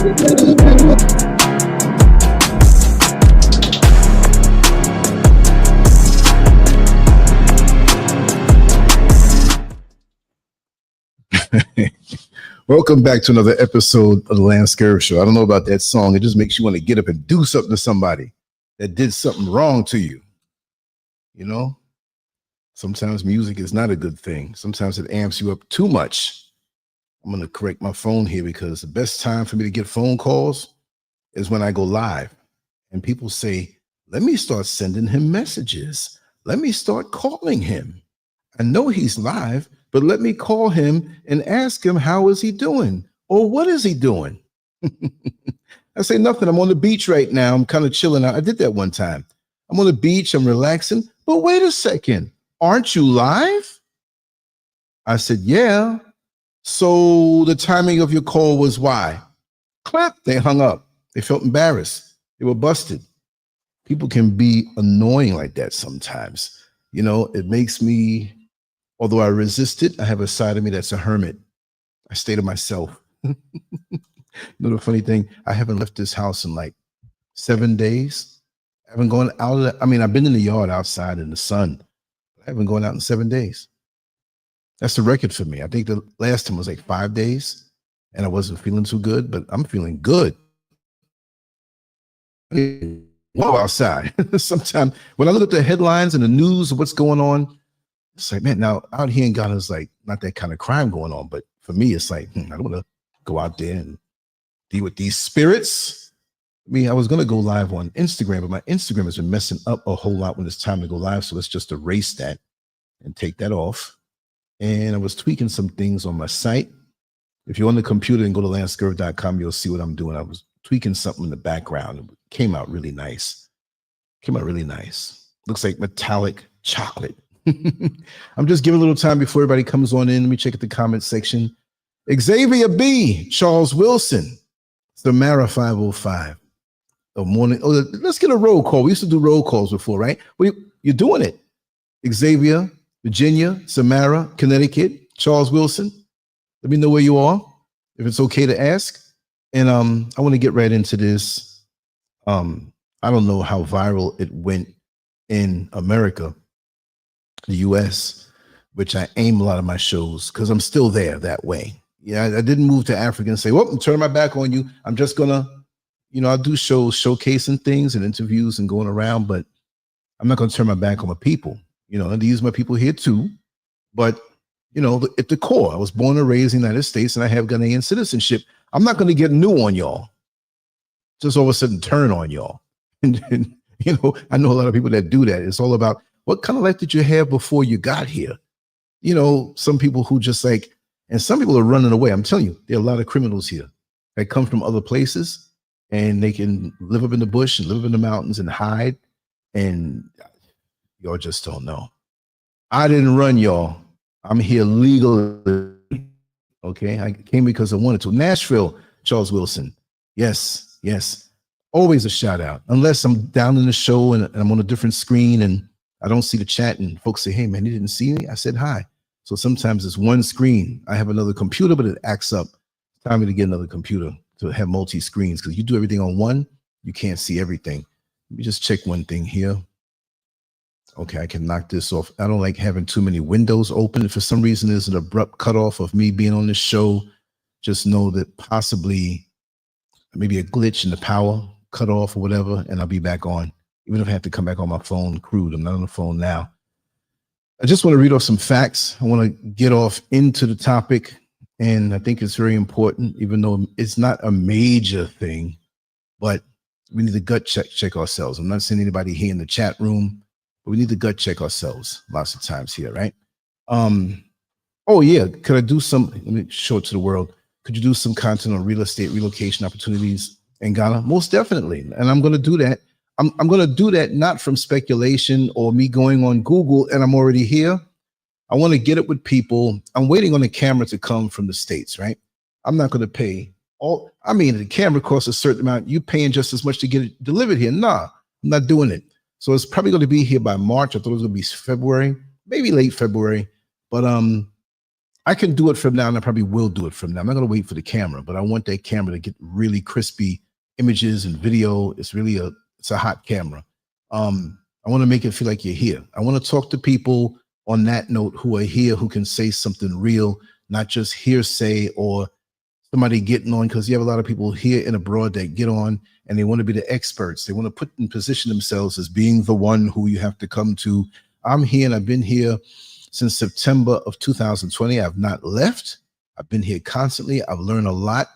Welcome back to another episode of the LANCESCURV Show. I don't know about that song. It just makes you want to get up and do something to somebody that did something wrong to you. You know, sometimes music is not a good thing. Sometimes it amps you up too much. I'm going to correct my phone here because the best time for me to get phone calls is when I go live. And people say, let me start sending him messages. Let me start calling him. I know he's live, but let me call him and ask him, how is he doing? Or what is he doing? I say nothing. I'm on the beach right now. I'm kind of chilling out. I did that one time. I'm on the beach. I'm relaxing. But wait a second. Aren't you live? I said, yeah. So the timing of your call was why? Clip. They hung up. They felt embarrassed. They were busted. People can be annoying like that sometimes. You know, it makes me... Although I resist it, I have a side of me that's a hermit. I stay to myself. You know, the funny thing, I haven't left this house in like 7 days. I haven't gone out of I mean, I've been in the yard outside in the sun. I haven't gone out in 7 days. That's the record for me. I think the last time was like 5 days and I wasn't feeling too good, but I'm feeling good. Go outside. Sometimes when I look at the headlines and the news of what's going on, it's like, man, now out here in Ghana is like not that kind of crime going on. But for me, it's like, I don't want to go out there and deal with these spirits. I mean, I was going to go live on Instagram, but my Instagram has been messing up a whole lot when it's time to go live. So let's just erase that and take that off. And I was tweaking some things on my site. If you're on the computer and go to LANCESCURV.com, you'll see what I'm doing. I was tweaking something in the background. It came out really nice. Came out really nice. Looks like metallic chocolate. I'm just giving a little time before everybody comes on in. Let me check at the comment section. Xavier B, Charles Wilson, Samara 505. Oh, morning. Oh, let's get a roll call. We used to do roll calls before, right? Well, you're doing it. Xavier, Virginia, Samara, Connecticut, Charles Wilson. Let me know where you are, if it's okay to ask. And I want to get right into this. I don't know how viral it went in America, the US, which I aim a lot of my shows because I'm still there that way. Yeah, I didn't move to Africa and say, well, I'm turning my back on you. I'm just gonna, you know, I'll do shows showcasing things and interviews and going around, but I'm not gonna turn my back on my people. You know, and to use my people here too. But, you know, at the core, I was born and raised in the United States and I have Ghanaian citizenship. I'm not gonna get new on y'all. Just all of a sudden turn on y'all. And you know, I know a lot of people that do that. It's all about, what kind of life did you have before you got here? You know, some people who just like, and some people are running away. I'm telling you, there are a lot of criminals here that come from other places and they can live up in the bush and live up in the mountains and hide. And y'all just don't know. I didn't run, y'all. I'm here legally. Okay. I came because I wanted to. Nashville, Charles Wilson. Yes. Yes. Always a shout out. Unless I'm down in the show and I'm on a different screen and I don't see the chat and folks say, hey man, you didn't see me? I said hi. So sometimes it's one screen. I have another computer, but it acts up. It's time to get another computer to have multi-screens because you do everything on one, you can't see everything. Let me just check one thing here. Okay, I can knock this off. I don't like having too many windows open. If for some reason there's an abrupt cutoff of me being on this show, just know that possibly maybe a glitch in the power cut off or whatever, and I'll be back on. Even if I have to come back on my phone crude, I'm not on the phone now. I just want to read off some facts. I want to get off into the topic, and I think it's very important, even though it's not a major thing, but we need to gut check ourselves. I'm not saying anybody here in the chat room, but we need to gut check ourselves lots of times here, right? Oh yeah, could I do some, let me show it to the world. Could you do some content on real estate relocation opportunities in Ghana? Most definitely, and I'm going to do that. I'm going to do that not from speculation or me going on Google and I'm already here. I want to get it with people. I'm waiting on the camera to come from the States, right? I'm not going to pay all. I mean, the camera costs a certain amount. You paying just as much to get it delivered here. Nah, I'm not doing it. So it's probably going to be here by March. I thought it was going to be February, maybe late February. But I can do it from now, and I probably will do it from now. I'm not going to wait for the camera, but I want that camera to get really crispy images and video. It's really it's a hot camera. I want to make it feel like you're here. I want to talk to people on that note who are here, who can say something real, not just hearsay or somebody getting on, because you have a lot of people here and abroad that get on and they want to be the experts. They want to put in position themselves as being the one who you have to come to. I'm here, and I've been here since September of 2020. I've not left. I've been here constantly. I've learned a lot,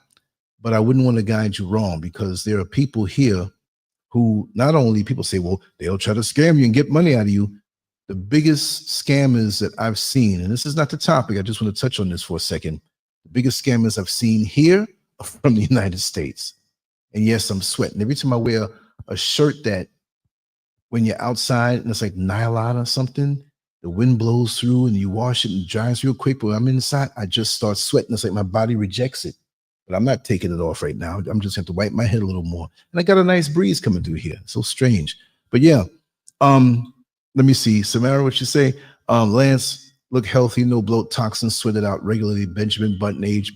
but I wouldn't want to guide you wrong, because there are people here who not only people say, well, they'll try to scam you and get money out of you. The biggest scammers that I've seen, and this is not the topic, I just want to touch on this for a second. The biggest scammers I've seen here are from the United States. And yes, I'm sweating. Every time I wear a shirt that when you're outside and it's like nylon or something, the wind blows through and you wash it and it dries real quick. But when I'm inside, I just start sweating. It's like my body rejects it. But I'm not taking it off right now. I'm just have to wipe my head a little more. And I got a nice breeze coming through here. So strange. But yeah, let me see. Samara, what you say? Lance, look healthy, no bloat, toxins, sweat it out regularly. Benjamin Button age.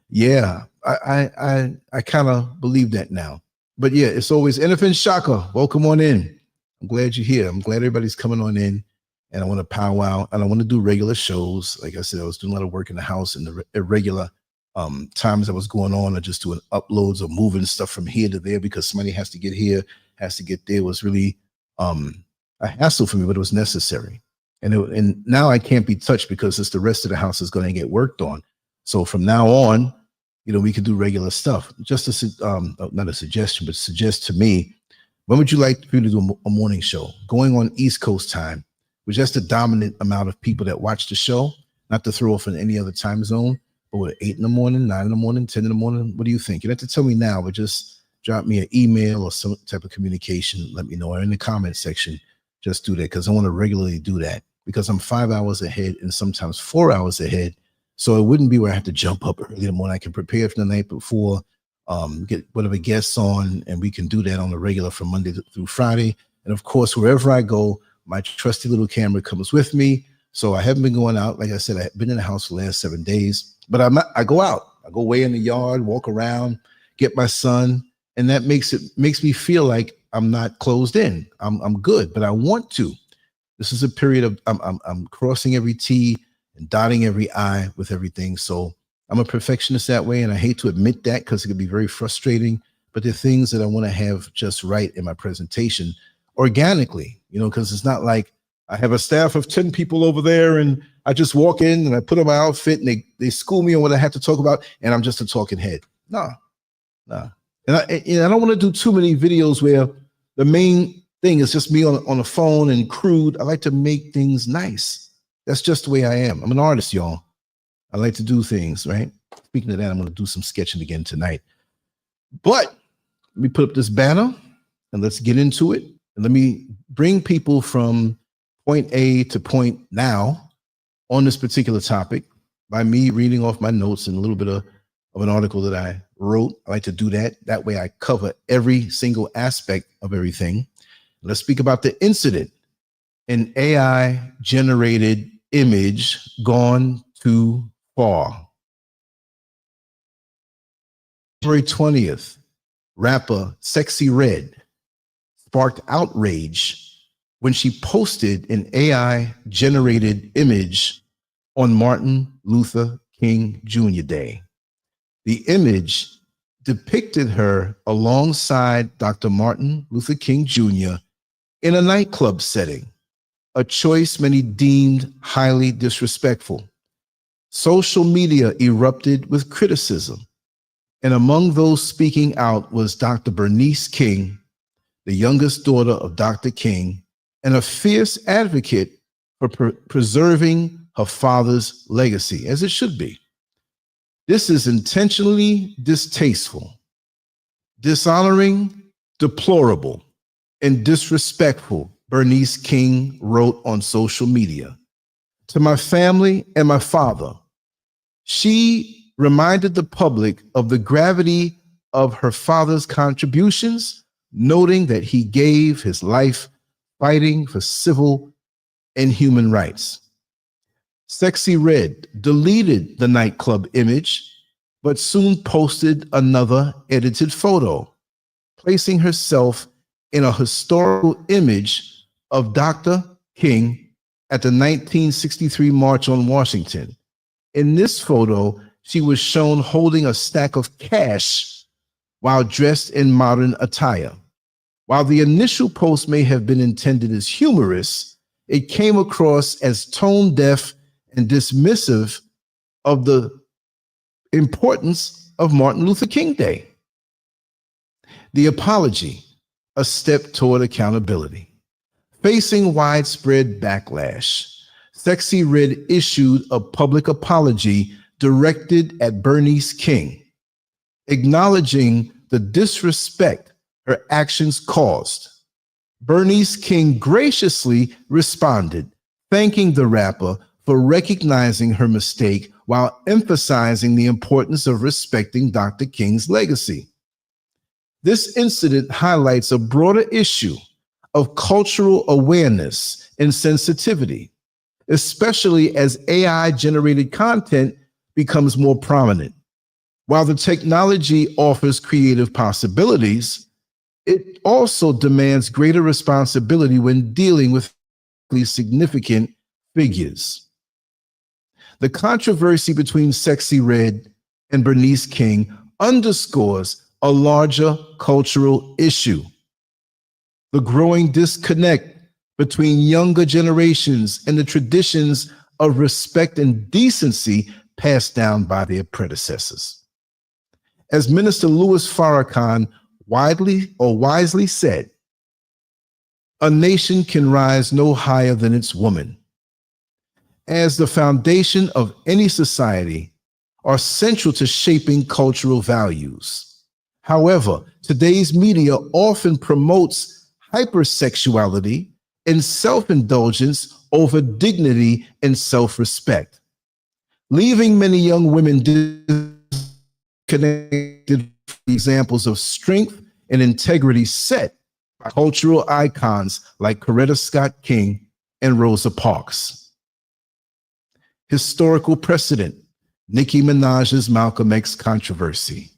Yeah, I kind of believe that now. But yeah, it's always Innocent Shaka. Welcome on in. I'm glad you're here. I'm glad everybody's coming on in, and I want to powwow, and I want to do regular shows. Like I said, I was doing a lot of work in the house, and the irregular times I was going on, or just doing uploads or moving stuff from here to there because somebody has to get here, has to get there. It was really a hassle for me, but it was necessary. And now I can't be touched because it's the rest of the house is going to get worked on. So from now on, we can do regular stuff. Just not a suggestion, but suggest to me, when would you like for me to do a morning show? Going on East Coast time, with just the dominant amount of people that watch the show, not to throw off in any other time zone, but with 8 in the morning, 9 in the morning, 10 in the morning, what do you think? You don't have to tell me now, but just drop me an email or some type of communication. Let me know, or in the comment section, just do that, because I want to regularly do that, because I'm 5 hours ahead and sometimes 4 hours ahead. So it wouldn't be where I have to jump up early in the morning. I can prepare for the night before, get whatever guests on, and we can do that on the regular from Monday through Friday. And of course, wherever I go, my trusty little camera comes with me. So I haven't been going out. Like I said, I've been in the house for the last 7 days, but I go out. I go way in the yard, walk around, get my sun, and that makes me feel like I'm not closed in. I'm good, but I want to. This is a period of I'm crossing every T and dotting every I with everything. So I'm a perfectionist that way, and I hate to admit that because it can be very frustrating. But there are things that I want to have just right in my presentation organically, because it's not like I have a staff of 10 people over there and I just walk in and I put on my outfit and they school me on what I have to talk about and I'm just a talking head. No. And I don't want to do too many videos where the main thing is just me on the phone and crude. I like to make things nice. That's just the way I am. I'm an artist, y'all. I like to do things, right? Speaking of that, I'm going to do some sketching again tonight. But let me put up this banner and let's get into it. And let me bring people from point A to point now on this particular topic by me reading off my notes and a little bit of an article that I wrote. I like to do that. That way I cover every single aspect of everything. Let's speak about the incident. An AI generated image gone too far. February 20th, rapper Sexyy Red sparked outrage when she posted an AI generated image on Martin Luther King Jr. Day. The image depicted her alongside Dr. Martin Luther King Jr. in a nightclub setting, a choice many deemed highly disrespectful. Social media erupted with criticism, and among those speaking out was Dr. Bernice King, the youngest daughter of Dr. King, and a fierce advocate for preserving her father's legacy, as it should be. This is intentionally distasteful, dishonoring, deplorable, and disrespectful, Bernice King wrote on social media. To my family and my father, she reminded the public of the gravity of her father's contributions, noting that he gave his life fighting for civil and human rights. Sexyy Red deleted the nightclub image, but soon posted another edited photo, placing herself in a historical image of Dr. King at the 1963 March on Washington. In this photo, she was shown holding a stack of cash while dressed in modern attire. While the initial post may have been intended as humorous, it came across as tone deaf and dismissive of the importance of Martin Luther King Day. The apology, a step toward accountability. Facing widespread backlash, Sexyy Red issued a public apology directed at Bernice King, acknowledging the disrespect her actions caused. Bernice King graciously responded, thanking the rapper for recognizing her mistake while emphasizing the importance of respecting Dr. King's legacy. This incident highlights a broader issue of cultural awareness and sensitivity, especially as AI-generated content becomes more prominent. While the technology offers creative possibilities, it also demands greater responsibility when dealing with significant figures. The controversy between Sexyy Red and Bernice King underscores a larger cultural issue: the growing disconnect between younger generations and the traditions of respect and decency passed down by their predecessors. As Minister Louis Farrakhan wisely said, "A nation can rise no higher than its woman." As the foundation of any society are central to shaping cultural values. However, today's media often promotes hypersexuality and self-indulgence over dignity and self-respect, leaving many young women disconnected from examples of strength and integrity set by cultural icons like Coretta Scott King and Rosa Parks. Historical precedent: Nicki Minaj's Malcolm X controversy.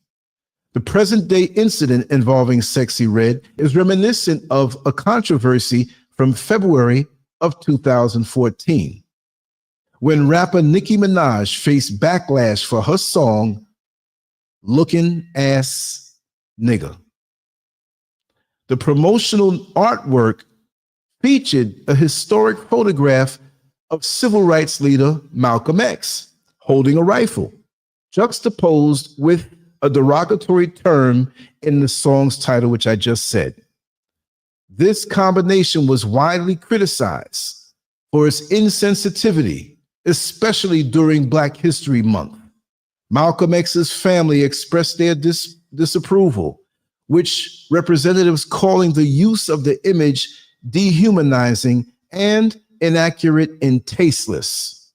The present-day incident involving Sexyy Red is reminiscent of a controversy from February of 2014, when rapper Nicki Minaj faced backlash for her song, "Looking Ass Nigga." The promotional artwork featured a historic photograph of civil rights leader Malcolm X holding a rifle, juxtaposed with a derogatory term in the song's title, which I just said. This combination was widely criticized for its insensitivity, especially during Black History Month. Malcolm X's family expressed their disapproval, which representatives calling the use of the image dehumanizing and inaccurate and tasteless.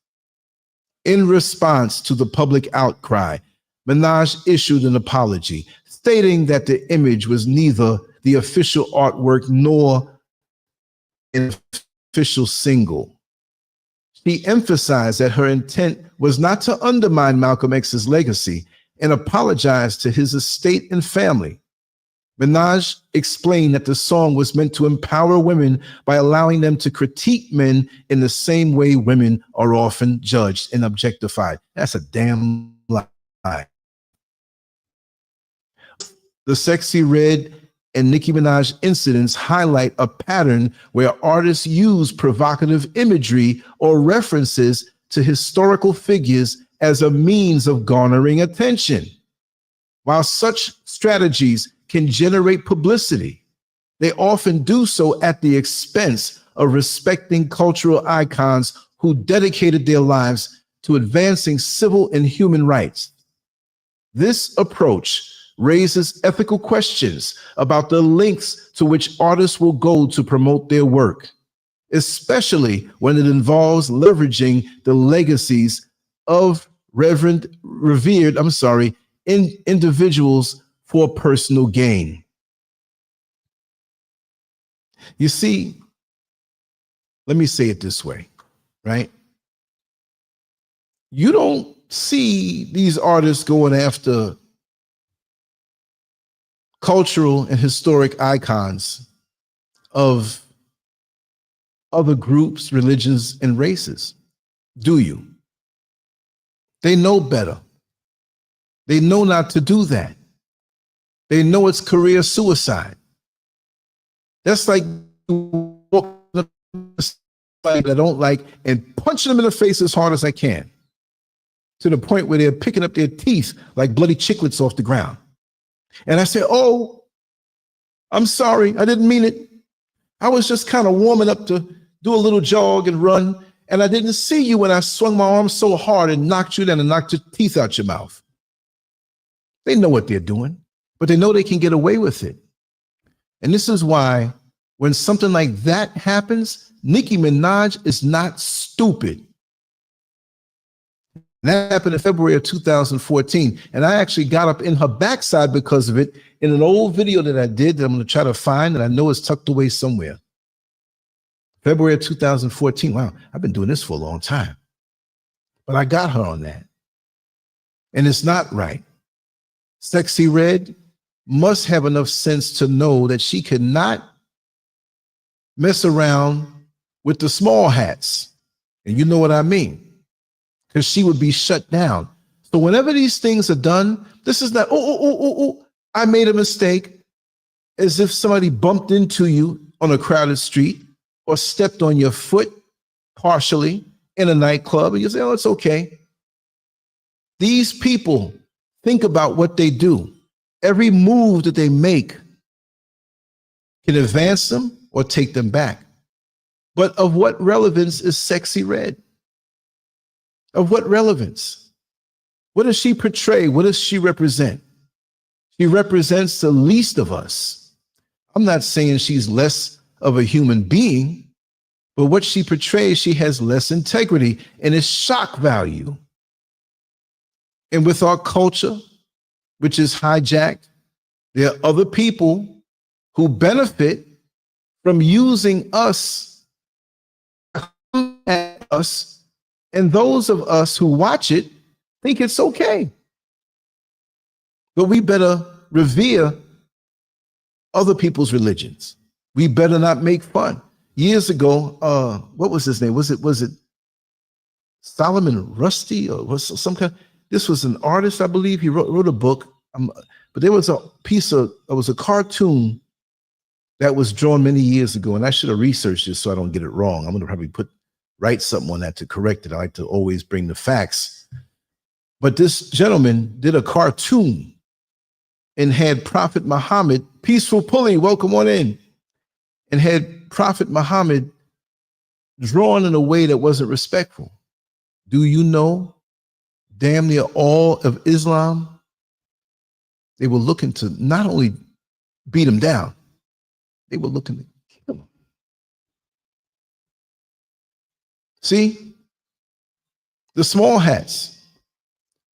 In response to the public outcry, Minaj issued an apology, stating that the image was neither the official artwork nor an official single. She emphasized that her intent was not to undermine Malcolm X's legacy and apologized to his estate and family. Minaj explained that the song was meant to empower women by allowing them to critique men in the same way women are often judged and objectified. That's a damn lie. The Sexyy Red and Nicki Minaj incidents highlight a pattern where artists use provocative imagery or references to historical figures as a means of garnering attention. While such strategies can generate publicity, they often do so at the expense of respecting cultural icons who dedicated their lives to advancing civil and human rights. This approach raises ethical questions about the lengths to which artists will go to promote their work, especially when it involves leveraging the legacies of revered individuals for personal gain. You see, let me say it this way, right? You don't see these artists going after cultural and historic icons of other groups, religions, and races, do you? They know better. They know not to do that. They know it's career suicide. That's like walking up to somebody I don't like and punching them in the face as hard as I can, to the point where they're picking up their teeth like bloody chiclets off the ground. And I say, oh, I'm sorry, I didn't mean it. I was just kind of warming up to do a little jog and run, and I didn't see you when I swung my arm so hard and knocked you down and knocked your teeth out your mouth. They know what they're doing, but they know they can get away with it. And this is why when something like that happens, Nicki Minaj is not stupid. And that happened in February of 2014. And I actually got up in her backside because of it in an old video that I did that I'm going to try to find, and I know it's tucked away somewhere. February of 2014. Wow, I've been doing this for a long time. But I got her on that. And it's not right. Sexyy Red must have enough sense to know that she cannot mess around with the small hats. And you know what I mean, because she would be shut down. So whenever these things are done, this is not, I made a mistake, as if somebody bumped into you on a crowded street or stepped on your foot partially in a nightclub, and you say, oh, it's okay. These people think about what they do. Every move that they make can advance them or take them back. But of what relevance is Sexyy Red? Of what relevance? What does she portray? What does she represent? She represents the least of us. I'm not saying she's less of a human being, but what she portrays, she has less integrity and it's shock value. And with our culture, which is hijacked, there are other people who benefit from using us, and those of us who watch it think it's okay. But we better revere other people's religions. We better not make fun. Years ago, what was his name? Was it Solomon Rusty or was some kind? This was an artist, I believe. He wrote a book, but there was a a cartoon that was drawn many years ago, and I should have researched this so I don't get it wrong. I'm going to probably write something on that to correct it. I like to always bring the facts. But this gentleman did a cartoon and had Prophet Muhammad, Peaceful Pulley, welcome on in, and had Prophet Muhammad drawn in a way that wasn't respectful. Do you know damn near all of Islam, they were looking to not only beat him down, they were looking to kill him. See, the small hats,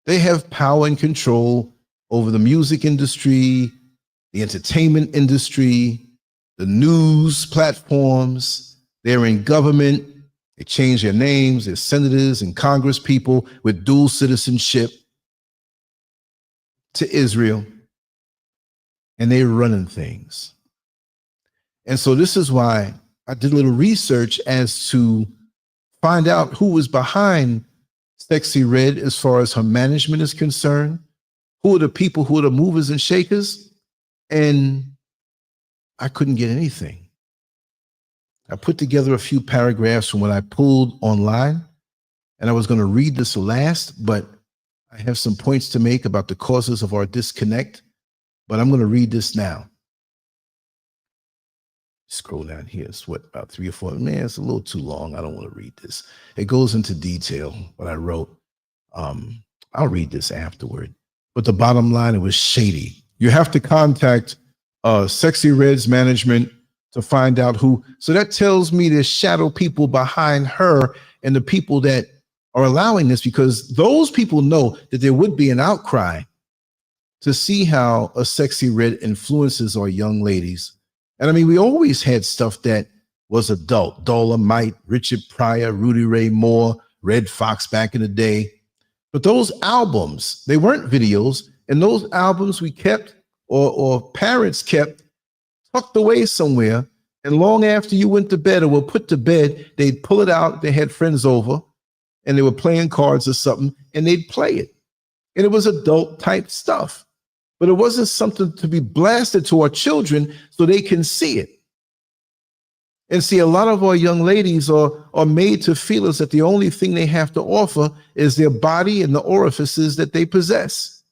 they have power and control over the music industry, the entertainment industry, the news platforms. They're in government. They change their names. They're senators and Congress people with dual citizenship to Israel. And they're running things. And so this is why I did a little research as to find out who was behind Sexyy Red as far as her management is concerned. Who are the people, who are the movers and shakers? And I couldn't get anything. I put together a few paragraphs from what I pulled online, and I was going to read this last, but I have some points to make about the causes of our disconnect, but I'm going to read this now. Scroll down here. It's what, about 3 or 4? Man, it's a little too long. I don't want to read this. It goes into detail, what I wrote. I'll read this afterward. But the bottom line, it was shady. You have to contact Sexyy Red's management to find out who. So that tells me there's shadow people behind her and the people that are allowing this, because those people know that there would be an outcry to see how a Sexyy Red influences our young ladies. And I mean, we always had stuff that was adult. Dolomite, Richard Pryor, Rudy Ray Moore, Red Fox back in the day. But those albums, they weren't videos, and those albums we kept or parents kept tucked away somewhere. And long after you went to bed or were put to bed, they'd pull it out. They had friends over and they were playing cards or something, and they'd play it. And it was adult type stuff, but it wasn't something to be blasted to our children so they can see it. And see, a lot of our young ladies are made to feel as that the only thing they have to offer is their body and the orifices that they possess.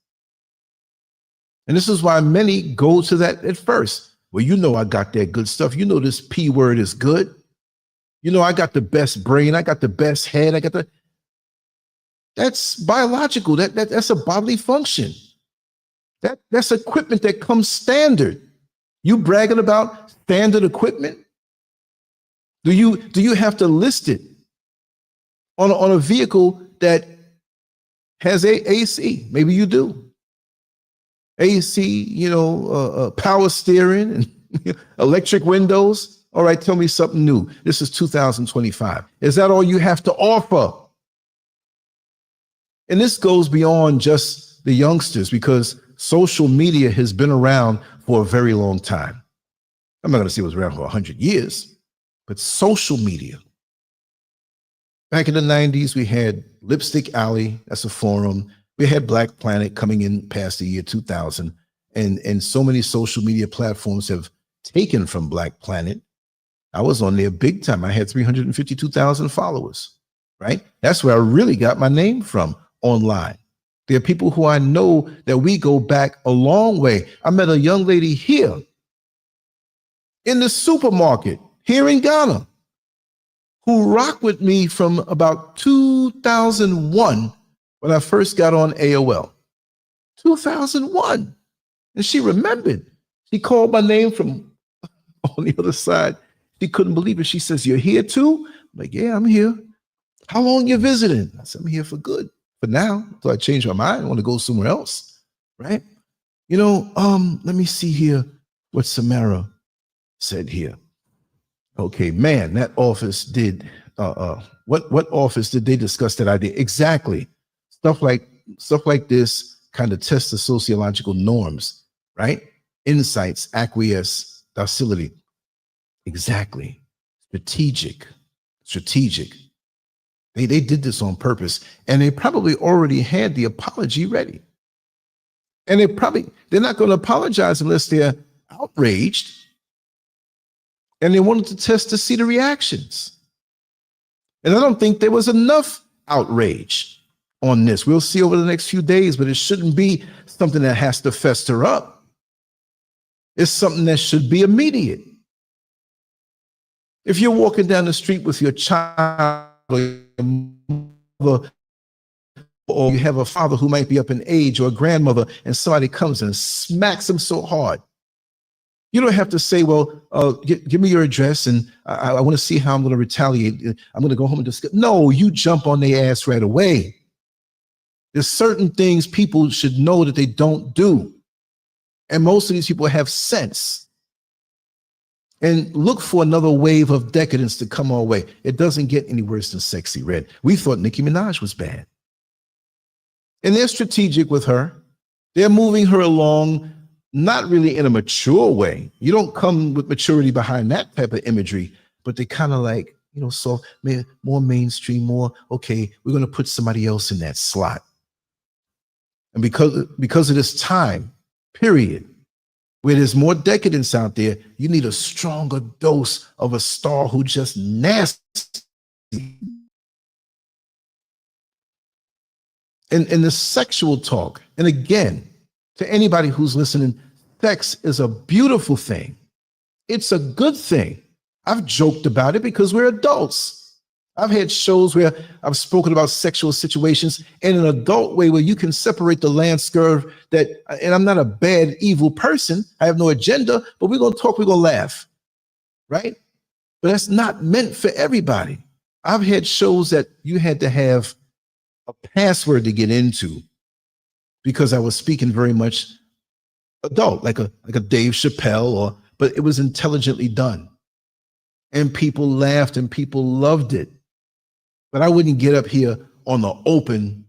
And this is why many go to that at first. Well, you know, I got that good stuff. You know, this P word is good. You know, I got the best brain. I got the best head. That's biological. That's a bodily function. That's equipment that comes standard. You bragging about standard equipment? Do you have to list it on a vehicle that has AC? Maybe you do. AC, power steering and electric windows. All right, tell me something new. This is 2025. Is that all you have to offer? And this goes beyond just the youngsters, because social media has been around for a very long time. I'm not going to say it was around for 100 years, but social media. Back in the 90s, we had Lipstick Alley, that's a forum. We had Black Planet coming in past the year 2000, and so many social media platforms have taken from Black Planet. I was on there big time. I had 352,000 followers, right? That's where I really got my name from, online. There are people who I know that we go back a long way. I met a young lady here in the supermarket here in Ghana who rocked with me from about 2001 when I first got on AOL. 2001. And she remembered. She called my name from on the other side. She couldn't believe it. She says, "You're here too?" I'm like, "Yeah, I'm here." "How long you visiting?" I said, "I'm here for good. For now, until I change my mind. I want to go somewhere else." Right? Let me see here what Samara said here. Okay, man, that office did what office did they discuss that idea? Exactly. Stuff like this kind of tests the sociological norms, right? Insights, acquiesce, docility. Exactly. Strategic. They did this on purpose, and they probably already had the apology ready. And they're not going to apologize unless they're outraged. And they wanted to test to see the reactions. And I don't think there was enough outrage on this. We'll see over the next few days, but it shouldn't be something that has to fester up. It's something that should be immediate. If you're walking down the street with your child or your mother, or you have a father who might be up in age, or a grandmother, and somebody comes and smacks them so hard, you don't have to say, "Well, give me your address, and I want to see how I'm going to retaliate. I'm going to go home and discuss." No, you jump on their ass right away. There's certain things people should know that they don't do. And most of these people have sense. And look for another wave of decadence to come our way. It doesn't get any worse than Sexyy Red. We thought Nicki Minaj was bad. And they're strategic with her. They're moving her along, not really in a mature way. You don't come with maturity behind that type of imagery, but they kind of like, soft, more mainstream, more, okay, we're going to put somebody else in that slot. And because of this time period, where there's more decadence out there, you need a stronger dose of a star who just nasty. And the sexual talk, and again, to anybody who's listening, sex is a beautiful thing. It's a good thing. I've joked about it because we're adults. I've had shows where I've spoken about sexual situations in an adult way where you can separate the LANCESCURV and I'm not a bad, evil person. I have no agenda, but we're going to talk, we're going to laugh, right? But that's not meant for everybody. I've had shows that you had to have a password to get into because I was speaking very much adult, like a Dave Chappelle, but it was intelligently done. And people laughed and people loved it. But I wouldn't get up here on the open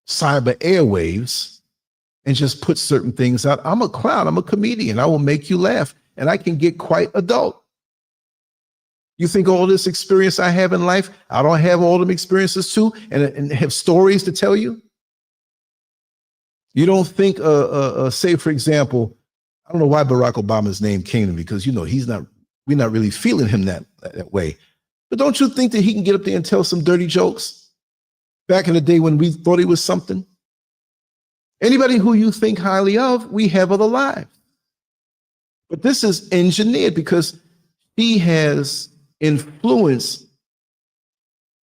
cyber airwaves and just put certain things out. I'm a clown. I'm a comedian. I will make you laugh. And I can get quite adult. You think all this experience I have in life, I don't have all them experiences too, and have stories to tell you? You don't think, say, for example, I don't know why Barack Obama's name came to me, because, we're not really feeling him that way. But don't you think that he can get up there and tell some dirty jokes back in the day when we thought he was something? Anybody who you think highly of, we have other lives. But this is engineered because he has influence,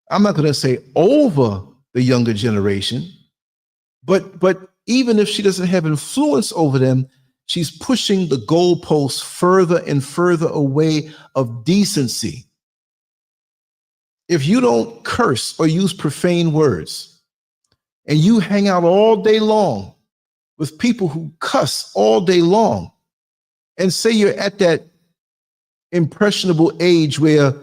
I'm not going to say over the younger generation, but even if she doesn't have influence over them, she's pushing the goalposts further and further away of decency. If you don't curse or use profane words, and you hang out all day long with people who cuss all day long, and say you're at that impressionable age where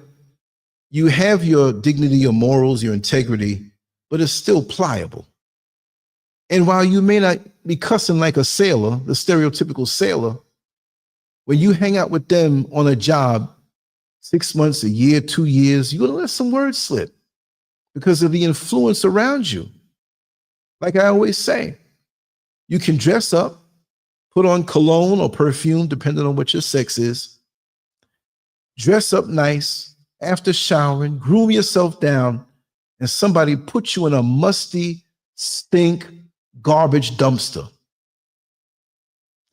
you have your dignity, your morals, your integrity, but it's still pliable. And while you may not be cussing like a sailor, the stereotypical sailor, when you hang out with them on a job, 6 months, a year, 2 years, you're gonna let some words slip because of the influence around you. Like I always say, you can dress up, put on cologne or perfume, depending on what your sex is, dress up nice, after showering, groom yourself down, and somebody put you in a musty, stink, garbage dumpster.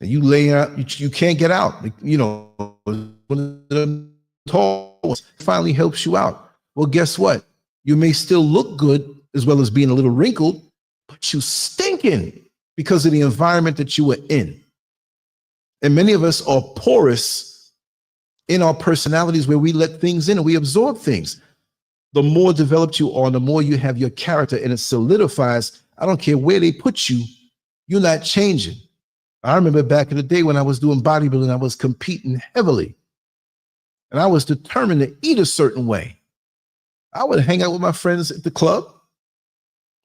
And you lay out, you can't get out. One of them tall ones finally helps you out. Well, guess what? You may still look good as well as being a little wrinkled, but you stinking because of the environment that you were in. And many of us are porous in our personalities, where we let things in and we absorb things. The more developed you are, the more you have your character, and it solidifies. I don't care where they put you, you're not changing. I remember back in the day when I was doing bodybuilding, I was competing heavily. And I was determined to eat a certain way. I would hang out with my friends at the club.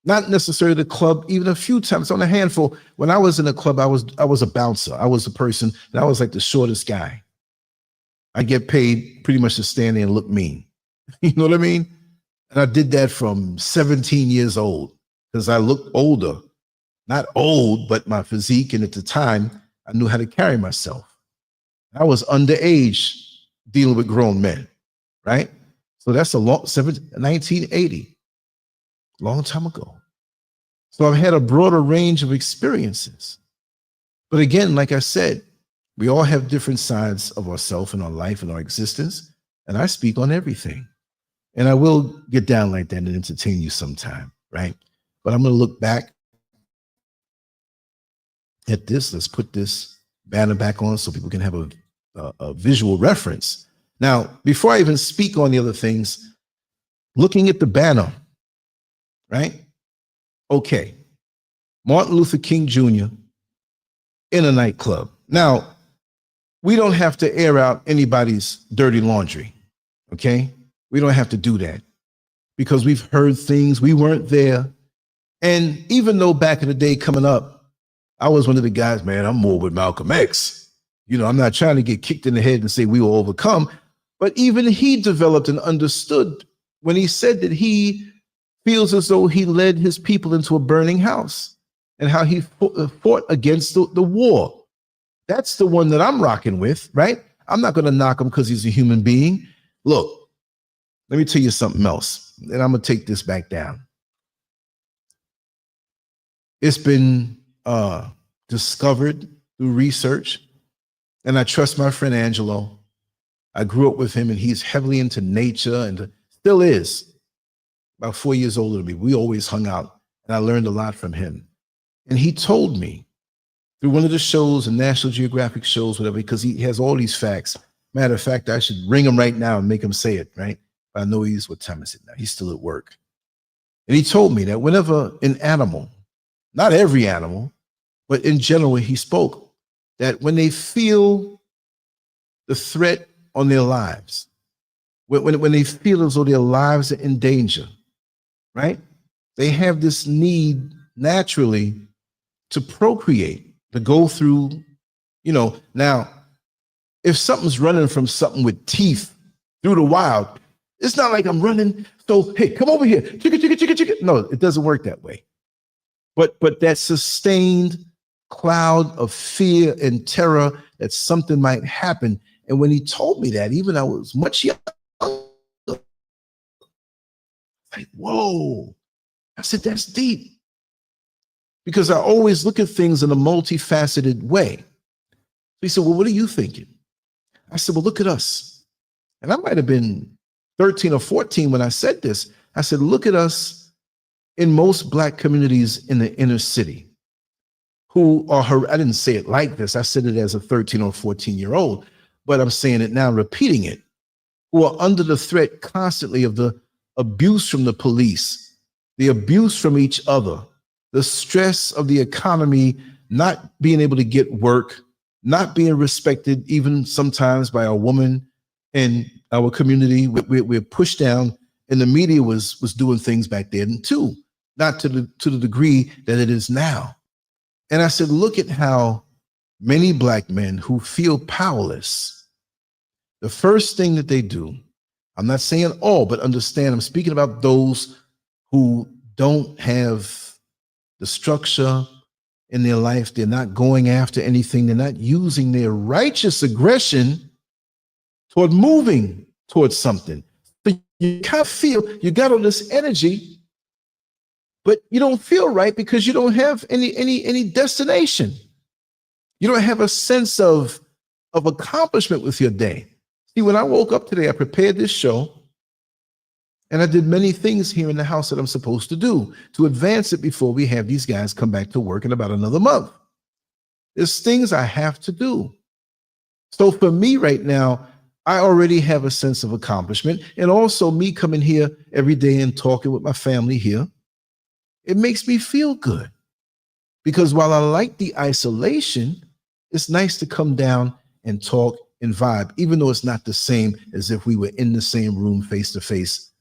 Not necessarily the club, even a few times, on a handful. When I was in a club, I was a bouncer. I was a person, and I was like the shortest guy. I get paid pretty much to stand there and look mean. You know what I mean? And I did that from 17 years old because I looked older. Not old, but my physique, and at the time, I knew how to carry myself. I was underage dealing with grown men, right? So that's 1980. Long time ago. So I've had a broader range of experiences. But again, like I said, we all have different sides of ourselves and our life and our existence. And I speak on everything. And I will get down like that and entertain you sometime, right? But I'm going to look back at this. Let's put this banner back on so people can have a visual reference. Now, before I even speak on the other things, looking at the banner, right? Okay. Martin Luther King Jr. in a nightclub. Now, we don't have to air out anybody's dirty laundry, okay? We don't have to do that because we've heard things, we weren't there. And even though back in the day coming up, I was one of the guys, man, I'm more with Malcolm X. I'm not trying to get kicked in the head and say we will overcome, but even he developed and understood when he said that he feels as though he led his people into a burning house and how he fought against the war. That's the one that I'm rocking with, right? I'm not going to knock him because he's a human being. Look, let me tell you something else, and I'm going to take this back down. It's been discovered through research, and I trust my friend Angelo. I grew up with him, and he's heavily into nature and still is. About 4 years older than me. We always hung out, and I learned a lot from him. And he told me through one of the shows, and National Geographic shows, whatever, because he has all these facts. Matter of fact, I should ring him right now and make him say it, right? I know what time is it now? He's still at work. And he told me that whenever an animal, not every animal, but in general, he spoke that when they feel the threat on their lives, when they feel as though their lives are in danger, right? They have this need naturally to procreate, to go through, now, if something's running from something with teeth through the wild, it's not like I'm running. So, hey, come over here. Chicka, chicka, chicka, chicka. No, it doesn't work that way. But that sustained cloud of fear and terror that something might happen. And when he told me that, even I was much younger, like, whoa. I said, that's deep. Because I always look at things in a multifaceted way. He said, well, what are you thinking? I said, well, look at us. And I might have been 13 or 14 when I said this. I said, look at us in most Black communities in the inner city who are, I didn't say it like this. I said it as a 13 or 14-year-old, but I'm saying it now, repeating it, who are under the threat constantly of the abuse from the police, the abuse from each other, the stress of the economy, not being able to get work, not being respected, even sometimes by a woman in our community. We're pushed down, and the media was doing things back then too, not to the degree that it is now. And I said, look at how many Black men who feel powerless, the first thing that they do, I'm not saying all, but understand, I'm speaking about those who don't have the structure in their life. They're not going after anything. They're not using their righteous aggression toward moving towards something. So you kind of feel you got all this energy, but you don't feel right because you don't have any destination. You don't have a sense of accomplishment with your day. See, when I woke up today, I prepared this show, and I did many things here in the house that I'm supposed to do to advance it before we have these guys come back to work in about another month. There's things I have to do. So for me right now, I already have a sense of accomplishment. And also me coming here every day and talking with my family here, it makes me feel good. Because while I like the isolation, it's nice to come down and talk and vibe, even though it's not the same as if we were in the same room face to face.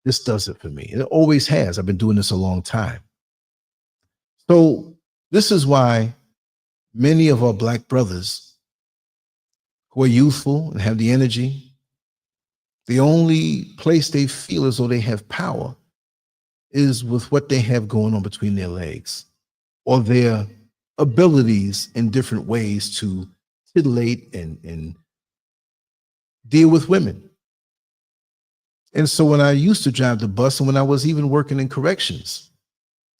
This does it for me. And it always has. I've been doing this a long time. So this is why many of our Black brothers who are youthful and have the energy, the only place they feel as though they have power is with what they have going on between their legs, or their abilities in different ways to titillate and deal with women. And so when I used to drive the bus, and when I was even working in corrections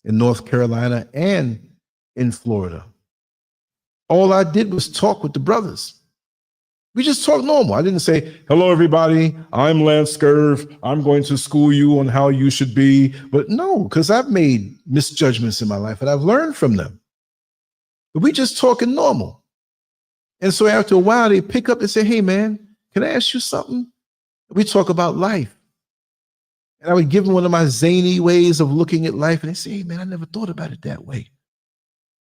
in North Carolina and in Florida, all I did was talk with the brothers. We just talked normal. I didn't say, hello, everybody, I'm LANCESCURV. I'm going to school you on how you should be. But no, because I've made misjudgments in my life and I've learned from them. But we just talking normal. And so after a while, they pick up and say, hey, man, can I ask you something? We talk about life. And I would give them one of my zany ways of looking at life. And they say, hey, man, I never thought about it that way.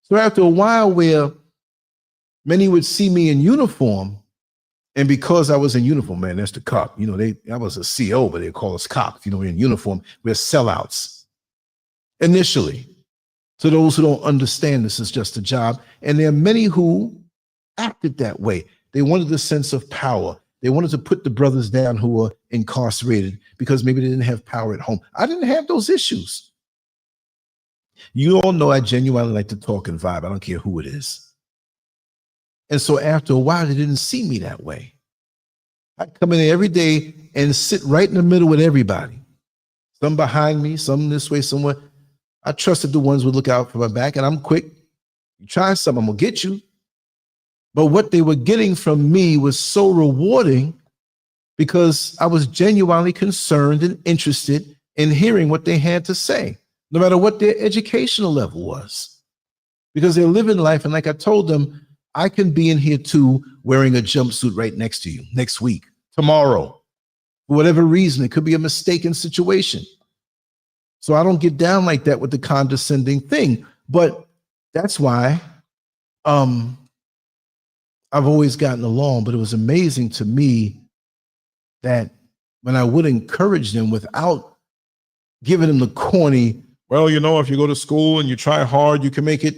So after a while, where many would see me in uniform, and because I was in uniform, man, that's the cop. I was a CO, but they call us cops. We're in uniform. We're sellouts. Initially, to those who don't understand, this is just a job. And there are many who acted that way. They wanted the sense of power. They wanted to put the brothers down who were incarcerated because maybe they didn't have power at home. I didn't have those issues. You all know I genuinely like to talk and vibe. I don't care who it is. And so after a while, they didn't see me that way. I'd come in there every day and sit right in the middle with everybody. Some behind me, some this way, somewhere. I trusted the ones who would look out for my back, and I'm quick. You try something, I'm gonna get you. But what they were getting from me was so rewarding because I was genuinely concerned and interested in hearing what they had to say, no matter what their educational level was. Because they're living life, and like I told them, I can be in here too wearing a jumpsuit right next to you next week, tomorrow, for whatever reason. It could be a mistaken situation. So I don't get down like that with the condescending thing. But that's why I've always gotten along. But it was amazing to me that when I would encourage them without giving them the corny, Well, you know, if you go to school and you try hard, you can make it.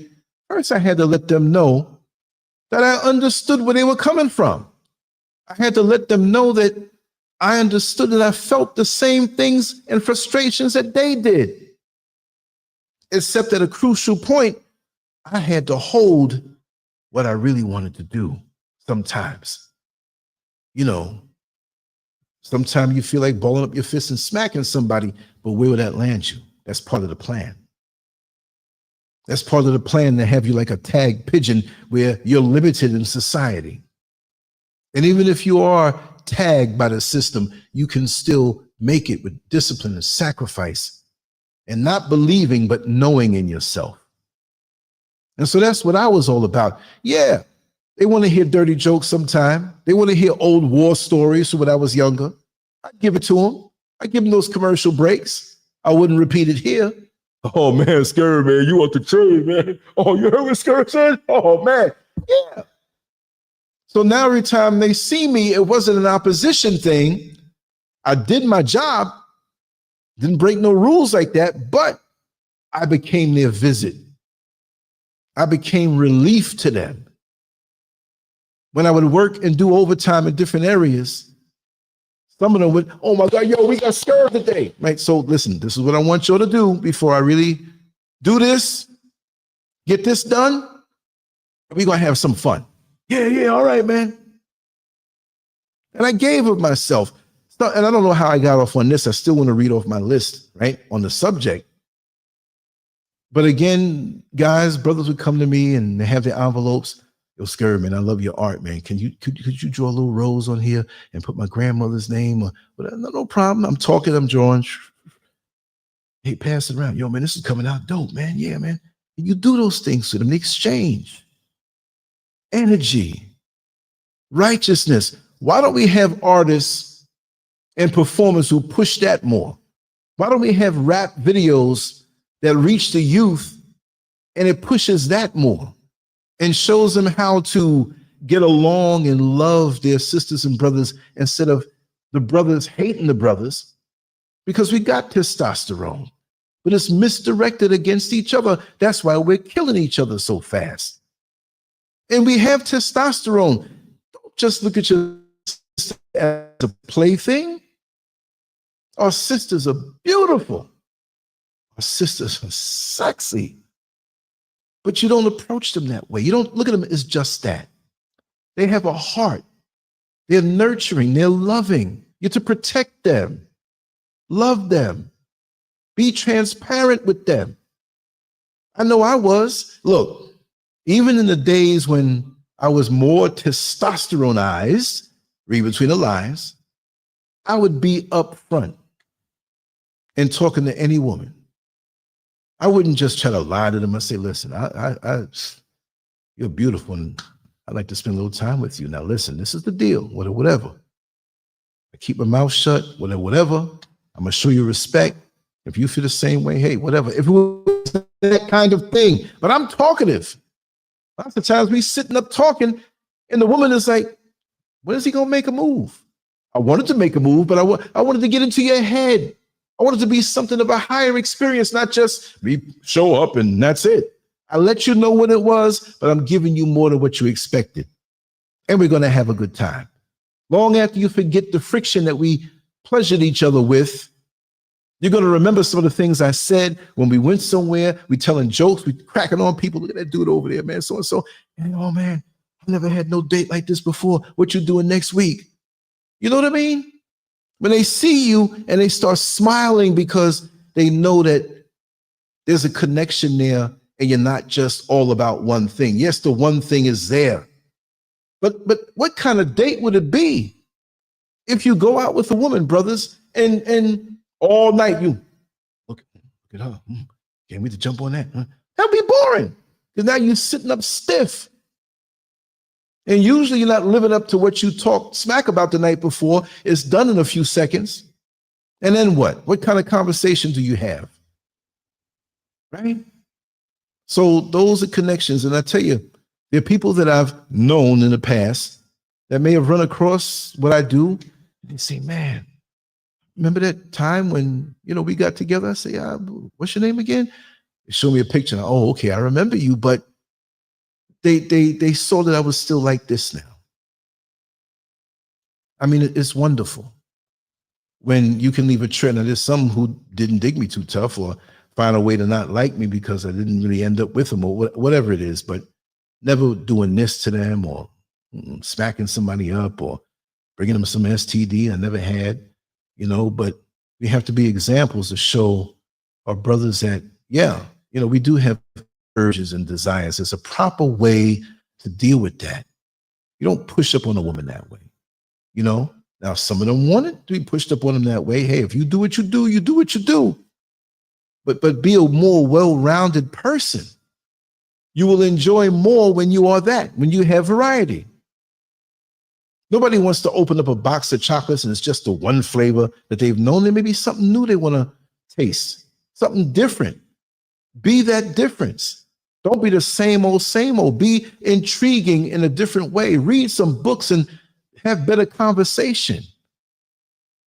First, I had to let them know that I understood where they were coming from. I had to let them know that I understood that I felt the same things and frustrations that they did. Except at a crucial point, I had to hold what I really wanted to do sometimes. You know, sometimes you feel like balling up your fist and smacking somebody, but where will that land you? That's part of the plan. That's part of the plan, to have you like a tag pigeon where you're limited in society. And even if you are tagged by the system, you can still make it with discipline and sacrifice, and not believing, but knowing in yourself. And so that's what I was all about. Yeah, they want to hear dirty jokes sometime. They want to hear old war stories from when I was younger. I'd give it to them. I'd give them those commercial breaks. I wouldn't repeat it here. Oh, man, Scurv, man, you want the trade, man. Oh, you heard what Scurv said? Oh, man. Yeah. So now every time they see me, it wasn't an opposition thing. I did my job, didn't break no rules like that, but I became their visit. I became relief to them. When I would work and do overtime in different areas, some of them would, oh my God, yo, we got Scurv today. Right? So listen, this is what I want y'all to do before I really do this, get this done. We're going to have some fun. Yeah, all right, man. And I gave of myself. And I don't know how I got off on this. I still want to read off my list, right, on the subject. But again, guys, brothers would come to me and they have their envelopes. Yo, Scurv, man, I love your art, man. Could you draw a little rose on here and put my grandmother's name? Or no problem. I'm talking, I'm drawing. Hey, pass it around. Yo, man, this is coming out dope, man. Yeah, man. And you do those things to them. They exchange. Energy. Righteousness. Why don't we have artists and performers who push that more? Why don't we have rap videos that reach the youth and it pushes that more and shows them how to get along and love their sisters and brothers instead of the brothers hating the brothers? Because we got testosterone, but it's misdirected against each other. That's why we're killing each other so fast. And we have testosterone. Don't just look at your sister as a plaything. Our sisters are beautiful. Our sisters are sexy. But you don't approach them that way. You don't look at them as just that. They have a heart. They're nurturing. They're loving. You're to protect them. Love them. Be transparent with them. I know I was. Look, even in the days when I was more testosteronized, read between the lines, I would be up front and talking to any woman. I wouldn't just try to lie to them and say, listen, you're beautiful and I'd like to spend a little time with you. Now, listen, this is the deal, whatever. I keep my mouth shut, whatever. I'm going to show you respect. If you feel the same way, hey, whatever. If it was that kind of thing, but I'm talkative. Lots of times we sitting up talking and the woman is like, when is he going to make a move? I wanted to make a move, but I wanted to get into your head. I wanted to be something of a higher experience, not just me show up and that's it. I let you know what it was, but I'm giving you more than what you expected. And we're going to have a good time. Long after you forget the friction that we pleasured each other with, you're going to remember some of the things I said when we went somewhere, we telling jokes, we cracking on people. Look at that dude over there, man, so-and-so. And, oh, man, I never had no date like this before. What you doing next week? You know what I mean? When they see you and they start smiling because they know that there's a connection there and you're not just all about one thing. Yes, the one thing is there. But what kind of date would it be if you go out with a woman, brothers, and all night you look at her. Can't wait to jump on that. Huh? That'd be boring because now you're sitting up stiff. And usually you're not living up to what you talked smack about the night before. It's done in a few seconds. And then what? What kind of conversation do you have? Right? So those are connections. And I tell you, there are people that I've known in the past that may have run across what I do. And they say, man, remember that time when, we got together? I say, what's your name again? They show me a picture. And, oh, okay, I remember you, but they saw that I was still like this now. I mean, it's wonderful when you can leave a trail. Now, there's some who didn't dig me too tough or find a way to not like me because I didn't really end up with them or whatever it is, but never doing this to them or smacking somebody up or bringing them some STD I never had, but we have to be examples to show our brothers that, yeah, we do have urges and desires. There's a proper way to deal with that. You don't push up on a woman that way. Now some of them want it to be pushed up on them that way. Hey, if you do what you do, you do what you do. But be a more well-rounded person. You will enjoy more when you are that, when you have variety. Nobody wants to open up a box of chocolates and it's just the one flavor that they've known. There may be something new they want to taste, something different. Be that difference. Don't be the same old, same old. Be intriguing in a different way. Read some books and have better conversation.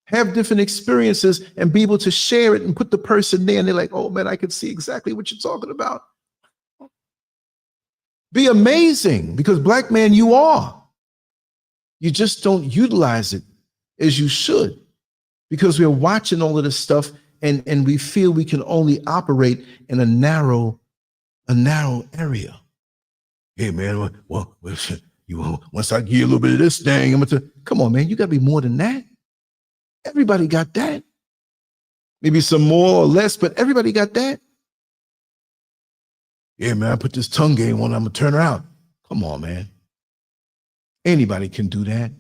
Have different experiences and be able to share it and put the person there and they're like, oh man, I can see exactly what you're talking about. Be amazing because Black man, you are. You just don't utilize it as you should because we're watching all of this stuff and we feel we can only operate in a narrow area. Hey man, well, once I give you a little bit of this thing, I'm going to come on, man, you got to be more than that. Everybody got that. Maybe some more or less, but everybody got that. Yeah, man, I put this tongue game on, I'm going to turn her out. Come on, man. Anybody can do that.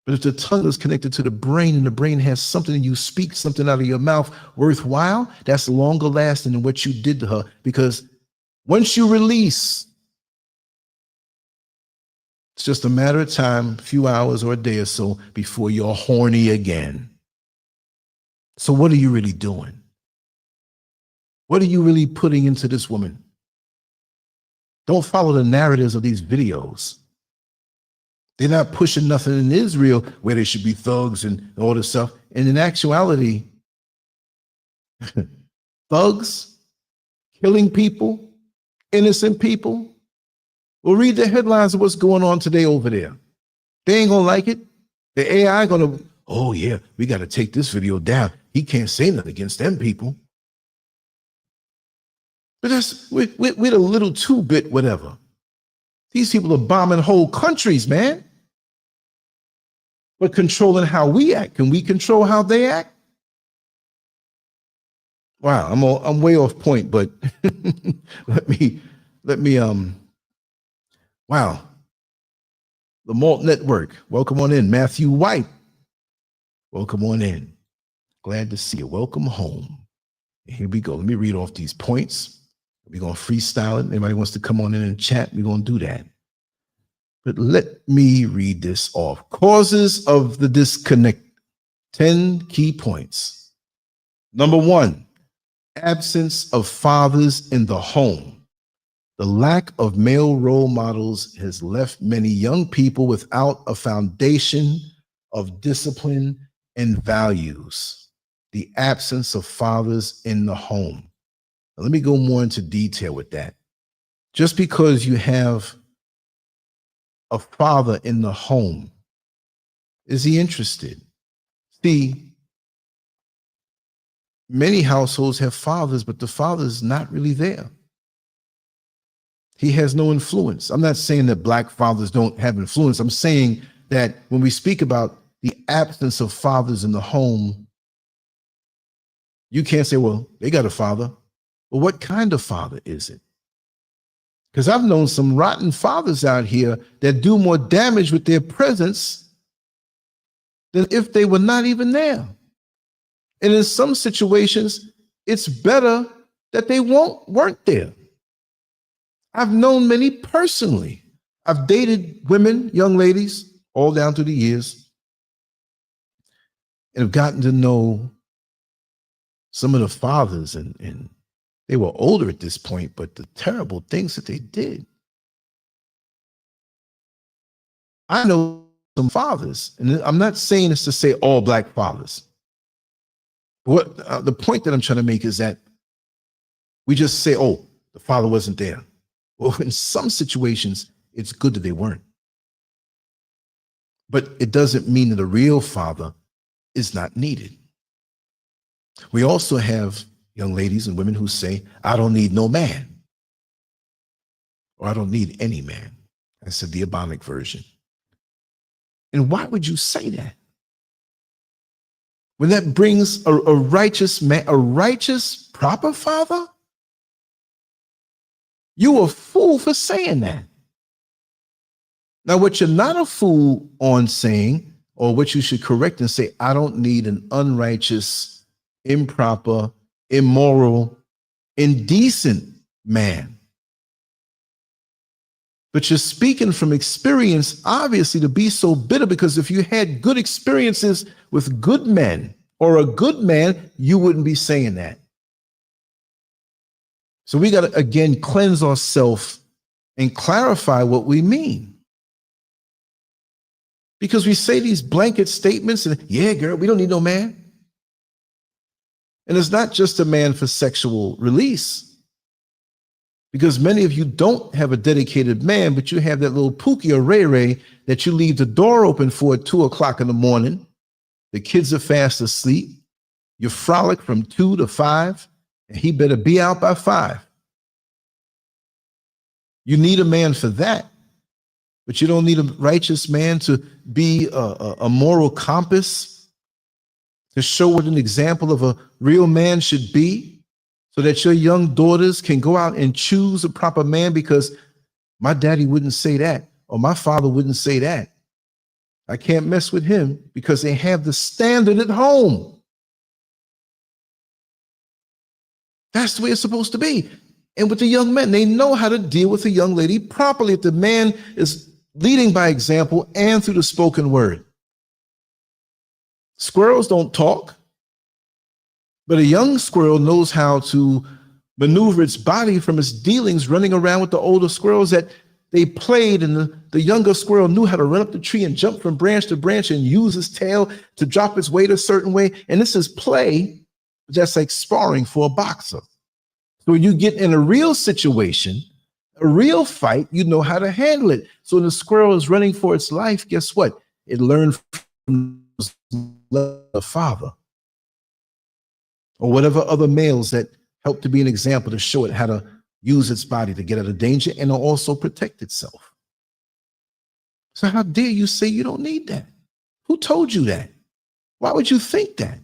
But if the tongue is connected to the brain and the brain has something and you speak something out of your mouth worthwhile, that's longer lasting than what you did to her. Because once you release, it's just a matter of time, a few hours or a day or so before you're horny again. So what are you really doing? What are you really putting into this woman? Don't follow the narratives of these videos. They're not pushing nothing in Israel where they should be thugs and all this stuff. And in actuality, thugs, killing people, innocent people. Well, read the headlines of what's going on today over there. They ain't gonna like it. The AI gonna, oh yeah, we got to take this video down. He can't say nothing against them people. But we're a little too bit whatever. These people are bombing whole countries, man. But controlling how we act. Can we control how they act? Wow, I'm way off point, but let me wow. The Malt Network, welcome on in. Matthew White, welcome on in. Glad to see you. Welcome home. Here we go. Let me read off these points. We're going to freestyle it. Anybody wants to come on in and chat, we're going to do that. But let me read this off. Causes of the disconnect. 10 key points. Number 1, absence of fathers in the home. The lack of male role models has left many young people without a foundation of discipline and values. The absence of fathers in the home. Now, let me go more into detail with that. Just because you have a father in the home, is he interested? See, many households have fathers, but the father is not really there. He has no influence. I'm not saying that Black fathers don't have influence. I'm saying that when we speak about the absence of fathers in the home, you can't say, well, they got a father. Well, what kind of father is it? Because I've known some rotten fathers out here that do more damage with their presence than if they were not even there. And in some situations, it's better that they weren't there. I've known many personally. I've dated women, young ladies, all down through the years, and have gotten to know some of the fathers, and they were older at this point, but the terrible things that they did. I know some fathers, and I'm not saying this to say all black fathers. What the point that I'm trying to make is that we just say, oh, the father wasn't there. Well, in some situations, it's good that they weren't. But it doesn't mean that a real father is not needed. We also have young ladies and women who say, I don't need no man, or I don't need any man. That's the diabolic version. And why would you say that? When that brings a righteous man, a righteous, proper father? You a fool for saying that. Now, what you're not a fool on saying, or what you should correct and say, I don't need an unrighteous, improper, immoral, indecent man. But you're speaking from experience, obviously, to be so bitter, because if you had good experiences with good men or a good man, you wouldn't be saying that. So we got to, again, cleanse ourselves and clarify what we mean. Because we say these blanket statements and, yeah, girl, we don't need no man. And it's not just a man for sexual release. Because many of you don't have a dedicated man, but you have that little Pookie or Ray Ray that you leave the door open for at 2 o'clock in the morning. The kids are fast asleep. You frolic from 2 to 5, and he better be out by 5. You need a man for that, but you don't need a righteous man to be a moral compass, to show what an example of a real man should be, so that your young daughters can go out and choose a proper man, because my daddy wouldn't say that, or my father wouldn't say that. I can't mess with him because they have the standard at home. That's the way it's supposed to be. And with the young men, they know how to deal with a young lady properly if the man is leading by example and through the spoken word. Squirrels don't talk, but a young squirrel knows how to maneuver its body from its dealings running around with the older squirrels that they played, and the younger squirrel knew how to run up the tree and jump from branch to branch and use his tail to drop its weight a certain way. And this is play, that's like sparring for a boxer. So when you get in a real situation, a real fight, you know how to handle it. So when the squirrel is running for its life, guess what? It learned from the father or whatever other males that help to be an example to show it how to use its body to get out of danger and also protect itself. So how dare you say you don't need that? Who told you that? Why would you think that?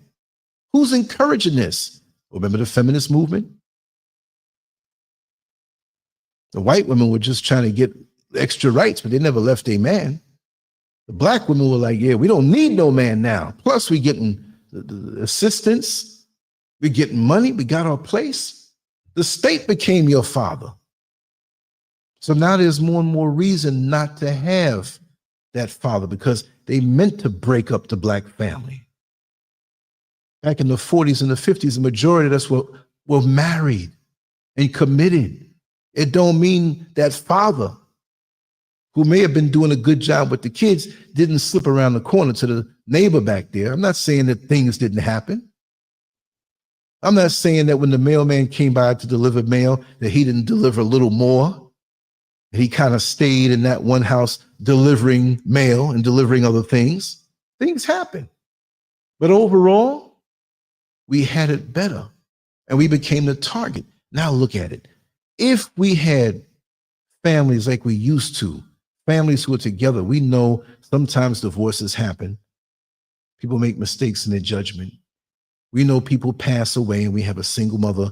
Who's encouraging this? Remember the feminist movement? The white women were just trying to get extra rights, but they never left a man. The black women were like, yeah, we don't need no man now. Plus we're getting the assistance, we're getting money, we got our place. The state became your father. So now there's more and more reason not to have that father, because they meant to break up the black family. Back in the 40s and the 50s, the majority of us were married and committed. It don't mean that father, who may have been doing a good job with the kids, didn't slip around the corner to the neighbor back there. I'm not saying that things didn't happen. I'm not saying that when the mailman came by to deliver mail, that he didn't deliver a little more. He kind of stayed in that one house delivering mail and delivering other things. Things happen. But overall, we had it better and we became the target. Now look at it. If we had families like we used to, families who are together, we know sometimes divorces happen. People make mistakes in their judgment. We know people pass away and we have a single mother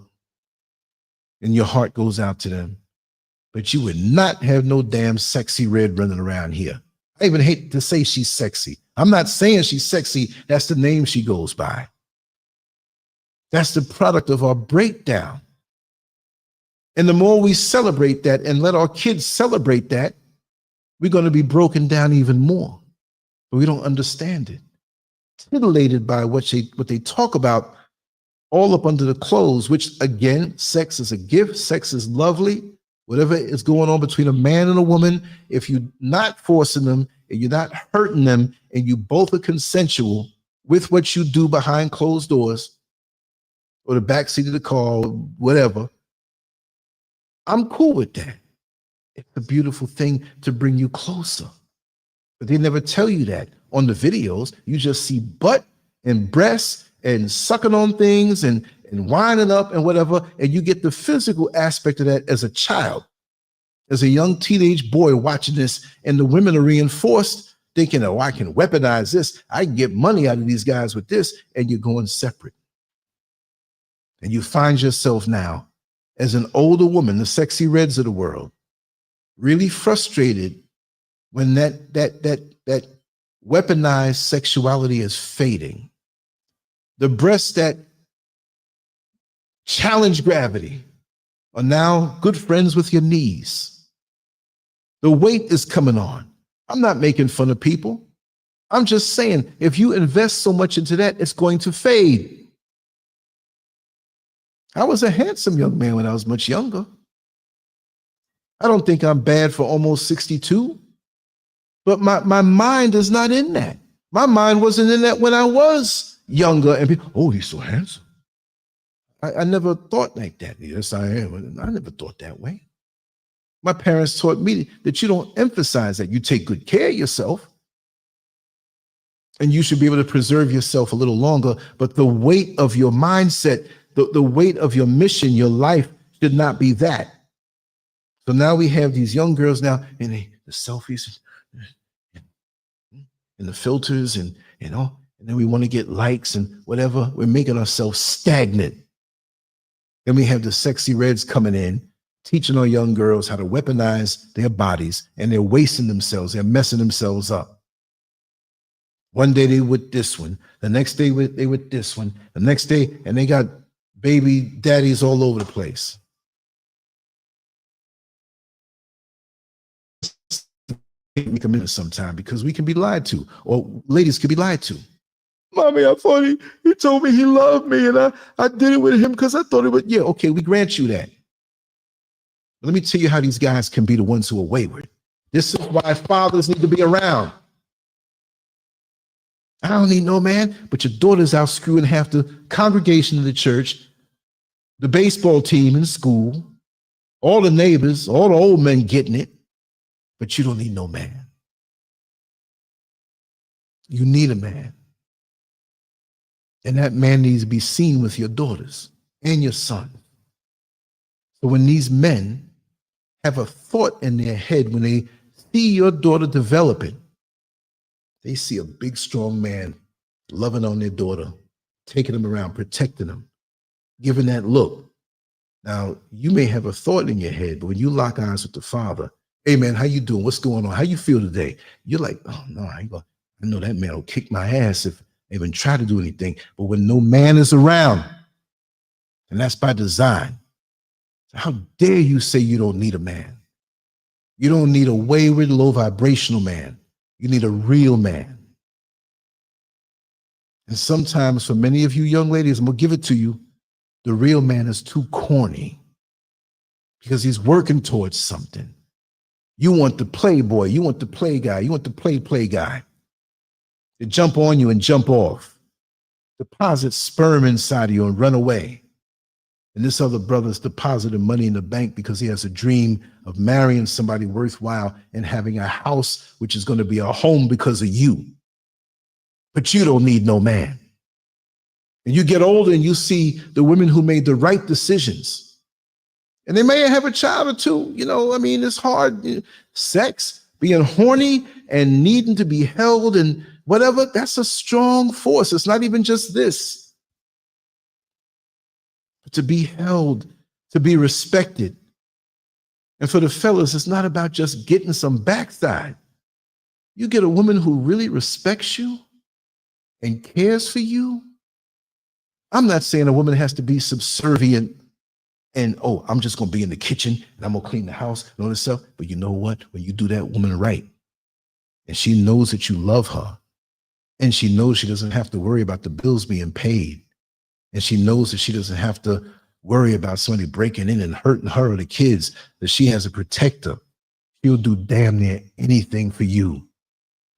and your heart goes out to them. But you would not have no damn Sexyy Red running around here. I even hate to say she's sexy. I'm not saying she's sexy. That's the name she goes by. That's the product of our breakdown. And the more we celebrate that and let our kids celebrate that, we're going to be broken down even more. But we don't understand it. Titillated by what they talk about all up under the clothes, which again, sex is a gift. Sex is lovely. Whatever is going on between a man and a woman, if you're not forcing them, and you're not hurting them, and you both are consensual with what you do behind closed doors or the backseat of the car, or whatever, I'm cool with that. It's a beautiful thing to bring you closer. But they never tell you that on the videos. You just see butt and breasts and sucking on things and winding up and whatever. And you get the physical aspect of that as a child, as a young teenage boy watching this. And the women are reinforced, thinking, oh, I can weaponize this. I can get money out of these guys with this. And you're going separate. And you find yourself now as an older woman, the Sexyy Reds of the world, really frustrated when that weaponized sexuality is fading. The breasts that challenge gravity are now good friends with your knees. The weight is coming on. I'm not making fun of people. I'm just saying, if you invest so much into that, it's going to fade. I was a handsome young man when I was much younger. I don't think I'm bad for almost 62, but my mind is not in that. My mind wasn't in that when I was younger and people, oh, he's so handsome. I never thought like that. Yes, I am. I never thought that way. My parents taught me that you don't emphasize that. You take good care of yourself and you should be able to preserve yourself a little longer, but the weight of your mindset, the weight of your mission, your life should not be that. So now we have these young girls now, and the selfies and the filters and all, and then we want to get likes and whatever. We're making ourselves stagnant. Then we have the Sexyy Reds coming in, teaching our young girls how to weaponize their bodies, and they're wasting themselves. They're messing themselves up. One day they with this one, the next day they with this one, the next day, and they got baby daddies all over the place. We come in sometime because we can be lied to, or ladies can be lied to. Mommy, I thought he told me he loved me, and I did it with him because I thought it would. Yeah, okay, we grant you that. Let me tell you how these guys can be the ones who are wayward. This is why fathers need to be around. I don't need no man, but your daughter's out screwing half the congregation of the church, the baseball team in school, all the neighbors, all the old men getting it. But you don't need no man. You need a man. And that man needs to be seen with your daughters and your son. So when these men have a thought in their head, when they see your daughter developing, they see a big, strong man loving on their daughter, taking them around, protecting them, giving that look. Now, you may have a thought in your head, but when you lock eyes with the father, hey man, how you doing? What's going on? How you feel today? You're like, oh no, I know that man will kick my ass if I even try to do anything. But when no man is around, and that's by design, how dare you say you don't need a man? You don't need a wayward, low vibrational man. You need a real man. And sometimes for many of you young ladies, I'm gonna give it to you, the real man is too corny because he's working towards something. You want the playboy, you want the play guy, you want the play guy to jump on you and jump off, deposit sperm inside of you and run away. And this other brother's depositing money in the bank because he has a dream of marrying somebody worthwhile and having a house which is going to be a home because of you. But you don't need no man. And you get older and you see the women who made the right decisions. And they may have a child or two, you know, I mean, it's hard. Sex, being horny and needing to be held and whatever, that's a strong force. It's not even just this. But to be held, to be respected. And for the fellas, it's not about just getting some backside. You get a woman who really respects you and cares for you. I'm not saying a woman has to be subservient and, oh, I'm just going to be in the kitchen and I'm going to clean the house and all this stuff. But you know what? When you do that woman right, and she knows that you love her, and she knows she doesn't have to worry about the bills being paid, and she knows that she doesn't have to worry about somebody breaking in and hurting her or the kids, that she has a protector, she'll do damn near anything for you.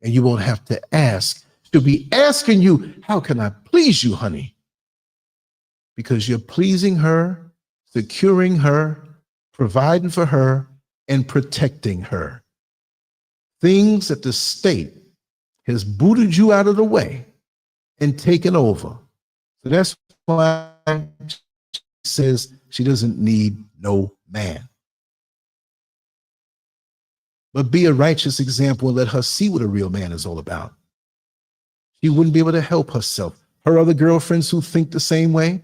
and you won't have to ask. She'll be asking you, how can I please you, honey? Because you're pleasing her, securing her, providing for her, and protecting her. Things that the state has booted you out of the way and taken over. So that's why she says she doesn't need no man. But be a righteous example and let her see what a real man is all about. She wouldn't be able to help herself. Her other girlfriends who think the same way,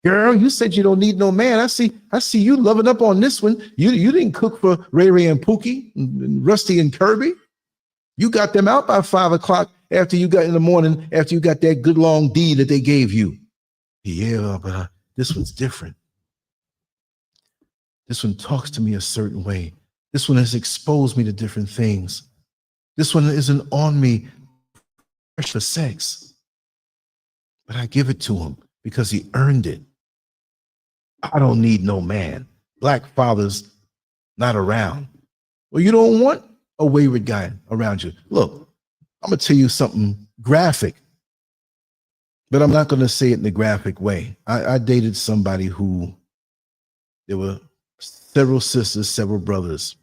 girl, you said you don't need no man. I see you loving up on this one. You didn't cook for Ray Ray and Pookie and Rusty and Kirby. You got them out by 5 o'clock after you got in the morning, after you got that good long D that they gave you. Yeah, but this one's different. This one talks to me a certain way. This one has exposed me to different things. This one isn't on me for sex, but I give it to him because he earned it. I don't need no man. Black fathers not around. Well, you don't want a wayward guy around you. Look, I'm gonna tell you something graphic, but I'm not gonna say it in the graphic way. I dated somebody who, there were several sisters, several brothers,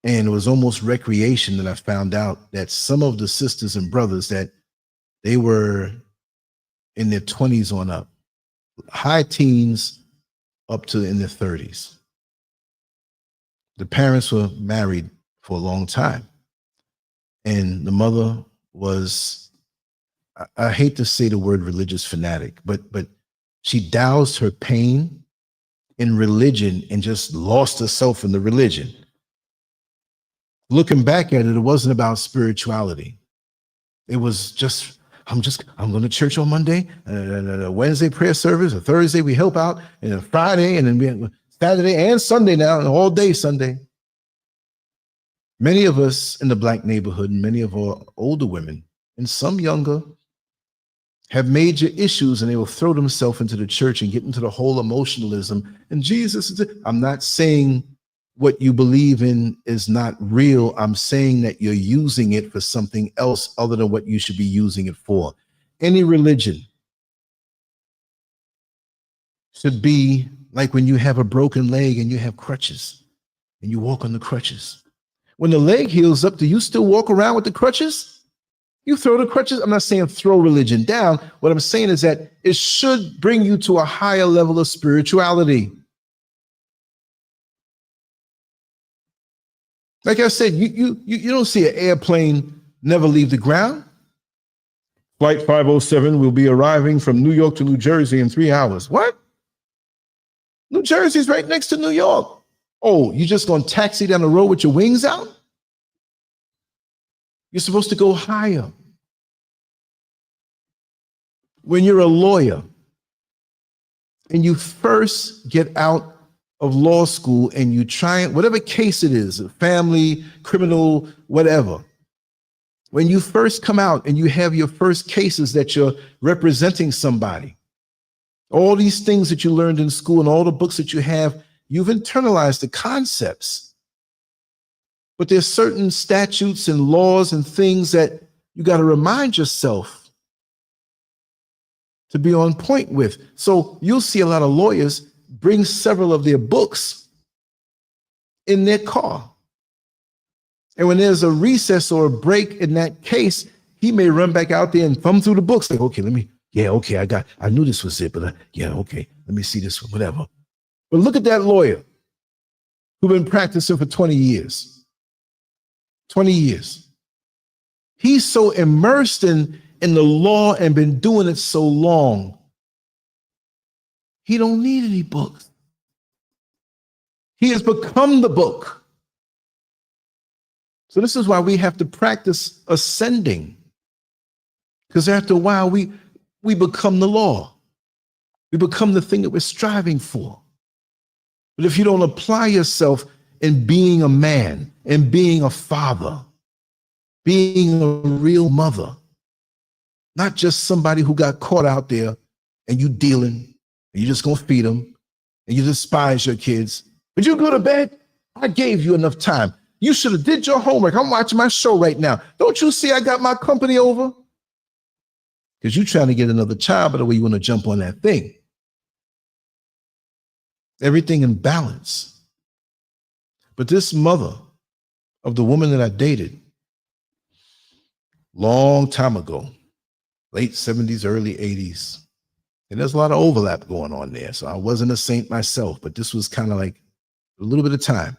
and it was almost recreation that I found out that some of the sisters and brothers, that they were in their 20s on up, high teens up to in their 30s. The parents were married for a long time. And the mother was, I hate to say the word religious fanatic, but she doused her pain in religion and just lost herself in the religion. Looking back at it, it wasn't about spirituality. It was just, I'm going to church on Monday, and a Wednesday prayer service, a Thursday we help out, and a Friday, and then we Saturday and Sunday now, and all day Sunday. Many of us in the Black neighborhood, and many of our older women, and some younger, have major issues, and they will throw themselves into the church and get into the whole emotionalism. And Jesus, I'm not saying what you believe in is not real. I'm saying that you're using it for something else other than what you should be using it for. Any religion should be like when you have a broken leg and you have crutches and you walk on the crutches. When the leg heals up, do you still walk around with the crutches? You throw the crutches. I'm not saying throw religion down. What I'm saying is that it should bring you to a higher level of spirituality. Like I said, you don't see an airplane never leave the ground. Flight 507 will be arriving from New York to New Jersey in 3 hours. What? New Jersey's right next to New York. Oh, you just gonna taxi down the road with your wings out? You're supposed to go higher. When you're a lawyer and you first get out of law school and you try, whatever case it is, family, criminal, whatever, when you first come out and you have your first cases that you're representing somebody, all these things that you learned in school and all the books that you have, you've internalized the concepts. But there's certain statutes and laws and things that you got to remind yourself to be on point with. So you'll see a lot of lawyers bring several of their books in their car. And when there's a recess or a break in that case, he may run back out there and thumb through the books. Like, okay, I knew this was it, but okay, let me see this one, whatever. But look at that lawyer who's been practicing for 20 years. 20 years. He's so immersed in the law and been doing it so long, he don't need any books. He has become the book. So this is why we have to practice ascending, because after a while we become the law. We become the thing that we're striving for. But if you don't apply yourself in being a man and being a father, being a real mother, not just somebody who got caught out there and you dealing and you just gonna feed them and you despise your kids, but you go to bed, I gave you enough time. You should have did your homework. I'm watching my show right now. Don't you see I got my company over? Because you're trying to get another child, by the way, you want to jump on that thing. Everything in balance. But this mother of the woman that I dated long time ago, late 70s, early 80s, and there's a lot of overlap going on there. So I wasn't a saint myself, but this was kind of like a little bit of time.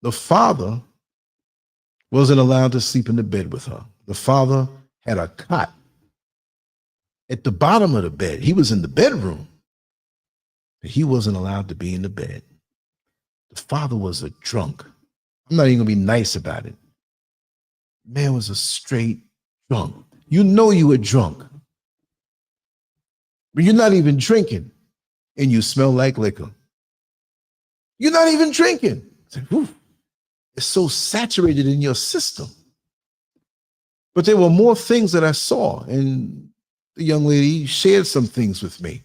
The father wasn't allowed to sleep in the bed with her. The father had a cot at the bottom of the bed. He was in the bedroom, but he wasn't allowed to be in the bed. The father was a drunk. I'm not even gonna be nice about it. Man was a straight drunk. You know you were drunk, but you're not even drinking and you smell like liquor. You're not even drinking. It's so saturated in your system. But there were more things that I saw, and the young lady shared some things with me.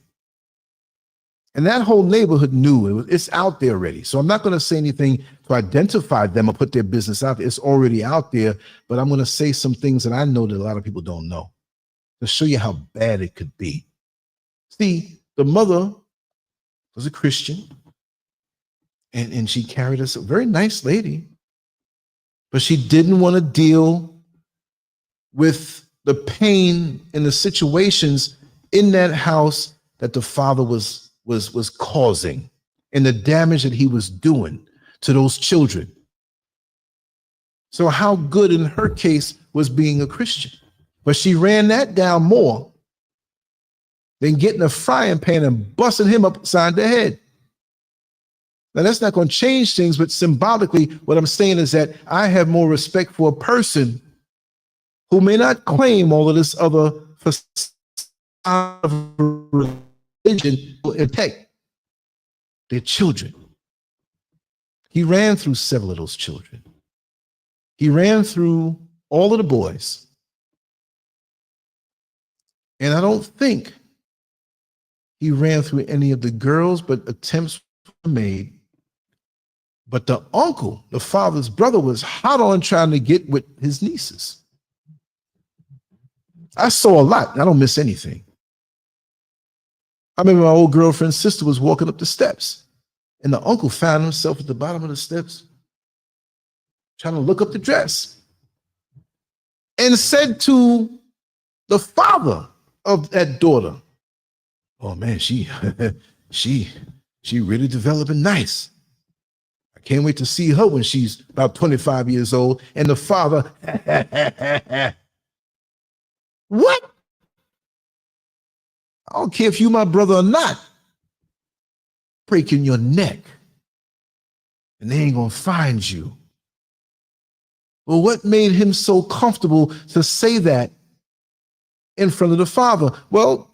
And that whole neighborhood knew it's out there already. So I'm not going to say anything to identify them or put their business out there. It's already out there, but I'm going to say some things that I know that a lot of people don't know to show you how bad it could be. See, the mother was a Christian, and she carried us, a very nice lady, but she didn't want to deal with the pain and the situations in that house that the father was causing and the damage that he was doing to those children. So how good in her case was being a Christian? But she ran that down more than getting a frying pan and busting him upside the head. Now, that's not going to change things, but symbolically, what I'm saying is that I have more respect for a person who may not claim all of this other facade of religion to protect their children. He ran through several of those children. He ran through all of the boys. And I don't think he ran through any of the girls, but attempts were made. But the uncle, the father's brother, was hot on trying to get with his nieces. I saw a lot. I don't miss anything. I remember my old girlfriend's sister was walking up the steps, and the uncle found himself at the bottom of the steps trying to look up the dress and said to the father of that daughter, "Oh man, she really developing nice. I can't wait to see her when she's about 25 years old." And the father, "What? I don't care if you my brother or not. Breaking your neck. And they ain't gonna find you." Well, what made him so comfortable to say that in front of the father? Well,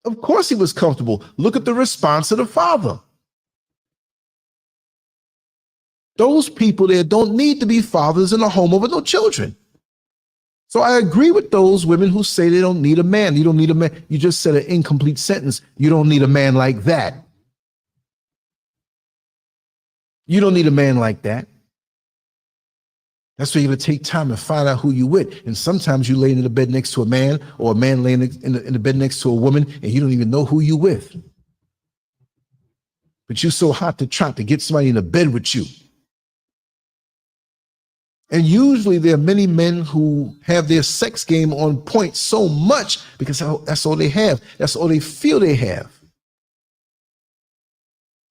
of course he was comfortable. Look at the response of the father. Those people there don't need to be fathers in a home over no children. So I agree with those women who say they don't need a man. You don't need a man. You just said an incomplete sentence. You don't need a man like that. You don't need a man like that. That's why you're going to take time and find out who you with. And sometimes you lay in the bed next to a man, or a man laying in the bed next to a woman, and you don't even know who you with. But you're so hot to trot to get somebody in the bed with you. And usually there are many men who have their sex game on point so much because that's all they have. That's all they feel they have.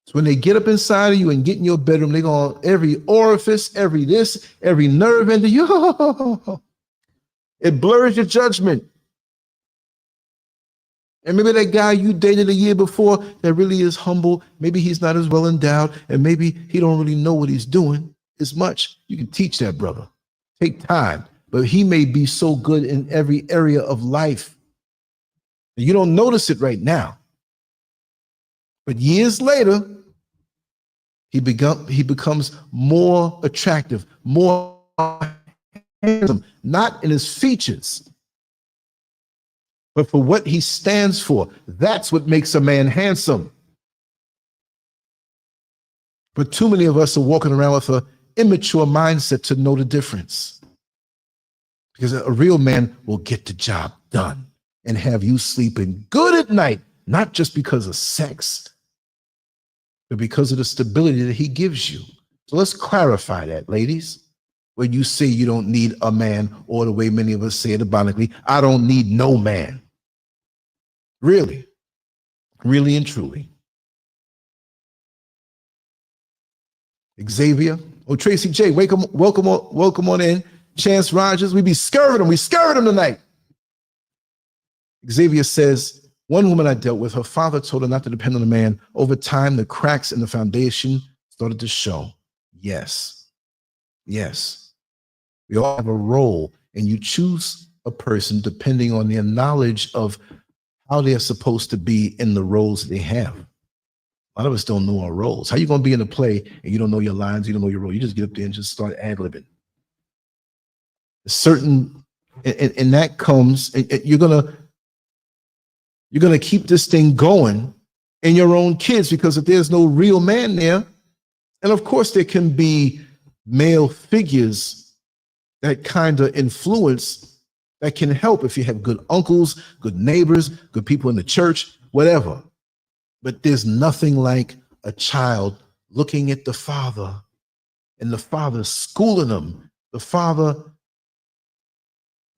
So when they get up inside of you and get in your bedroom, they're going every orifice, every this, every nerve into you. It blurs your judgment. And maybe that guy you dated a year before that really is humble, maybe he's not as well endowed, and maybe he don't really know what he's doing as much. You can teach that brother. Take time. But he may be so good in every area of life. And you don't notice it right now. But years later, he becomes more attractive, more handsome, not in his features, but for what he stands for. That's what makes a man handsome. But too many of us are walking around with an immature mindset to know the difference. Because a real man will get the job done and have you sleeping good at night, not just because of sex, but because of the stability that he gives you. So let's clarify that, ladies. When you say you don't need a man, or the way many of us say it ironically, I don't need no man. Really, really and truly. Xavier, Tracy J, welcome on in. Chance Rogers, we scurving them tonight. Xavier says, one woman I dealt with, her father told her not to depend on a man. Over time, the cracks in the foundation started to show. Yes. We all have a role, and you choose a person depending on their knowledge of how they're supposed to be in the roles they have. A lot of us don't know our roles. How you going to be in a play and you don't know your lines, you don't know your role? You just get up there and just start ad-libbing. Certain, and that comes, and you're gonna keep this thing going in your own kids, because if there's no real man there, and of course there can be male figures that kind of influence, that can help if you have good uncles, good neighbors, good people in the church, whatever. But there's nothing like a child looking at the father, and the father schooling them. The father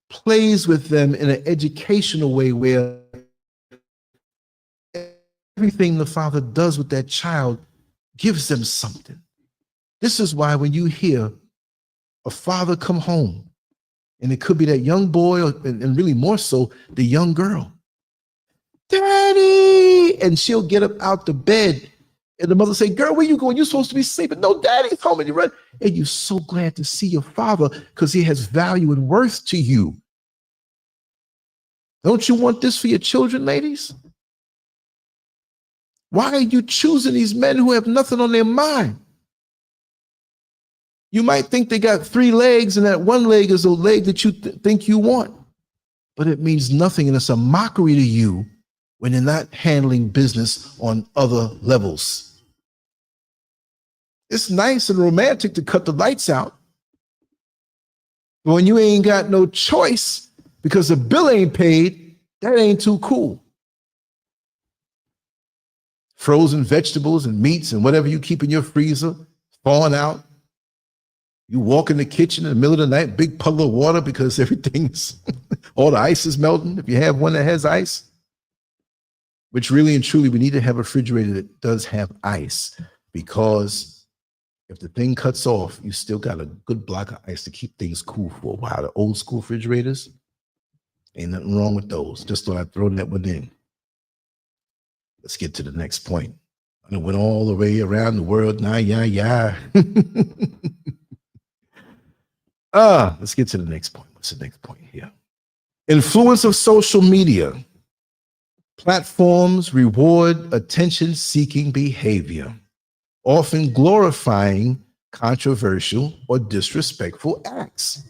plays with them in an educational way where everything the father does with that child gives them something. This is why when you hear a father come home, and it could be that young boy, and really more so the young girl, Daddy, and she'll get up out the bed, and the mother say, girl, where you going? You're supposed to be sleeping. No, Daddy's home. And you run, and you're so glad to see your father because he has value and worth to you. Don't you want this for your children, ladies? Why are you choosing these men who have nothing on their mind? You might think they got 3 legs, and that one leg is a leg that you think you want, but it means nothing, and it's a mockery to you when you're not handling business on other levels. It's nice and romantic to cut the lights out, but when you ain't got no choice because the bill ain't paid, that ain't too cool. Frozen vegetables and meats and whatever you keep in your freezer, thawing out. You walk in the kitchen in the middle of the night, big puddle of water because everything's, all the ice is melting. If you have one that has ice, which really and truly, we need to have a refrigerator that does have ice, because if the thing cuts off, you still got a good block of ice to keep things cool for a while. The old school refrigerators, ain't nothing wrong with those. Just thought I'd throw that one in. Let's get to the next point. I went all the way around the world. Let's get to the next point. What's the next point here? Influence of social media. Platforms reward attention-seeking behavior, often glorifying controversial or disrespectful acts.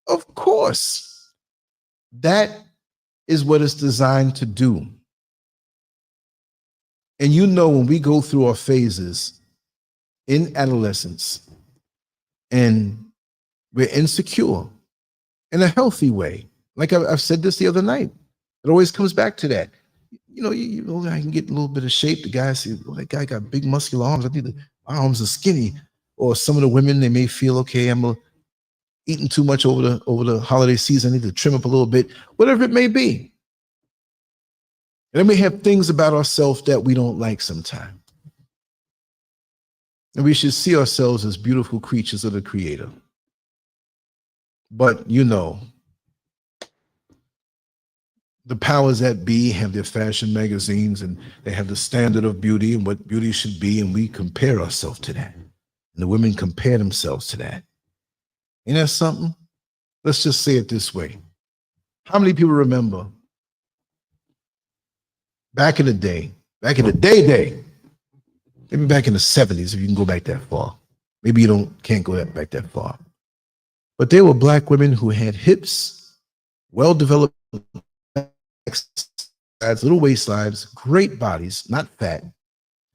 Of course, that is what it's designed to do. And you know, when we go through our phases in adolescence and we're insecure in a healthy way, like I've said this the other night, it always comes back to that. You know, I can get a little bit of shape. The guy says, oh, that guy got big muscular arms. My arms are skinny. Or some of the women, they may feel, okay, I'm eating too much over the holiday season. I need to trim up a little bit, whatever it may be. And then we have things about ourselves that we don't like sometimes. And we should see ourselves as beautiful creatures of the Creator. But you know, the powers that be have their fashion magazines, and they have the standard of beauty and what beauty should be, and we compare ourselves to that. And the women compare themselves to that. Ain't that something? Let's just say it this way. How many people remember back in the day, maybe back in the 70s, if you can go back that far. Maybe you can't go back that far. But there were Black women who had hips, well-developed backsides, little waistlines, great bodies, not fat,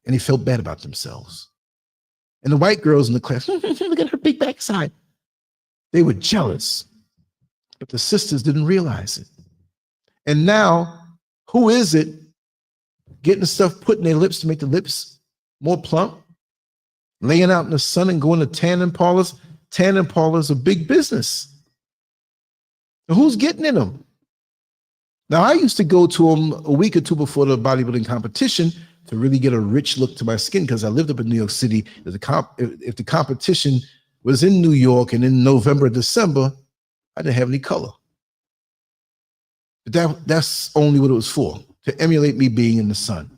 and they felt bad about themselves. And the white girls in the class, look at her big backside. They were jealous, but the sisters didn't realize it. And now, who is it getting stuff put in their lips to make the lips more plump? Laying out in the sun and going to tanning parlors. Tanning parlors are big business. And who's getting in them? Now, I used to go to them a week or two before the bodybuilding competition to really get a rich look to my skin, because I lived up in New York City. If the competition was in New York and in November, December, I didn't have any color. But that's only what it was for, to emulate me being in the sun.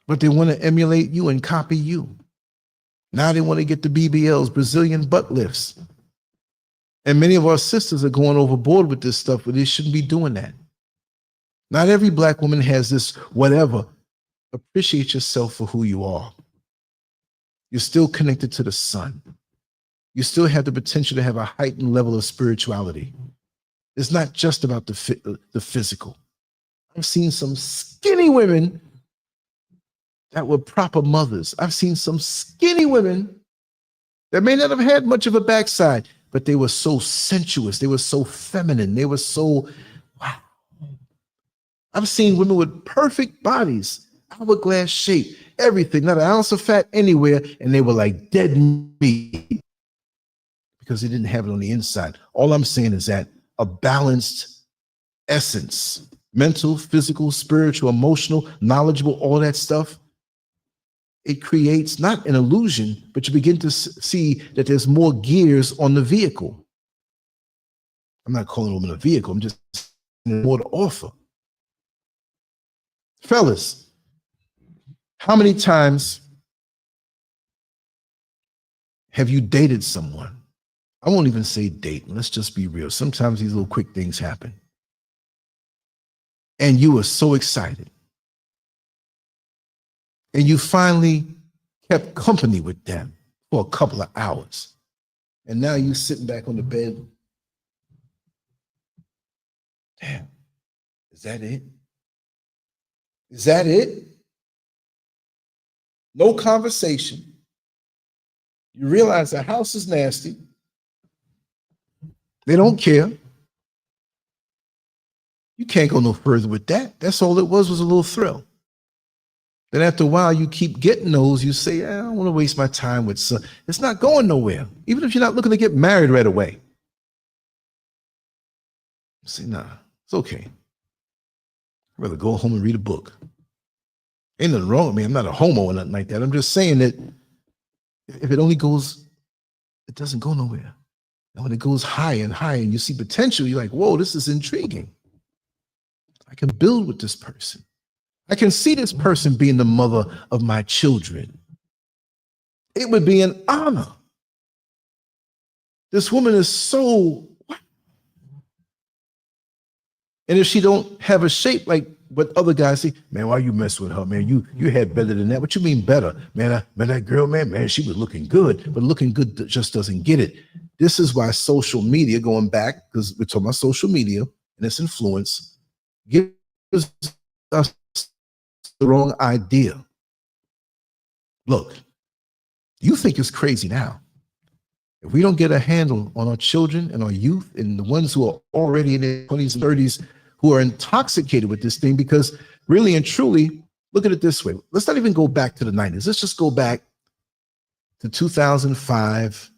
But they want to emulate you and copy you. Now they want to get the BBLs, Brazilian butt lifts. And many of our sisters are going overboard with this stuff, but they shouldn't be doing that. Not every Black woman has this whatever. Appreciate yourself for who you are. You're still connected to the sun. You still have the potential to have a heightened level of spirituality. It's not just about the physical. I've seen some skinny women that were proper mothers. I've seen some skinny women that may not have had much of a backside, but they were so sensuous. They were so feminine. They were so, wow. I've seen women with perfect bodies, hourglass shape, everything, not an ounce of fat anywhere, and they were like dead meat because they didn't have it on the inside. All I'm saying is that a balanced essence, mental, physical, spiritual, emotional, knowledgeable, all that stuff, it creates not an illusion, but you begin to see that there's more gears on the vehicle. I'm not calling a woman a vehicle. I'm just saying more to offer. Fellas, how many times have you dated someone? I won't even say date. Let's just be real. Sometimes these little quick things happen. And you were so excited. And you finally kept company with them for a couple of hours. And now you're sitting back on the bed. Damn, is that it? Is that it? No conversation. You realize the house is nasty. They don't care. You can't go no further with that. That's all it was a little thrill. Then after a while, you keep getting those. You say, I don't want to waste my time with some. It's not going nowhere. Even if you're not looking to get married right away. You say, nah, it's okay. I'd rather go home and read a book. Ain't nothing wrong with me. I'm not a homo or nothing like that. I'm just saying that if it only goes, it doesn't go nowhere. And when it goes higher and higher and you see potential, you're like, whoa, this is intriguing. I can build with this person. I can see this person being the mother of my children. It would be an honor. This woman is so, and if she don't have a shape like what other guys say, man, why you mess with her, man? You had better than that. What you mean better? Man, that girl, man, she was looking good, but looking good just doesn't get it. This is why social media, going back, because we're talking about social media and its influence, gives us the wrong idea. Look, you think it's crazy now. If we don't get a handle on our children and our youth and the ones who are already in their 20s and 30s who are intoxicated with this thing, because really and truly, look at it this way. Let's not even go back to the 90s. Let's just go back to 2005.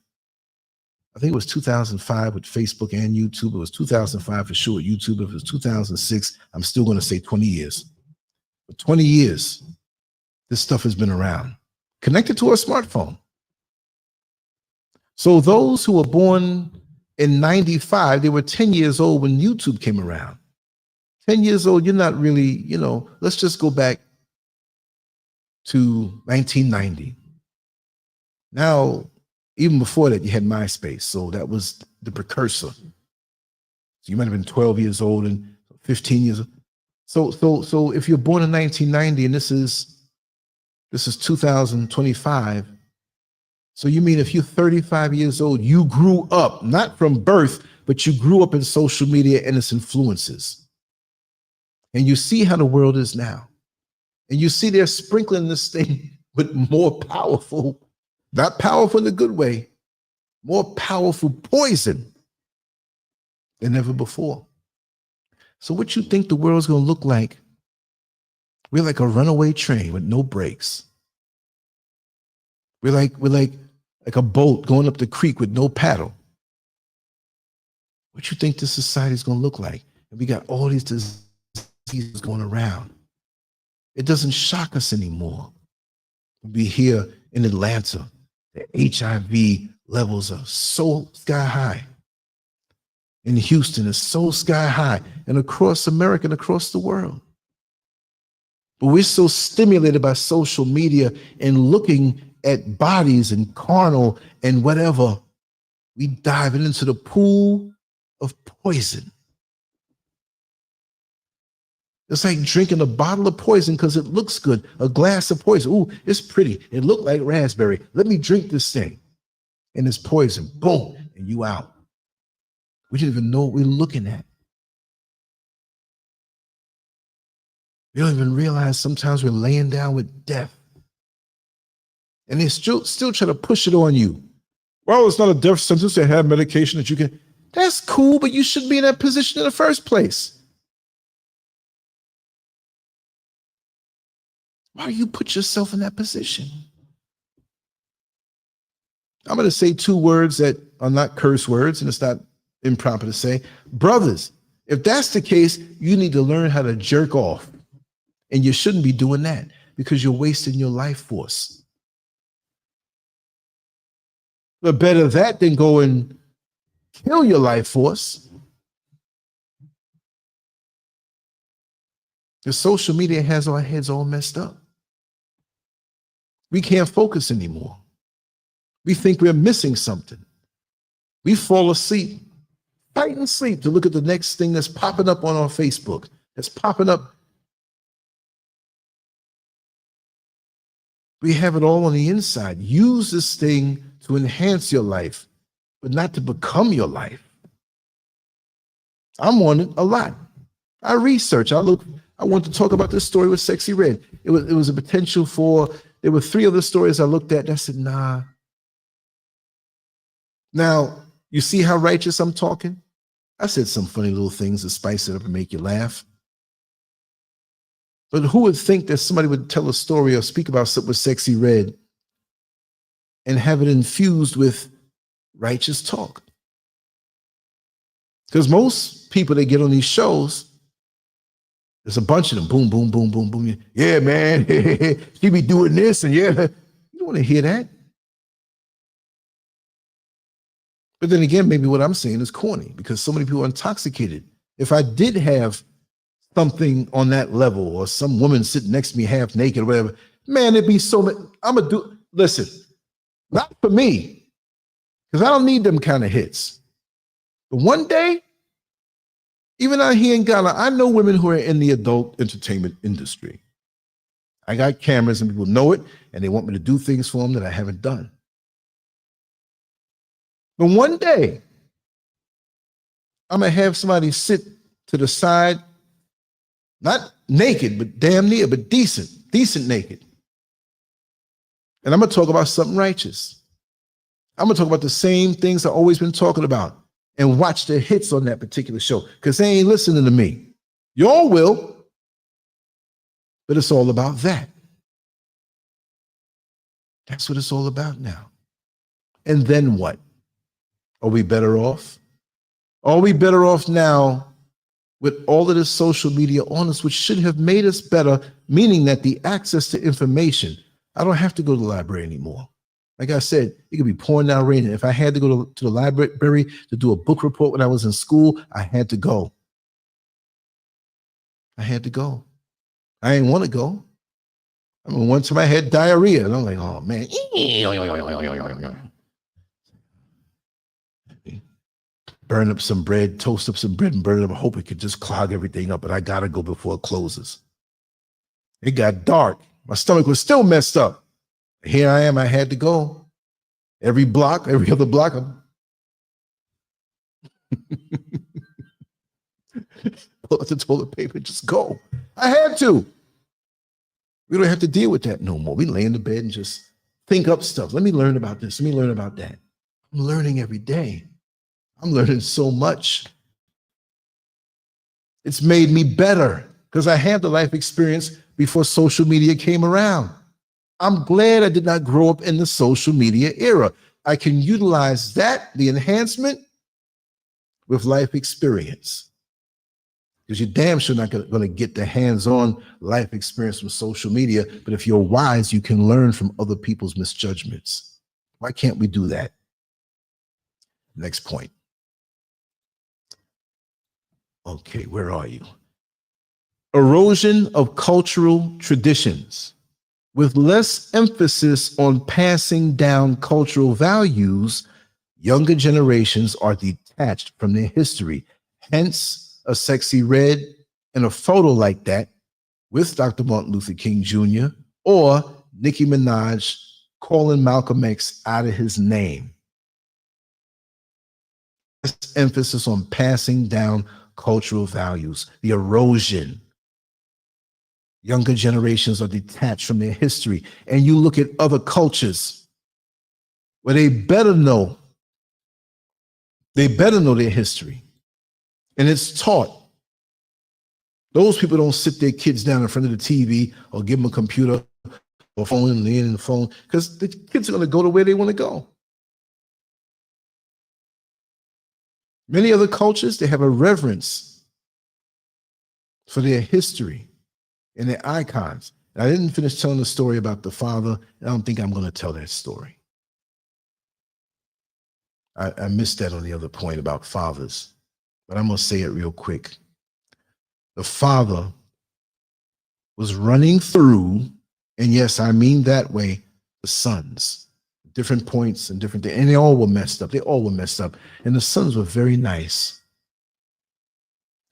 I think it was 2005 with Facebook and YouTube. It was 2005 for sure with YouTube. If it was 2006, I'm still going to say 20 years. For 20 years, this stuff has been around, connected to a smartphone. So those who were born in 95, they were 10 years old when YouTube came around. 10 years old, you're not really, let's just go back to 1990. Now, even before that, you had MySpace. So that was the precursor. So you might have been 12 years old and 15 years old. So if you're born in 1990 and this is 2025, so you mean if you're 35 years old, you grew up, not from birth, but you grew up in social media and its influences. And you see how the world is now. And you see they're sprinkling this thing but more powerful, not powerful in a good way, more powerful poison than ever before. So what you think the world's going to look like? We're like a runaway train with no brakes. We're like a boat going up the creek with no paddle. What you think this society is going to look like? And we got all these diseases going around. It doesn't shock us anymore. We here in Atlanta, the HIV levels are so sky high. In Houston, it's so sky high, and across America and across the world. But we're so stimulated by social media and looking at bodies and carnal and whatever, we dive into the pool of poison. It's like drinking a bottle of poison because it looks good. A glass of poison. Ooh, it's pretty. It looked like raspberry. Let me drink this thing. And it's poison. Boom. And you out. We didn't even know what we're looking at. We don't even realize sometimes we're laying down with death. And they still try to push it on you. Well, it's not a death sentence. They have medication that you can. That's cool, but you shouldn't be in that position in the first place. Why do you put yourself in that position? I'm going to say two words that are not curse words, and it's not improper to say. Brothers, if that's the case, you need to learn how to jerk off. And you shouldn't be doing that because you're wasting your life force. But better that than go and kill your life force. The social media has our heads all messed up. We can't focus anymore. We think we're missing something. We fall asleep, fighting sleep to look at the next thing that's popping up on our Facebook, that's popping up. We have it all on the inside. Use this thing to enhance your life, but not to become your life. I'm on it a lot. I research, I look. I want to talk about this story with Sexyy Red. It was a potential for, there were 3 other stories I looked at and I said, nah. Now, you see how righteous I'm talking? I said some funny little things to spice it up and make you laugh. But who would think that somebody would tell a story or speak about something with Sexyy Red and have it infused with righteous talk? Because most people that get on these shows, there's a bunch of them. Boom, boom, boom, boom, boom. Yeah, man. He be doing this and yeah. You don't want to hear that. But then again, maybe what I'm saying is corny because so many people are intoxicated. If I did have something on that level or some woman sitting next to me half naked or whatever, man, it'd be so much. I'm going to do, listen, not for me, because I don't need them kind of hits. But one day, even out here in Ghana, I know women who are in the adult entertainment industry. I got cameras and people know it, and they want me to do things for them that I haven't done. But one day, I'm going to have somebody sit to the side, not naked, but damn near, but decent naked. And I'm going to talk about something righteous. I'm going to talk about the same things I've always been talking about and watch the hits on that particular show because they ain't listening to me. Y'all will, but it's all about that. That's what it's all about now. And then what? Are we better off? Are we better off now with all of this social media on us, which should have made us better, meaning that the access to information, I don't have to go to the library anymore. Like I said, it could be pouring down raining. If I had to go to the library to do a book report when I was in school, I had to go. I had to go. I didn't want to go. I mean, one time I had diarrhea, and I'm like, oh, man. Burn up some bread, toast up some bread, and burn it up. I hope it could just clog everything up, but I got to go before it closes. It got dark. My stomach was still messed up. Here I am. I had to go. Every block, every other block. Pull out the toilet paper, just go. I had to. We don't have to deal with that no more. We lay in the bed and just think up stuff. Let me learn about this. Let me learn about that. I'm learning every day. I'm learning so much. It's made me better because I had the life experience before social media came around. I'm glad I did not grow up in the social media era. I can utilize that, the enhancement, with life experience. Because you're damn sure not going to get the hands-on life experience from social media. But if you're wise, you can learn from other people's misjudgments. Why can't we do that? Next point. Okay, where are you? Erosion of cultural traditions. With less emphasis on passing down cultural values, younger generations are detached from their history. Hence, a Sexyy Red and a photo like that with Dr. Martin Luther King Jr. or Nicki Minaj calling Malcolm X out of his name. Less emphasis on passing down cultural values, the erosion. Younger generations are detached from their history. And you look at other cultures where they better know their history. And it's taught. Those people don't sit their kids down in front of the TV or give them a computer or phone and lay in the phone because the kids are going to go to where they want to go. Many other cultures, they have a reverence for their history and their icons. And I didn't finish telling the story about the father. I don't think I'm going to tell that story. I missed that on the other point about fathers, but I'm going to say it real quick. The father was running through, and yes, I mean that way, the sons, different points and different things, and they all were messed up. They all were messed up. And the sons were very nice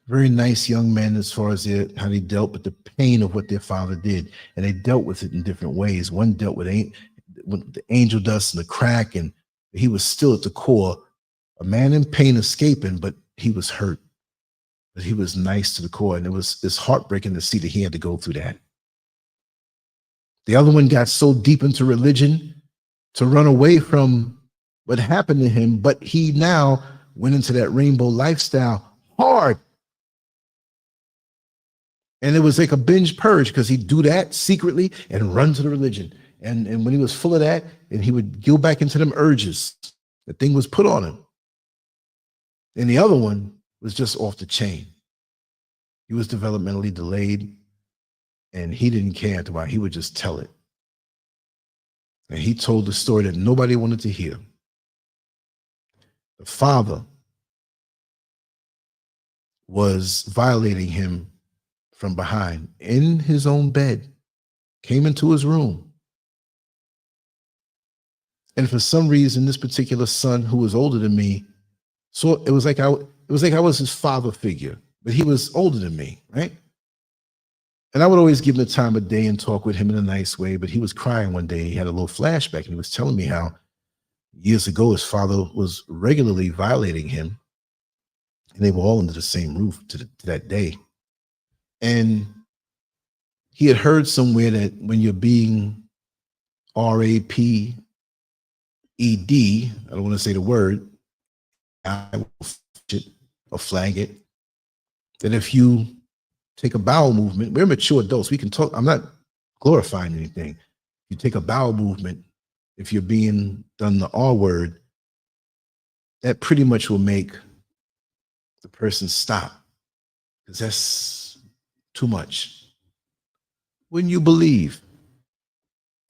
young men as far as how they dealt with the pain of what their father did. And they dealt with it in different ways. One dealt with the angel dust and the crack, and he was still at the core, a man in pain escaping, but he was hurt. But he was nice to the core, and it's heartbreaking to see that he had to go through that. The other one got so deep into religion to run away from what happened to him, but he now went into that rainbow lifestyle hard. And it was like a binge purge because he'd do that secretly and run to the religion. And when he was full of that, and he would go back into them urges, the thing was put on him. And the other one was just off the chain. He was developmentally delayed, and he didn't care to why. He would just tell it. And he told the story that nobody wanted to hear. The father was violating him from behind in his own bed, came into his room. And for some reason, this particular son, who was older than me, so it was like I was his father figure, but he was older than me, right? And I would always give him the time of day and talk with him in a nice way, but he was crying one day. He had a little flashback, and he was telling me how years ago his father was regularly violating him, and they were all under the same roof to that day. And he had heard somewhere that when you're being RAPED, I don't want to say the word, I will or flag it, that if you take a bowel movement, we're mature adults, we can talk, I'm not glorifying anything. You take a bowel movement, if you're being done the R word, that pretty much will make the person stop, because that's too much. Wouldn't you believe?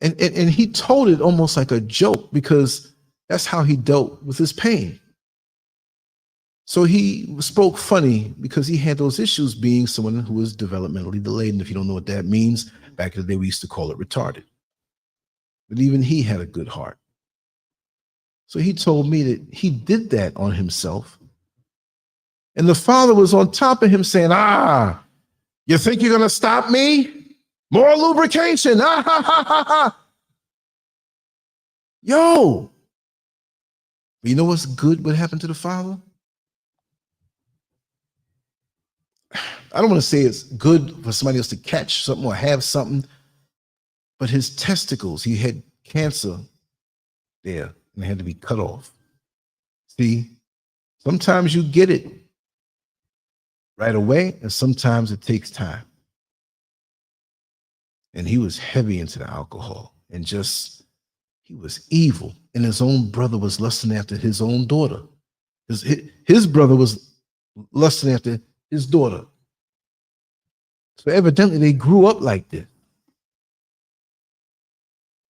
And he told it almost like a joke, because that's how he dealt with his pain. So he spoke funny because he had those issues, being someone who was developmentally delayed. And if you don't know what that means, back in the day, we used to call it retarded. But even he had a good heart. So he told me that he did that on himself. And the father was on top of him saying, you think you're going to stop me? More lubrication. Ha, ha, ha, ha. Yo. But you know what's good? What happened to the father? I don't want to say it's good for somebody else to catch something or have something, but his testicles, he had cancer there and they had to be cut off. See, sometimes you get it right away, and sometimes it takes time. And he was heavy into the alcohol and just, he was evil. And his own brother was lusting after his own daughter. His brother was lusting after his daughter. So evidently they grew up like this.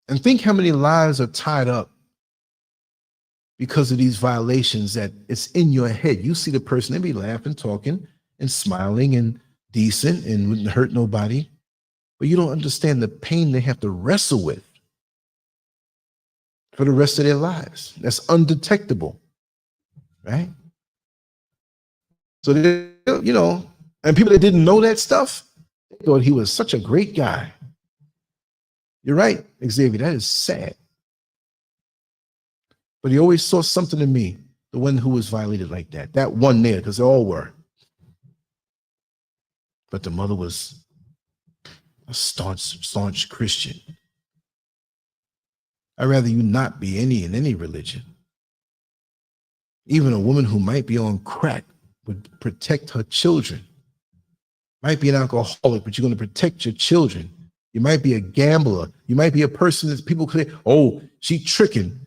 And think how many lives are tied up because of these violations that it's in your head. You see the person, they be laughing, talking, and smiling and decent and wouldn't hurt nobody. But you don't understand the pain they have to wrestle with for the rest of their lives. That's undetectable, right? So, they, you know, and people that didn't know that stuff, they thought he was such a great guy. You're right, Xavier, that is sad. But he always saw something in me, the one who was violated like that. That one there, because they all were. But the mother was a staunch Christian. I'd rather you not be in any religion. Even a woman who might be on crack would protect her children. Might be an alcoholic, but you're going to protect your children. You might be a gambler. You might be a person that people could say, oh, she's tricking.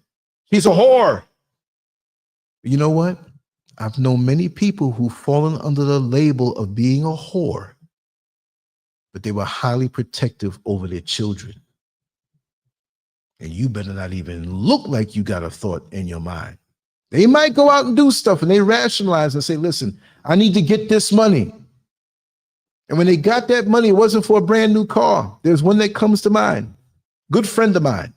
She's a whore. But you know what? I've known many people who've fallen under the label of being a whore, but they were highly protective over their children. And you better not even look like you got a thought in your mind. They might go out and do stuff and they rationalize and say, listen, I need to get this money. And when they got that money, it wasn't for a brand new car. There's one that comes to mind. Good friend of mine.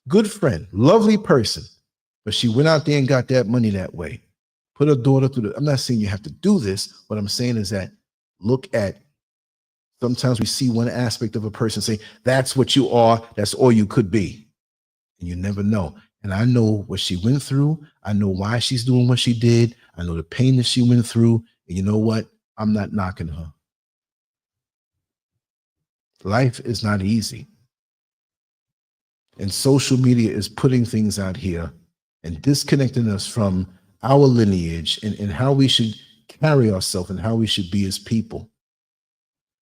Good friend, lovely person. But she went out there and got that money that way. Put her daughter through I'm not saying you have to do this. What I'm saying is that look at, sometimes we see one aspect of a person say, that's what you are, that's all you could be. And you never know. And I know what she went through. I know why she's doing what she did. I know the pain that she went through. And you know what? I'm not knocking her. Life is not easy. And social media is putting things out here and disconnecting us from our lineage and how we should carry ourselves and how we should be as people.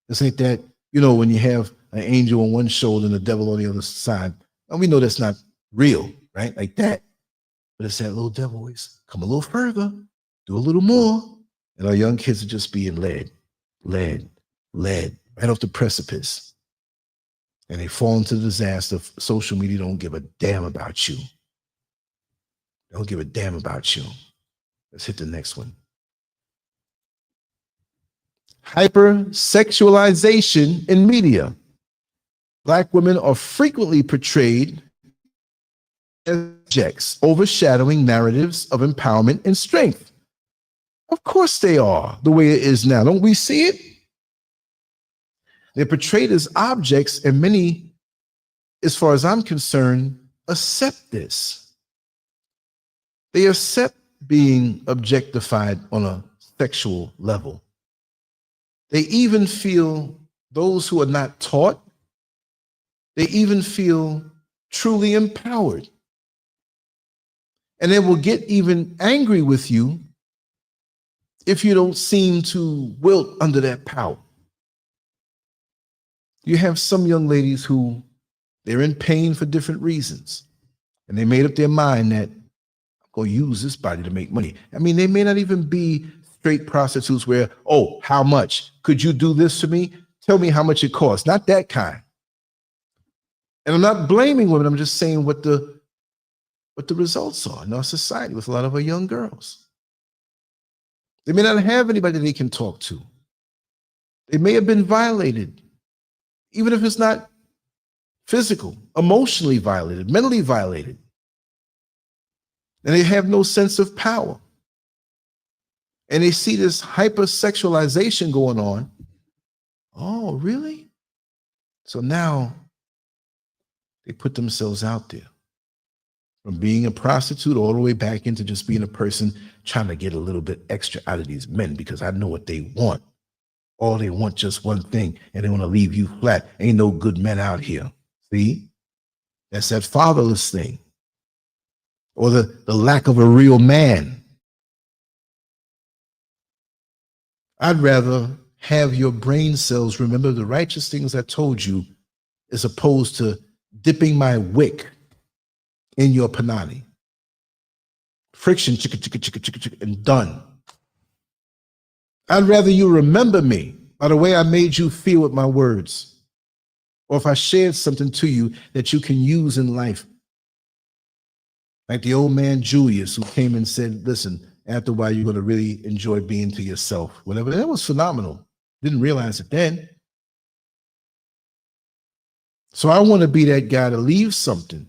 It's like that, you know, when you have an angel on one shoulder and the devil on the other side, and we know that's not real, right? Like that. But it's that little devil always come a little further, do a little more. And our young kids are just being led right off the precipice. And they fall into the disaster of social media. Don't give a damn about you. Don't give a damn about you. Let's hit the next one. Hypersexualization in media. Black women are frequently portrayed as objects, overshadowing narratives of empowerment and strength. Of course they are, the way it is now. Don't we see it? They're portrayed as objects, and many, as far as I'm concerned, accept this. They accept being objectified on a sexual level. They even feel, those who are not taught, they even feel truly empowered. And they will get even angry with you if you don't seem to wilt under that power. You have some young ladies who they're in pain for different reasons. And they made up their mind that I'm going to use this body to make money. I mean, they may not even be straight prostitutes where, oh, how much? Could you do this for me? Tell me how much it costs. Not that kind. And I'm not blaming women. I'm just saying what the results are in our society with a lot of our young girls. They may not have anybody they can talk to. They may have been violated, even if it's not physical, emotionally violated, mentally violated. And they have no sense of power. And they see this hypersexualization going on. Oh, really? So now they put themselves out there, from being a prostitute all the way back into just being a person trying to get a little bit extra out of these men because I know what they want. All they want just one thing, and they want to leave you flat. Ain't no good men out here. See? That's that fatherless thing. Or the lack of a real man. I'd rather have your brain cells remember the righteous things I told you as opposed to dipping my wick in your panani. Friction, chicka, chicka, chicka, chicka, chicka, and done. I'd rather you remember me by the way I made you feel with my words, or if I shared something to you that you can use in life. Like the old man Julius who came and said, listen, after a while, you're going to really enjoy being to yourself. Whatever. That was phenomenal. Didn't realize it then. So I want to be that guy to leave something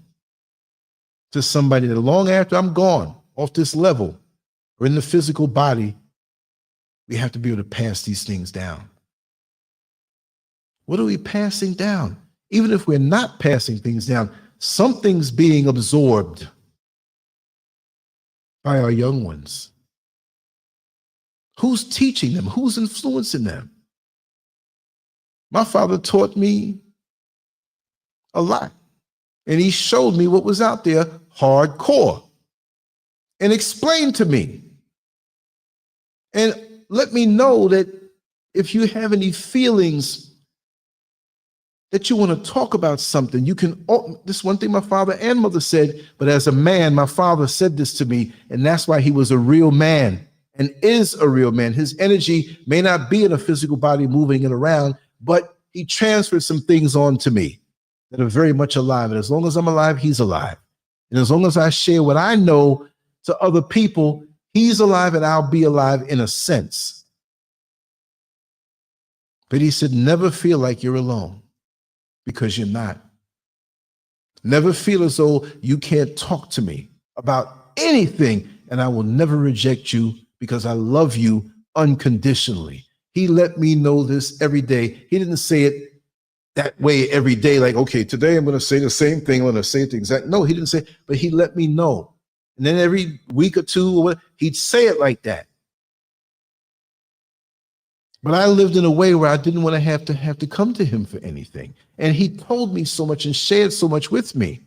to somebody that long after I'm gone off this level or in the physical body, we have to be able to pass these things down. What are we passing down? Even if we're not passing things down, something's being absorbed by our young ones. Who's teaching them? Who's influencing them? My father taught me a lot, and he showed me what was out there hardcore and explained to me and let me know that if you have any feelings that you want to talk about something, you can. This one thing my father and mother said, but as a man, my father said this to me, and that's why he was a real man and is a real man. His energy may not be in a physical body moving it around, but he transferred some things on to me that are very much alive. And as long as I'm alive, he's alive. And as long as I share what I know to other people, he's alive and I'll be alive in a sense. But he said, never feel like you're alone, because you're not. Never feel as though you can't talk to me about anything, and I will never reject you because I love you unconditionally. He let me know this every day. He didn't say it that way every day, like, okay, today I'm going to say the same thing. I'm going to say the exact. No, he didn't say, but he let me know. And then every week or two, he'd say it like that. But I lived in a way where I didn't want to have to come to him for anything. And he told me so much and shared so much with me.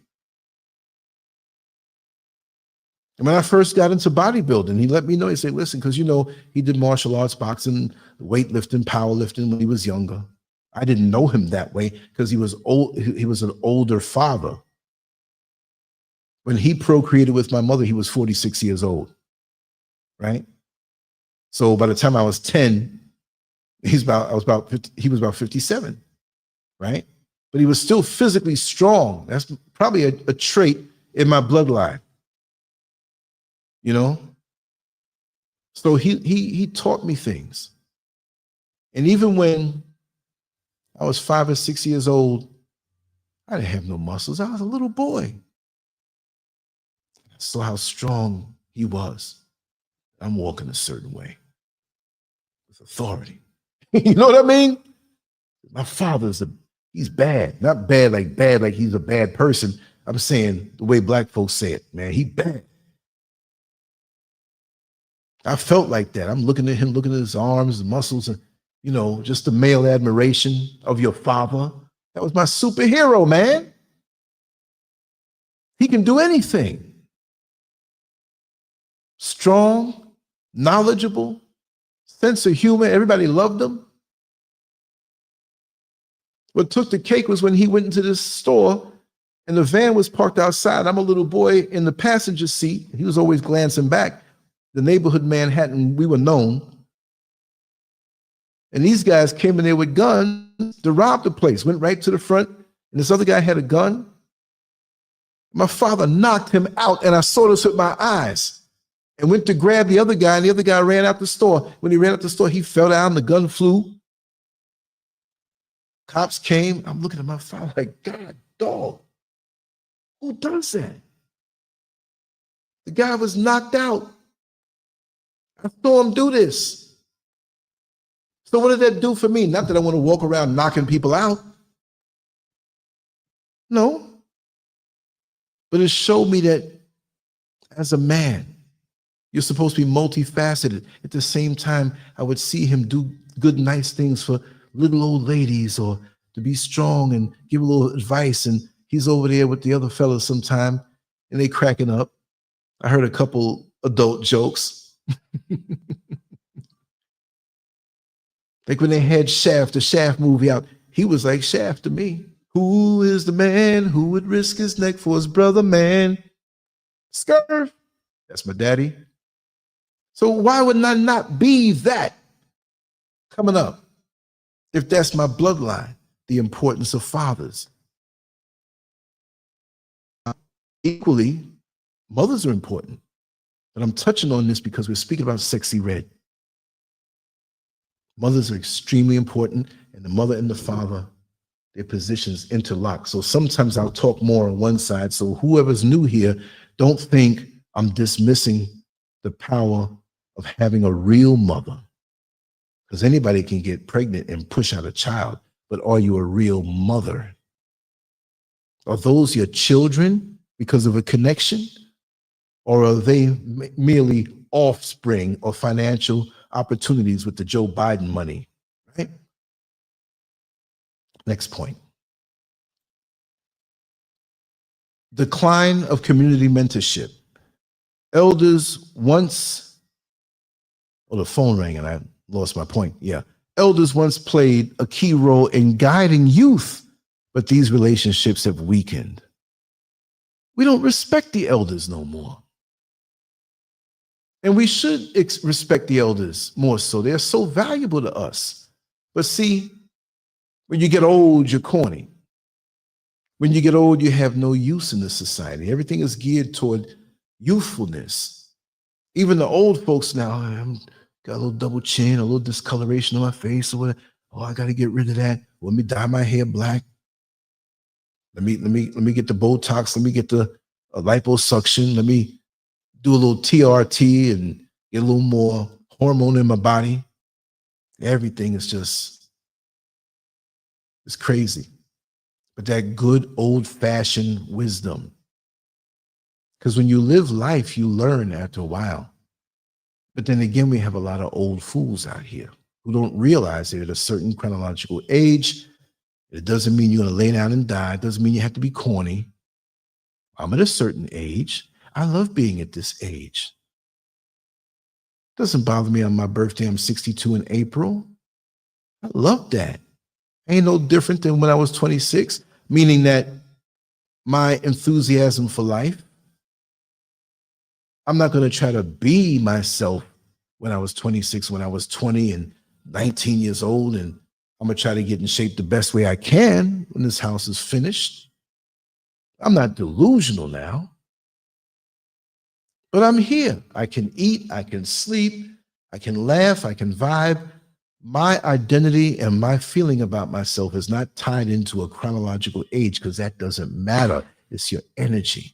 And when I first got into bodybuilding, he let me know, he said, listen, because, you know, he did martial arts, boxing, weightlifting, powerlifting when he was younger. I didn't know him that way because he was old. He was an older father. When he procreated with my mother, he was 46 years old, right? So by the time I was 10, he was about 57, right? But he was still physically strong. That's probably a trait in my bloodline, you know? So he taught me things. And even when I was 5 or 6 years old, I didn't have no muscles. I was a little boy. I saw how strong he was. I'm walking a certain way with authority. You know what I mean? My father's he's bad. Not bad like he's a bad person. I'm saying the way black folks say it, man, he bad. I felt like that. I'm looking at him, looking at his arms, the muscles, and, you know, just the male admiration of your father. That was my superhero, man. He can do anything. Strong, knowledgeable, sense of humor. Everybody loved him. What took the cake was when he went into this store and the van was parked outside. I'm a little boy in the passenger seat. He was always glancing back. The neighborhood Manhattan, we were known. And these guys came in there with guns to rob the place, went right to the front. And this other guy had a gun. My father knocked him out, and I saw this with my eyes and went to grab the other guy, and the other guy ran out the store. When he ran out the store, he fell down, the gun flew. Cops came. I'm looking at my father like, God, dog, who does that? The guy was knocked out. I saw him do this. So what did that do for me? Not that I want to walk around knocking people out. No. But it showed me that as a man, You're supposed to be multifaceted. At the same time, I would see him do good, nice things for little old ladies, or to be strong and give a little advice. And he's over there with the other fellas sometime, and they cracking up. I heard a couple adult jokes. Like when they had Shaft, the Shaft movie out, he was like Shaft to me. Who is the man who would risk his neck for his brother, man? Scurv. That's my daddy. So why would I not be that coming up if that's my bloodline? The importance of fathers. Equally, mothers are important. But I'm touching on this because we're speaking about Sexyy Red. Mothers are extremely important, and the mother and the father, their positions interlock. So sometimes I'll talk more on one side. So whoever's new here, don't think I'm dismissing the power of having a real mother. Because anybody can get pregnant and push out a child, but are you a real mother? Are those your children because of a connection? Or are they merely offspring or financial opportunities with the Joe Biden money, right? Next point. Decline of community mentorship. Elders once, oh, the phone rang and I lost my point. Yeah. Elders once played a key role in guiding youth, but these relationships have weakened. We don't respect the elders no more. And we should respect the elders more so. They're so valuable to us. But see, when you get old, you're corny. When you get old, you have no use in this society. Everything is geared toward youthfulness. Even the old folks now, got a little double chin, a little discoloration on my face, or whatever. Oh, I got to get rid of that. Let me dye my hair black. Let me get the Botox. Let me get the liposuction. Let me do a little TRT and get a little more hormone in my body. Everything is just, it's crazy. But that good old-fashioned wisdom. Because when you live life, you learn after a while. But then again, we have a lot of old fools out here who don't realize they're at a certain chronological age. It doesn't mean you're going to lay down and die. It doesn't mean you have to be corny. I'm at a certain age. I love being at this age. Doesn't bother me on my birthday. I'm 62 in April. I love that. Ain't no different than when I was 26, meaning that my enthusiasm for life, I'm not going to try to be myself when I was 26, when I was 20 and 19 years old, and I'm going to try to get in shape the best way I can when this house is finished. I'm not delusional now. But I'm here. I can eat, I can sleep, I can laugh, I can vibe. My identity and my feeling about myself is not tied into a chronological age, because that doesn't matter. It's your energy.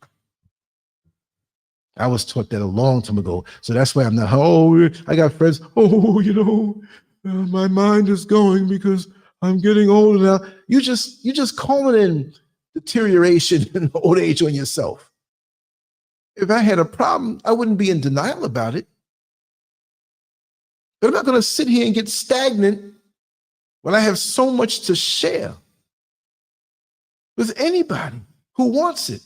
I was taught that a long time ago. So that's why I'm not, oh, I got friends, oh, my mind is going because I'm getting older now. You just calling in deterioration and old age on yourself. If I had a problem, I wouldn't be in denial about it. But I'm not going to sit here and get stagnant when I have so much to share with anybody who wants it.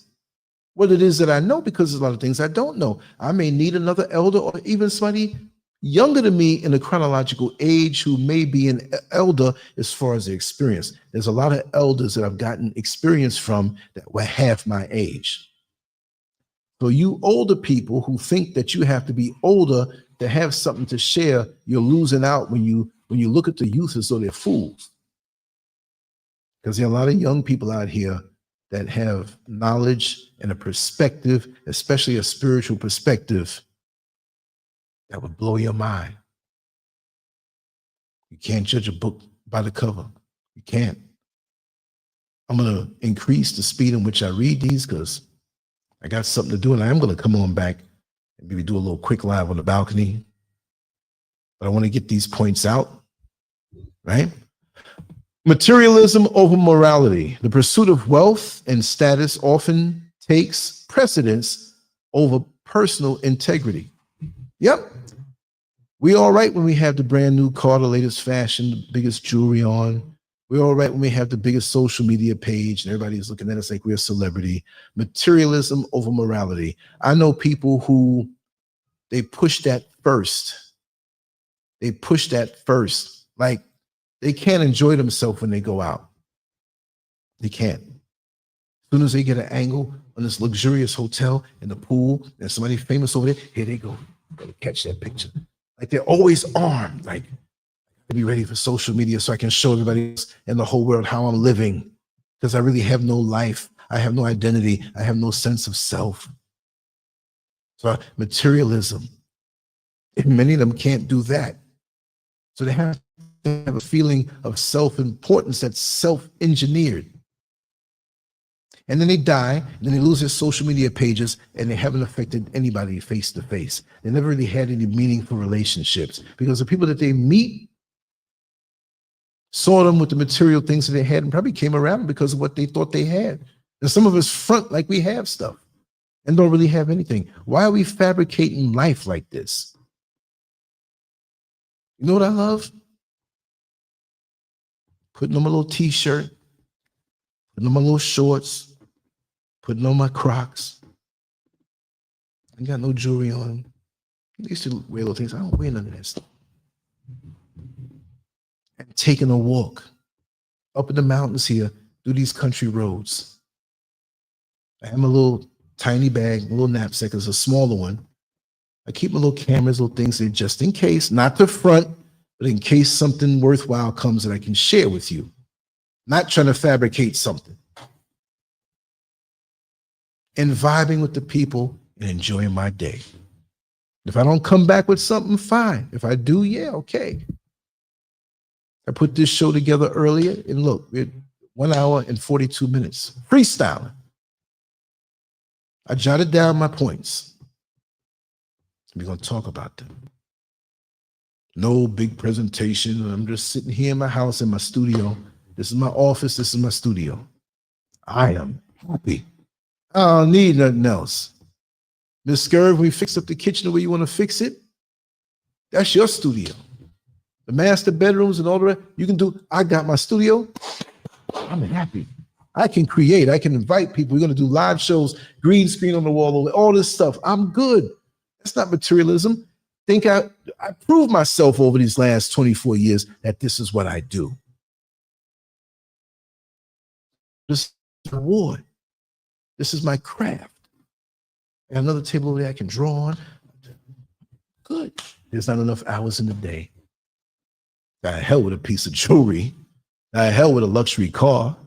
What it is that I know, because there's a lot of things I don't know. I may need another elder or even somebody younger than me in a chronological age who may be an elder as far as the experience. There's a lot of elders that I've gotten experience from that were half my age. So you older people who think that you have to be older to have something to share, you're losing out when you look at the youth as though they're fools. Because there are a lot of young people out here that have knowledge and a perspective, especially a spiritual perspective, that would blow your mind. You can't judge a book by the cover. You can't. I'm going to increase the speed in which I read these because I got something to do, and I am going to come on back and maybe do a little quick live on the balcony. But I want to get these points out, right? Materialism over morality. The pursuit of wealth and status often takes precedence over personal integrity. Yep. We all right when we have the brand new car, the latest fashion, the biggest jewelry on. We're all right when we have the biggest social media page and everybody's looking at us like we're a celebrity. Materialism over morality. I know people who they push that first. They push that first. Like they can't enjoy themselves when they go out. They can't. As soon as they get an angle on this luxurious hotel in the pool and somebody famous over there, here they go. Gotta catch that picture. Like they're always armed. Like, to be ready for social media so I can show everybody else in the whole world how I'm living. Because I really have no life. I have no identity. I have no sense of self. So materialism. And many of them can't do that. So they have to have a feeling of self-importance that's self-engineered. And then they die, and then they lose their social media pages, and they haven't affected anybody face to face. They never really had any meaningful relationships because the people that they meet saw them with the material things that they had and probably came around because of what they thought they had. And some of us front like we have stuff and don't really have anything. Why are we fabricating life like this? You know what I love? Putting on my little t-shirt, putting on my little shorts, putting on my Crocs. I got no jewelry on. I used to wear little things. I don't wear none of that stuff. And taking a walk up in the mountains here through these country roads. I have my little tiny bag, a little knapsack. It's a smaller one. I keep my little cameras, little things there just in case, not the front, but in case something worthwhile comes that I can share with you. Not trying to fabricate something. And vibing with the people and enjoying my day. If I don't come back with something, fine. If I do, yeah, okay. I put this show together earlier, and look, we're 1 hour and 42 minutes. Freestyling. I jotted down my points. We're going to talk about them. No big presentation. I'm just sitting here in my house, in my studio. This is my office. This is my studio. I am happy. I don't need nothing else. Miss Scurv, we fixed up the kitchen the way you want to fix it. That's your studio. The master bedrooms and all the rest, you can do. I got my studio. I'm happy. I can create. I can invite people. We're going to do live shows, green screen on the wall, all this stuff. I'm good. That's not materialism. Think I proved myself over these last 24 years that this is what I do. This is an award. This is my craft. I got another table over there I can draw on. Good. There's not enough hours in the day. I hell with a piece of jewelry. I hell with a luxury car.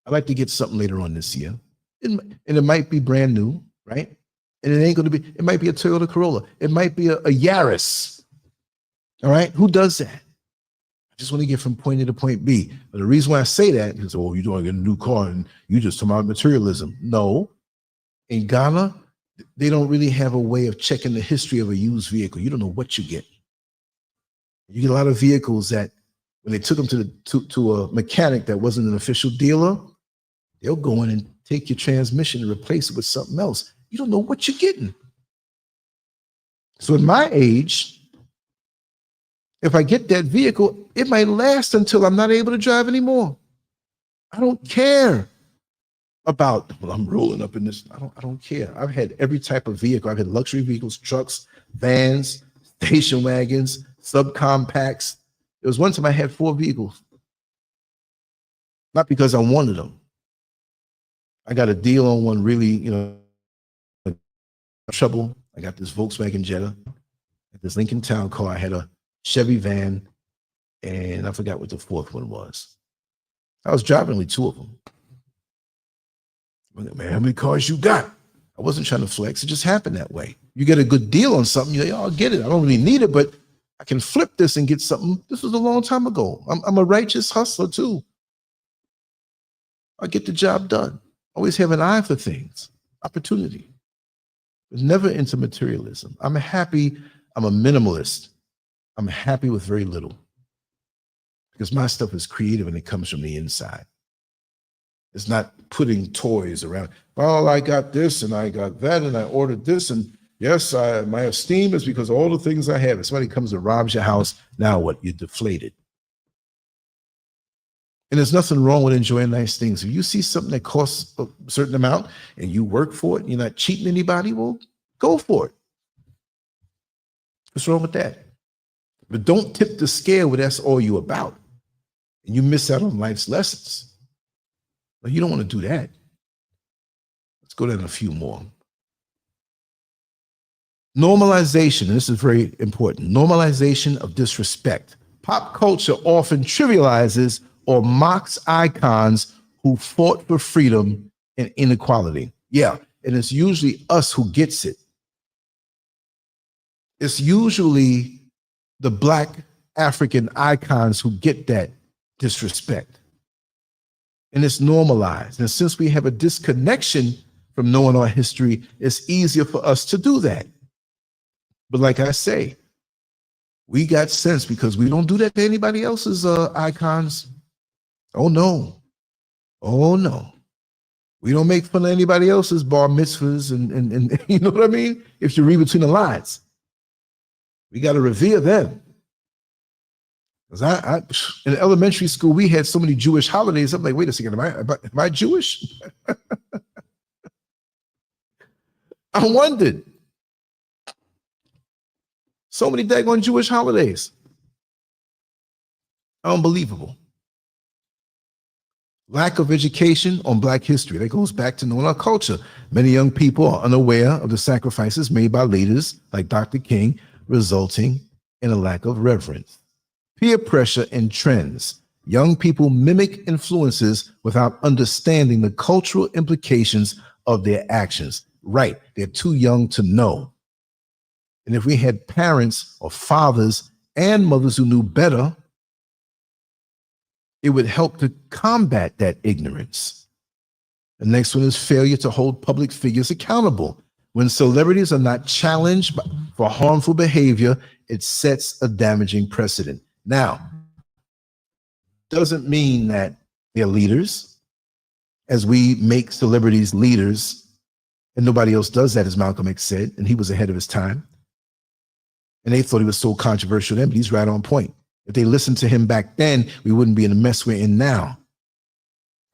I'd like to get something later on this year. And it might be brand new, right? And it ain't going to be, it might be a Toyota Corolla. It might be a Yaris. All right? Who does that? I just want to get from point A to point B. But the reason why I say that is, oh, you're doing a new car and you just talking about materialism. No. In Ghana, they don't really have a way of checking the history of a used vehicle. You don't know what you get. You get a lot of vehicles that when they took them to a mechanic that wasn't an official dealer, they'll go in and take your transmission and replace it with something else. You don't know what you're getting. So at my age, if I get that vehicle, it might last until I'm not able to drive anymore. I don't care about, well, I'm rolling up in this. I don't care. I've had every type of vehicle. I've had luxury vehicles, trucks, vans, station wagons, subcompacts. There was one time I had 4 vehicles. Not because I wanted them. I got a deal on one really, trouble. I got this Volkswagen Jetta, this Lincoln Town car. I had a Chevy van, and I forgot what the 4th one was. I was driving only 2 of them. Man, how many cars you got? I wasn't trying to flex. It just happened that way. You get a good deal on something, you're like, oh, I'll get it. I don't really need it, but I can flip this and get something. This was a long time ago. I'm a righteous hustler too. I get the job done. Always have an eye for things, opportunity. But never into materialism. I'm happy. I'm a minimalist. I'm happy with very little because my stuff is creative and it comes from the inside. It's not putting toys around. Well, I got this and I got that and I ordered this and Yes, my esteem is because of all the things I have. If somebody comes and robs your house, now what? You're deflated. And there's nothing wrong with enjoying nice things. If you see something that costs a certain amount and you work for it, you're not cheating anybody, well, go for it. What's wrong with that? But don't tip the scale where that's all you about. And you miss out on life's lessons. But you don't want to do that. Let's go down a few more. Normalization, and this is very important. Normalization of disrespect. Pop culture often trivializes or mocks icons who fought for freedom and inequality. Yeah, and it's usually us who gets it. It's usually the Black African icons who get that disrespect. And it's normalized. And since we have a disconnection from knowing our history, it's easier for us to do that. But like I say, we got sense because we don't do that to anybody else's icons. Oh no. Oh no. We don't make fun of anybody else's bar mitzvahs and you know what I mean? If you read between the lines, we got to revere them. Because I in elementary school, we had so many Jewish holidays. I'm like, wait a second, am I Jewish? I wondered. So many daggone Jewish holidays. Unbelievable. Lack of education on Black history. That goes back to knowing our culture. Many young people are unaware of the sacrifices made by leaders like Dr. King, resulting in a lack of reverence. Peer pressure and trends. Young people mimic influences without understanding the cultural implications of their actions. Right, they're too young to know. And if we had parents or fathers and mothers who knew better, it would help to combat that ignorance. The next one is failure to hold public figures accountable. When celebrities are not challenged for harmful behavior, it sets a damaging precedent. Now, doesn't mean that they're leaders, as we make celebrities leaders, and nobody else does that, as Malcolm X said, and he was ahead of his time. And they thought he was so controversial then, but he's right on point. If they listened to him back then, we wouldn't be in the mess we're in now.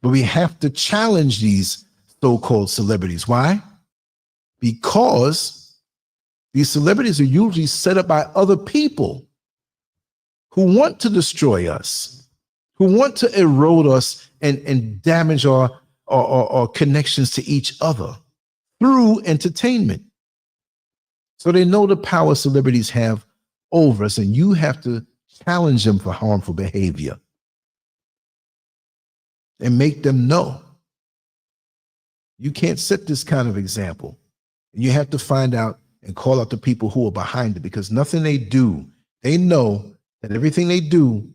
But we have to challenge these so-called celebrities. Why? Because these celebrities are usually set up by other people who want to destroy us, who want to erode us and damage our connections to each other through entertainment. So they know the power celebrities have over us, and you have to challenge them for harmful behavior and make them know. You can't set this kind of example. And you have to find out and call out the people who are behind it, because nothing they do, they know that everything they do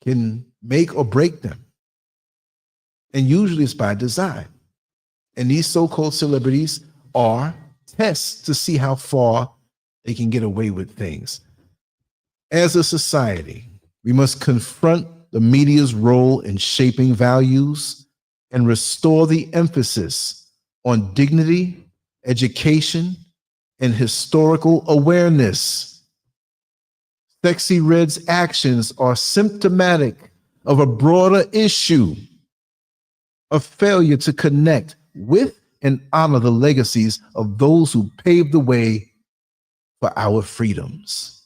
can make or break them. And usually it's by design. And these so-called celebrities are tests to see how far they can get away with things. As a society, we must confront the media's role in shaping values and restore the emphasis on dignity, education, and historical awareness. Sexyy Red's actions are symptomatic of a broader issue of failure to connect with and honor the legacies of those who paved the way for our freedoms.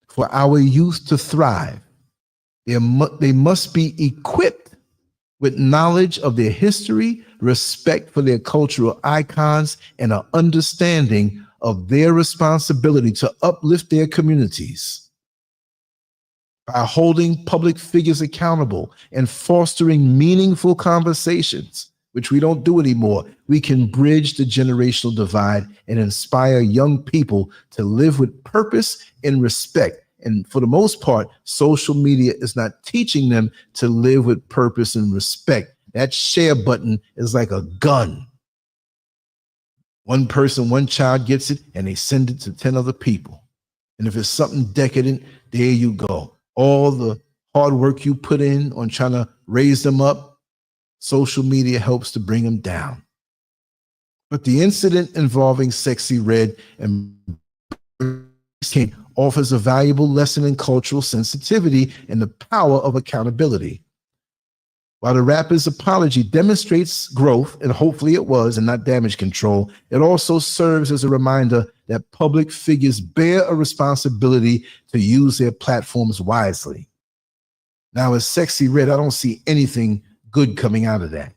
For our youth to thrive, they must be equipped with knowledge of their history, respect for their cultural icons, and an understanding of their responsibility to uplift their communities. By holding public figures accountable and fostering meaningful conversations, which we don't do anymore, we can bridge the generational divide and inspire young people to live with purpose and respect. And for the most part, social media is not teaching them to live with purpose and respect. That share button is like a gun. One person, one child gets it, and they send it to 10 other people. And if it's something decadent, there you go. All the hard work you put in on trying to raise them up, social media helps to bring them down. But the incident involving Sexyy Red and King offers a valuable lesson in cultural sensitivity and the power of accountability. While the rapper's apology demonstrates growth, and hopefully it was, and not damage control, it also serves as a reminder that public figures bear a responsibility to use their platforms wisely. Now, as Sexyy Red, I don't see anything good coming out of that.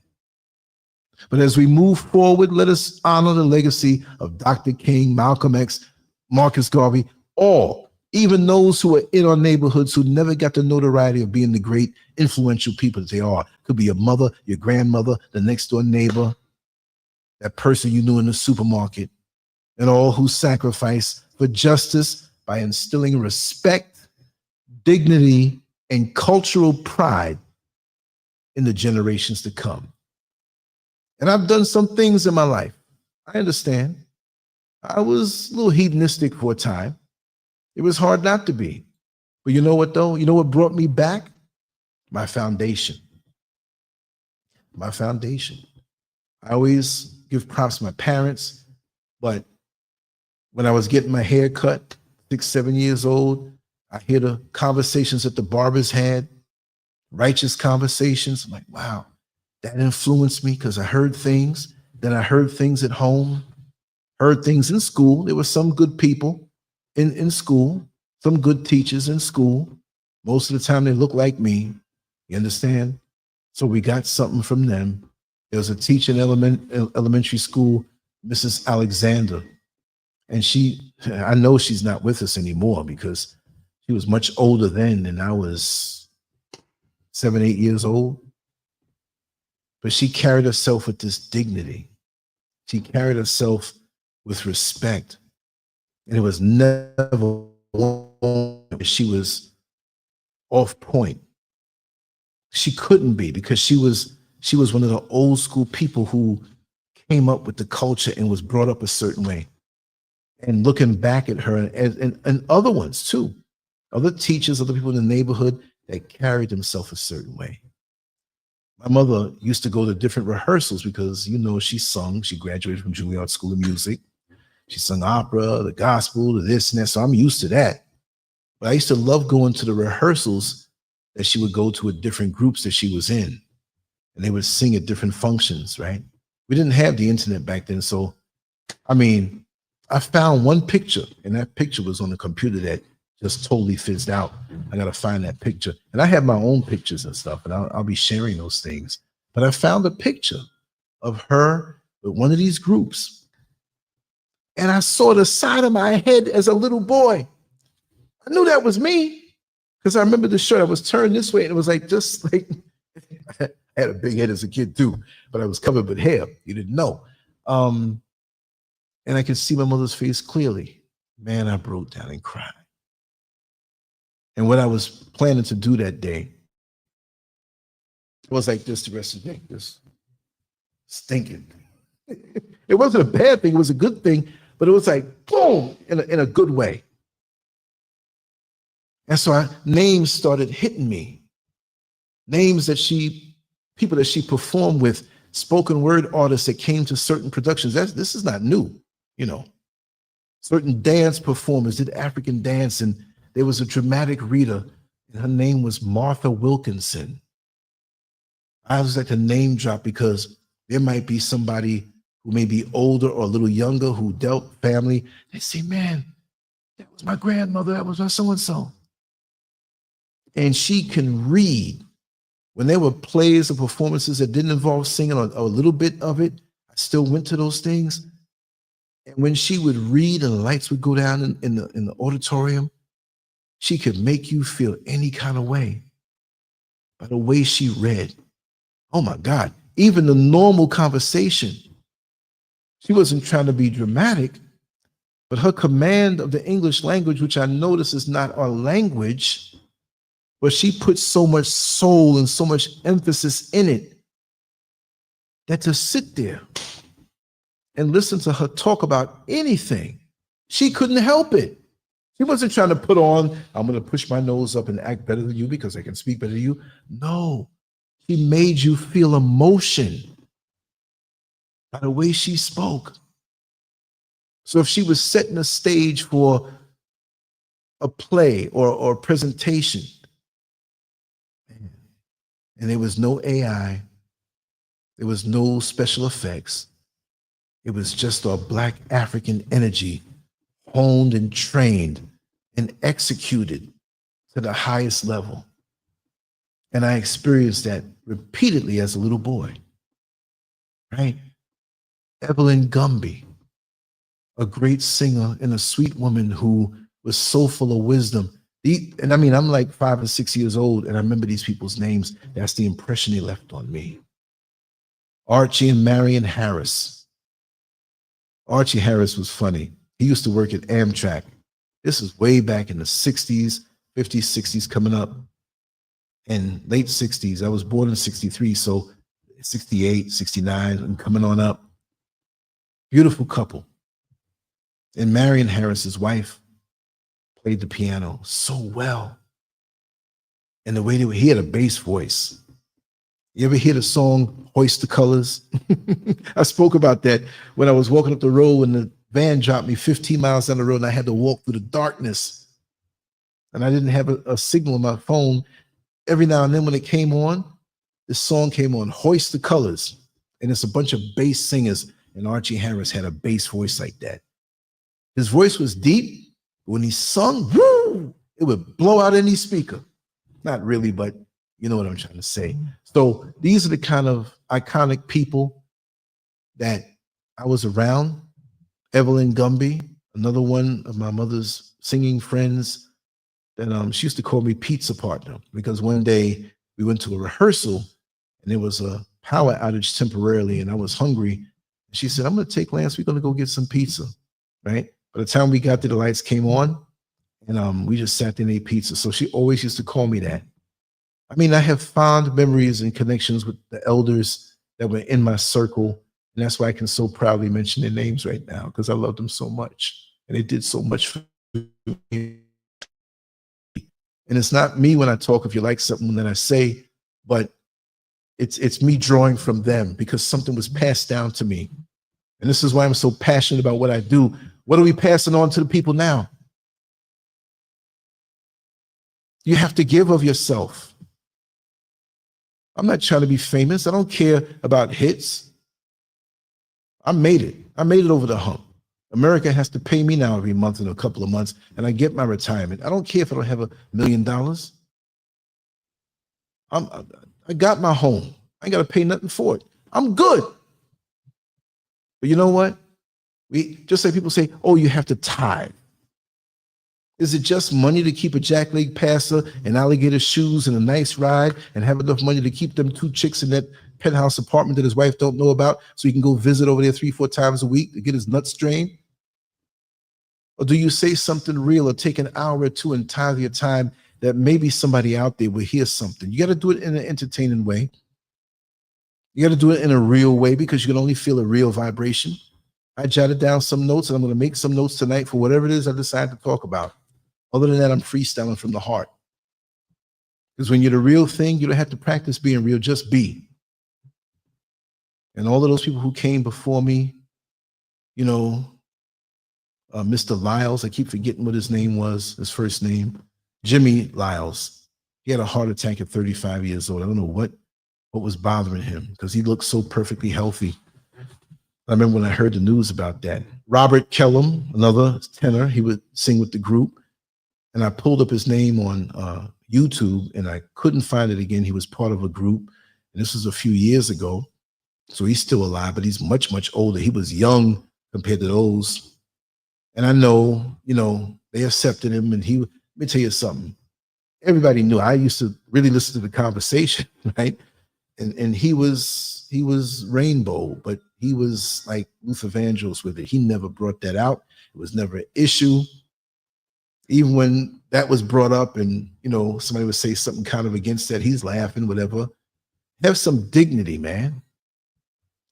But as we move forward, let us honor the legacy of Dr. King, Malcolm X, Marcus Garvey, all, even those who are in our neighborhoods who never got the notoriety of being the great influential people that they are. Could be your mother, your grandmother, the next door neighbor, that person you knew in the supermarket, and all who sacrifice for justice by instilling respect, dignity, and cultural pride in the generations to come. And I've done some things in my life. I understand. I was a little hedonistic for a time. It was hard not to be. But you know what, though? You know what brought me back? My foundation. My foundation. I always give props to my parents, but when I was getting my hair cut, 6, 7 years old, I hear the conversations that the barbers had, righteous conversations. I'm like, wow, that influenced me because I heard things. Then I heard things at home, heard things in school. There were some good people in school, some good teachers in school. Most of the time they look like me. You understand? So we got something from them. There was a teacher in elementary school, Mrs. Alexander. And I know she's not with us anymore because she was much older then than I was 7, 8 years old. But she carried herself with this dignity. She carried herself with respect. And it was never she was off point. She couldn't be because she was one of the old school people who came up with the culture and was brought up a certain way. And looking back at her and other ones too, other teachers, other people in the neighborhood that carried themselves a certain way. My mother used to go to different rehearsals because, you know, she sung. She graduated from Juilliard School of Music. She sung opera, the gospel, the this and that. So I'm used to that. But I used to love going to the rehearsals that she would go to with different groups that she was in. And they would sing at different functions, right? We didn't have the internet back then. So, I mean, I found one picture, and that picture was on the computer that just totally fizzed out. I got to find that picture. And I have my own pictures and stuff, and I'll be sharing those things. But I found a picture of her with one of these groups. And I saw the side of my head as a little boy. I knew that was me because I remember the shirt. I was turned this way, and it was like just like I had a big head as a kid too, but I was covered with hair. You didn't know. And I could see my mother's face clearly. Man, I broke down and cried. And what I was planning to do that day was like this the rest of the day, just stinking. It wasn't a bad thing. It was a good thing, but it was like, boom, in a good way. And so names started hitting me. Names that people that she performed with, spoken word artists that came to certain productions. This is not new, you know. Certain dance performers did African dance, and there was a dramatic reader, and her name was Martha Wilkinson. I always like to name drop because there might be somebody who may be older or a little younger who dealt family. They say, man, that was my grandmother, that was my so-and-so. And she can read. When there were plays or performances that didn't involve singing or a little bit of it, I still went to those things. And when she would read and the lights would go down in the auditorium, she could make you feel any kind of way by the way she read. Oh my God, even the normal conversation. She wasn't trying to be dramatic, but her command of the English language, which I notice is not our language, but she put so much soul and so much emphasis in it that to sit there and listen to her talk about anything, she couldn't help it. She wasn't trying to put on, I'm going to push my nose up and act better than you because I can speak better than you. No, she made you feel emotion. by the way she spoke. So if she was setting a stage for a play or a presentation, and there was no AI, there was no special effects, it was just a Black African energy honed and trained and executed to the highest level. And I experienced that repeatedly as a little boy, right? Evelyn Gumby, a great singer and a sweet woman who was so full of wisdom. And I mean, I'm like 5 or 6 years old, and I remember these people's names. That's the impression they left on me. Archie and Marion Harris. Archie Harris was funny. He used to work at Amtrak. This is way back in the 60s, 50s, 60s, coming up. And late 60s. I was born in 63, so 68, 69, and coming on up. Beautiful couple. And Marion Harris, his wife, played the piano so well. And the way he had a bass voice. You ever hear the song Hoist the Colors? I spoke about that when I was walking up the road and the van dropped me 15 miles down the road and I had to walk through the darkness. And I didn't have a signal on my phone. Every now and then when it came on, this song came on, Hoist the Colors. And it's a bunch of bass singers. And Archie Harris had a bass voice like that. His voice was deep. When he sung, woo, it would blow out any speaker. Not really, but you know what I'm trying to say. So these are the kind of iconic people that I was around. Evelyn Gumby, another one of my mother's singing friends, that she used to call me pizza partner, because one day we went to a rehearsal and there was a power outage temporarily and I was hungry. She said, I'm going to take Lance, we're going to go get some pizza, right? By the time we got there, the lights came on and we just sat there and ate pizza. So she always used to call me that. I mean, I have fond memories and connections with the elders that were in my circle. And that's why I can so proudly mention their names right now, because I love them so much. And they did so much for me. And it's not me when I talk, if you like something that I say, but it's me drawing from them because something was passed down to me. And this is why I'm so passionate about what I do. What are we passing on to the people now? You have to give of yourself. I'm not trying to be famous. I don't care about hits. I made it. I made it over the hump. America has to pay me now every month in a couple of months, and I get my retirement. I don't care if I don't have $1 million. I got my home. I ain't got to pay nothing for it. I'm good. But you know what? We just like people say, oh, you have to tithe. Is it just money to keep a jackleg passer and alligator shoes and a nice ride and have enough money to keep them 2 chicks in that penthouse apartment that his wife don't know about so he can go visit over there 3-4 times a week to get his nuts drained? Or do you say something real or take an hour or 2 and tithe your time that maybe somebody out there will hear something? You got to do it in an entertaining way. You got to do it in a real way because you can only feel a real vibration. I jotted down some notes and I'm going to make some notes tonight for whatever it is I decide to talk about. Other than that, I'm freestyling from the heart. Because when you're the real thing, you don't have to practice being real, just be. And all of those people who came before me, you know, Mr. Lyles, I keep forgetting what his name was, his first name, Jimmy Lyles. He had a heart attack at 35 years old. I don't know what was bothering him because he looked so perfectly healthy. I remember when I heard the news about that. Robert Kellum, another tenor, he would sing with the group. And I pulled up his name on YouTube and I couldn't find it again. He was part of a group. And this was a few years ago. So he's still alive, but he's much, much older. He was young compared to those. And I know, you know, they accepted him. And let me tell you something. Everybody knew. I used to really listen to the conversation, right? And he was rainbow, but he was like Luther Vandross with it. He never brought that out. It was never an issue. Even when that was brought up and, you know, somebody would say something kind of against that, he's laughing, whatever. Have some dignity, man.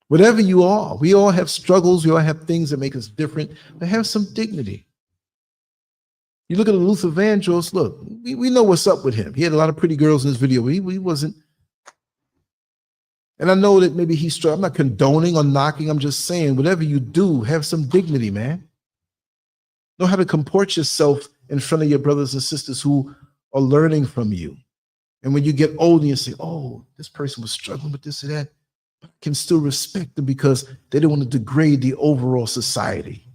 Whatever you are, we all have struggles. We all have things that make us different, but have some dignity. You look at Luther Vandross, look, we know what's up with him. He had a lot of pretty girls in his video. He wasn't. And I know that maybe he's struggling. I'm not condoning or knocking. I'm just saying, whatever you do, have some dignity, man. Know how to comport yourself in front of your brothers and sisters who are learning from you. And when you get older, you say, oh, this person was struggling with this or that, but I can still respect them because they don't want to degrade the overall society.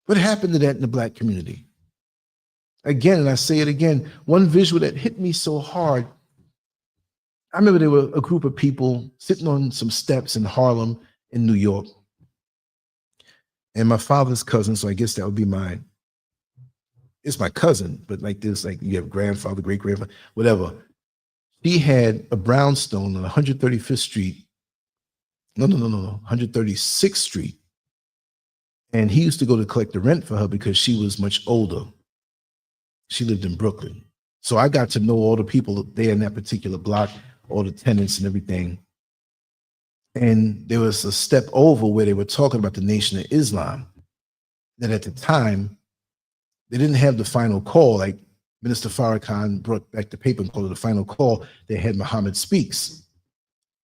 What happened to that in the Black community? Again, and I say it again, one visual that hit me so hard, I remember there were a group of people sitting on some steps in Harlem in New York. And my father's cousin, so I guess that would be it's my cousin, but like this, like you have grandfather, great grandfather, whatever. He had a brownstone on 135th Street. No, 136th Street. And he used to go to collect the rent for her because she was much older. She lived in Brooklyn. So I got to know all the people there in that particular block, all the tenants and everything. And there was a step over where they were talking about the Nation of Islam. That at the time, they didn't have the final call. Like Minister Farrakhan brought back the paper and called it the final call. They had Muhammad Speaks.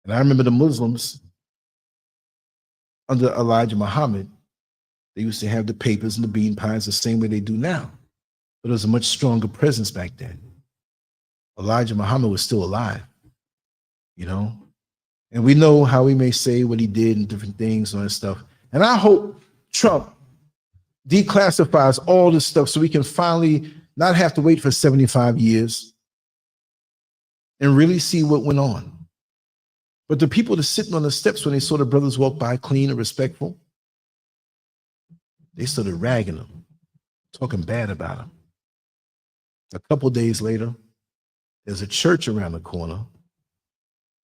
And I remember the Muslims under Elijah Muhammad, they used to have the papers and the bean pies the same way they do now. But it was a much stronger presence back then. Elijah Muhammad was still alive, you know? And we know how he may say what he did and different things and all that stuff. And I hope Trump declassifies all this stuff so we can finally not have to wait for 75 years and really see what went on. But the people that are sitting on the steps when they saw the brothers walk by clean and respectful, they started ragging them, talking bad about them. A couple days later, there's a church around the corner,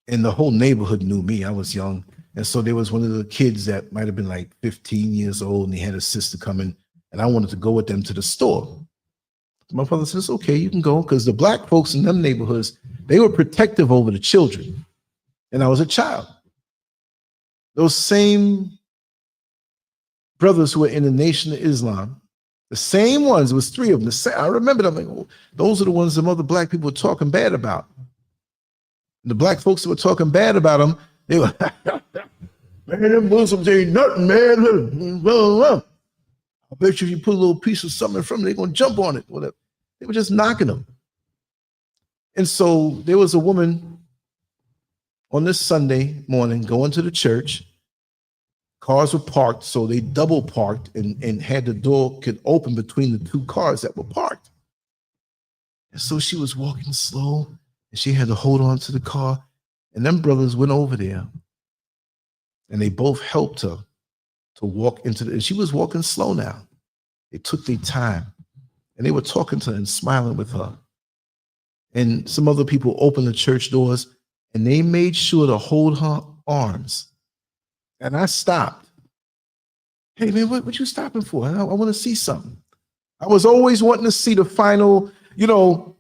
and the whole neighborhood knew me. I was young. And so there was one of the kids that might have been like 15 years old, and he had a sister coming, and I wanted to go with them to the store. My father says, okay, you can go, because the Black folks in them neighborhoods, they were protective over the children. And I was a child. Those same brothers who were in the Nation of Islam, the same ones, it was three of them. I remember them, like, oh, those are the ones some other Black people were talking bad about. And the Black folks that were talking bad about them, they were, man, them Muslims ain't nothing, man. I bet you if you put a little piece of something in front of them, they're going to jump on it. Whatever. They were just knocking them. And so there was a woman on this Sunday morning going to the church. Cars were parked, so they double parked and had the door could open between the two cars that were parked. And so she was walking slow, and she had to hold on to the car. And them brothers went over there, and they both helped her to walk into the, and she was walking slow now. They took their time, and they were talking to her and smiling with her. And some other people opened the church doors, and they made sure to hold her arms. And I stopped. Hey, man, what you stopping for? I want to see something. I was always wanting to see the final, you know,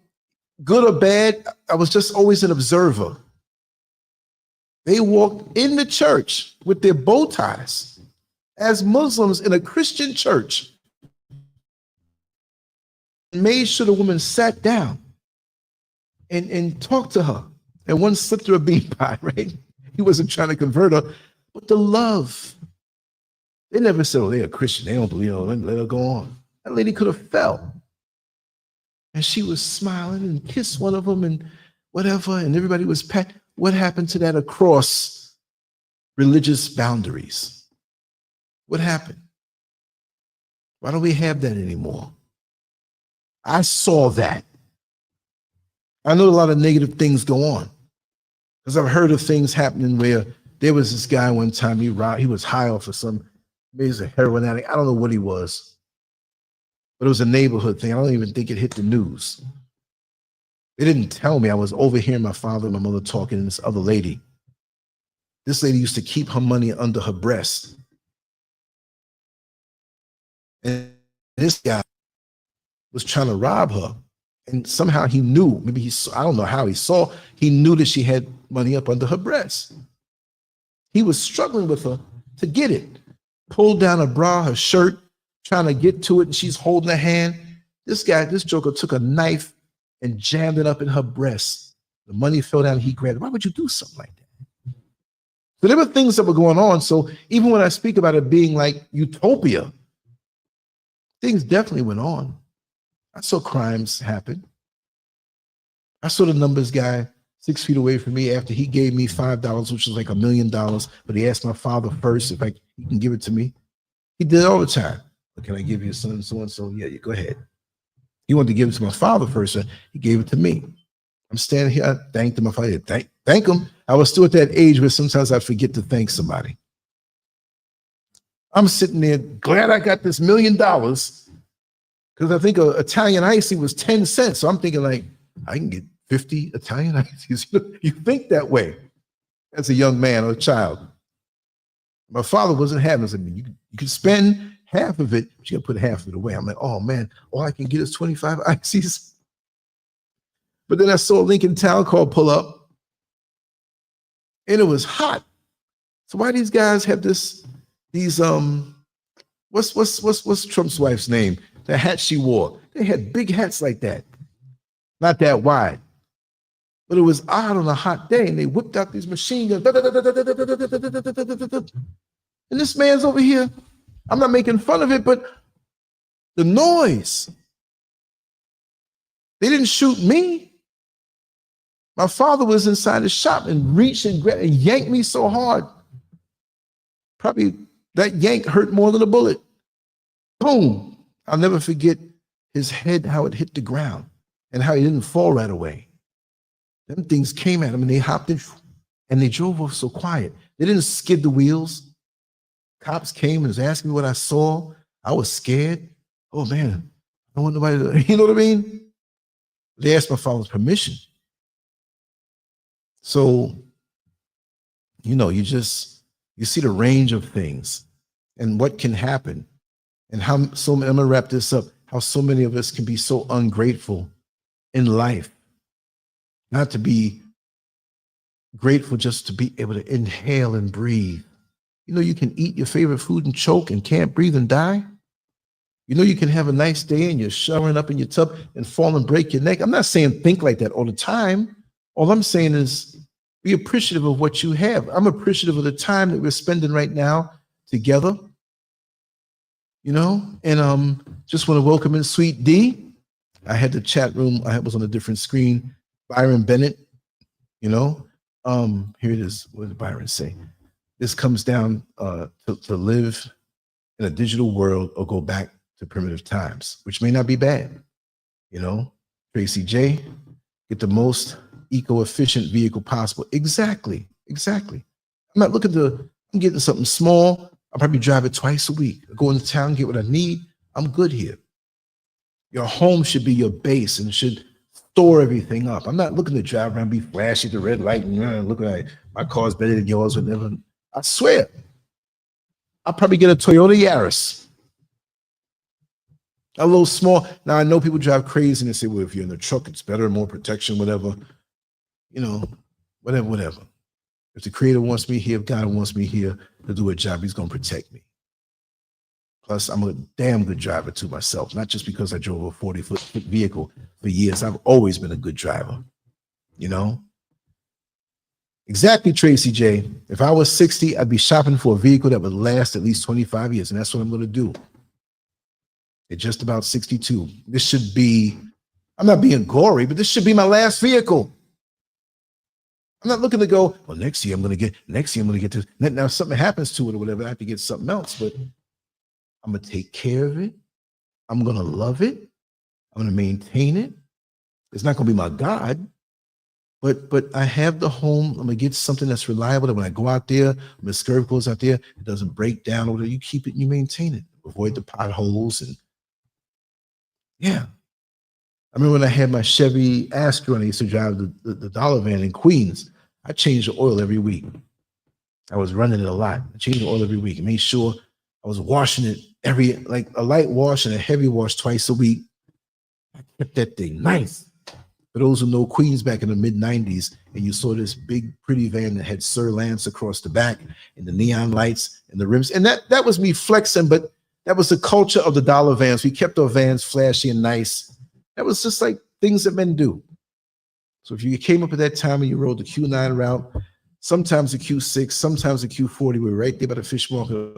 good or bad. I was just always an observer. They walked in the church with their bow ties as Muslims in a Christian church and made sure the woman sat down and talked to her. And one slipped her a bean pie, right? He wasn't trying to convert her, but the love. They never said, oh, they're a Christian. They don't believe, oh, let her go on. That lady could have fell. And she was smiling and kissed one of them and whatever, and everybody was pat. What happened to that across religious boundaries? What happened? Why don't we have that anymore? I saw that. I know a lot of negative things go on because I've heard of things happening where there was this guy one time, he was high off of some, maybe he's a heroin addict. I don't know what he was, but it was a neighborhood thing. I don't even think it hit the news. They didn't tell me. I was overhearing my father and my mother talking and this other lady. This lady used to keep her money under her breast. And this guy was trying to rob her. And somehow he knew, maybe he saw, I don't know how he knew that she had money up under her breast. He was struggling with her to get it. Pulled down her bra, her shirt, trying to get to it, and she's holding her hand. This joker took a knife and jammed it up in her breast The money fell down, he grabbed it. Why would you do something like that? So there were things that were going on. So even when I speak about it being like utopia, things definitely went on. I saw crimes happen. I saw the numbers guy 6 feet away from me after he gave me $5, which was like $1 million, but he asked my father first if he can give it to me. He did it all the time. Can I give you son so and so? Yeah, you go ahead. He wanted to give it to my father first, so he gave it to me. I'm standing here. I thanked him. If I did thank him, I was still at that age where sometimes I forget to thank somebody. I'm sitting there glad I got this $1 million because I think an Italian icy was 10 cents. So I'm thinking like, I can get 50 Italian ices. You think that way as a young man or a child. My father wasn't having it. I mean, you can spend half of it, but you gotta put half of it away. I'm like, oh man, all I can get is 25 ices. But then I saw a Lincoln Town Car pull up and it was hot. So why these guys have these what's Trump's wife's name? The hat she wore. They had big hats like that. Not that wide. But it was odd on a hot day, and they whipped out these machine guns. And this man's over here. I'm not making fun of it, but the noise. They didn't shoot me. My father was inside the shop and reached and grabbed and yanked me so hard. Probably that yank hurt more than a bullet. Boom. I'll never forget his head, how it hit the ground and how he didn't fall right away. Them things came at him and they hopped in and they drove off so quiet. They didn't skid the wheels. Cops came and was asking me what I saw. I was scared. Oh man, I don't want nobody to, you know what I mean? They asked my father's permission. So, you know, you see the range of things and what can happen and how I'm gonna wrap this up, how so many of us can be so ungrateful in life. Not to be grateful just to be able to inhale and breathe. You know, you can eat your favorite food and choke and can't breathe and die. You know, you can have a nice day and you're showering up in your tub and fall and break your neck. I'm not saying think like that all the time. All I'm saying is be appreciative of what you have. I'm appreciative of the time that we're spending right now together. You know, and just want to welcome in Sweet D. I had the chat room. I was on a different screen. Byron Bennett, you know, here it is. What did Byron say? This comes down to live in a digital world or go back to primitive times, which may not be bad. You know, Tracy J, get the most eco-efficient vehicle possible. Exactly. I'm not looking I'm getting something small. I'll probably drive it twice a week. I go into town, get what I need. I'm good here. Your home should be your base and should store everything up. I'm not looking to drive around, be flashy at the red light and look like my car's better than yours or whatever. I swear, I'll probably get a Toyota Yaris. A little small. Now I know people drive crazy and they say, well, if you're in the truck, it's better, more protection, whatever. You know, whatever. If the creator wants me here, if God wants me here to do a job, he's gonna protect me. Plus, I'm a damn good driver to myself, not just because I drove a 40-foot vehicle for years. I've always been a good driver, you know? Exactly, Tracy J. If I was 60, I'd be shopping for a vehicle that would last at least 25 years, and that's what I'm going to do. At just about 62. This should be, I'm not being gory, but this should be my last vehicle. I'm not looking to go, well, next year I'm going to get this. Now, if something happens to it or whatever, I have to get something else, but I'm going to take care of it. I'm going to love it. I'm going to maintain it. It's not going to be my God, but I have the home. I'm going to get something that's reliable that when I go out there, when the SCURV goes out there, it doesn't break down or whatever. You keep it and you maintain it. Avoid the potholes. And yeah. I remember when I had my Chevy Astro and I used to drive the dollar van in Queens. I changed the oil every week. I was running it a lot. I changed the oil every week and made sure I was washing it like a light wash and a heavy wash twice a week. I kept that thing nice. For those who know Queens back in the mid-90s, and you saw this big, pretty van that had Sir Lance across the back and the neon lights and the rims. And that was me flexing, but that was the culture of the dollar vans. We kept our vans flashy and nice. That was just like things that men do. So if you came up at that time and you rode the Q9 route, sometimes the Q6, sometimes the Q40, we're right there by the fish market.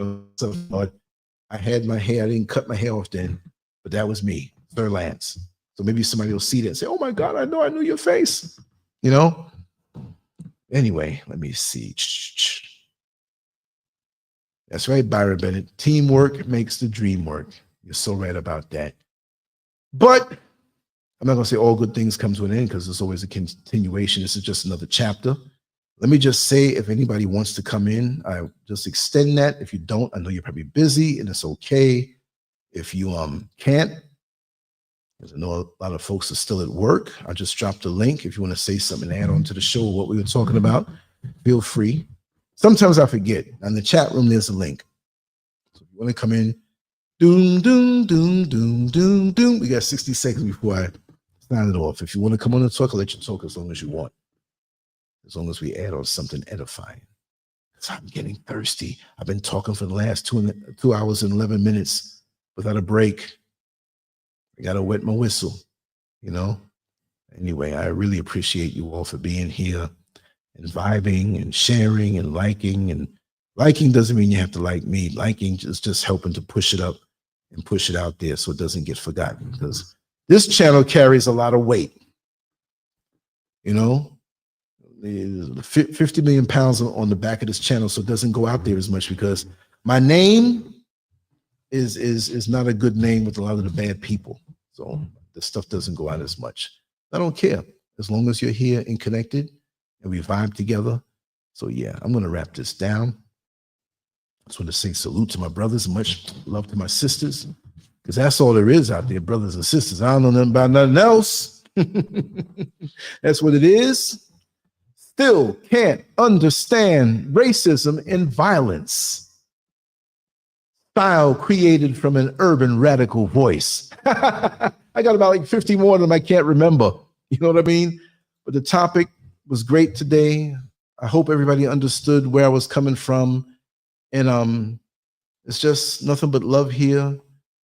I had my hair, I didn't cut my hair off then, but that was me, Sir Lance. So maybe somebody will see that and say, oh my God, I knew your face, you know? Anyway, let me see. That's right, Byron Bennett. Teamwork makes the dream work. You're so right about that. But I'm not going to say all good things come to an end because there's always a continuation. This is just another chapter. Let me just say, if anybody wants to come in, I just extend that. If you don't, I know you're probably busy and it's okay. If you can't, because I know a lot of folks are still at work, I just dropped a link. If you want to say something, add on to the show, what we were talking about, feel free. Sometimes I forget. In the chat room, there's a link. So if you want to come in, doom, doom, doom, doom, doom, doom. We got 60 seconds before I sign it off. If you want to come on and talk, I'll let you talk as long as you want. As long as we add on something edifying. Because I'm getting thirsty. I've been talking for the last 2 hours and 11 minutes without a break. I got to wet my whistle, you know? Anyway, I really appreciate you all for being here and vibing and sharing and liking. And liking doesn't mean you have to like me. Liking is just helping to push it up and push it out there so it doesn't get forgotten. Because this channel carries a lot of weight, you know? 50 million pounds on the back of this channel, so it doesn't go out there as much because my name is not a good name with a lot of the bad people. So the stuff doesn't go out as much. I don't care as long as you're here and connected and we vibe together. So yeah, I'm going to wrap this down. I just want to say salute to my brothers and much love to my sisters because that's all there is out there, brothers and sisters. I don't know nothing about nothing else. That's what it is. Still can't understand racism and violence. Style created from an urban radical voice. I got about like 50 more of them I can't remember. You know what I mean? But the topic was great today. I hope everybody understood where I was coming from. And it's just nothing but love here.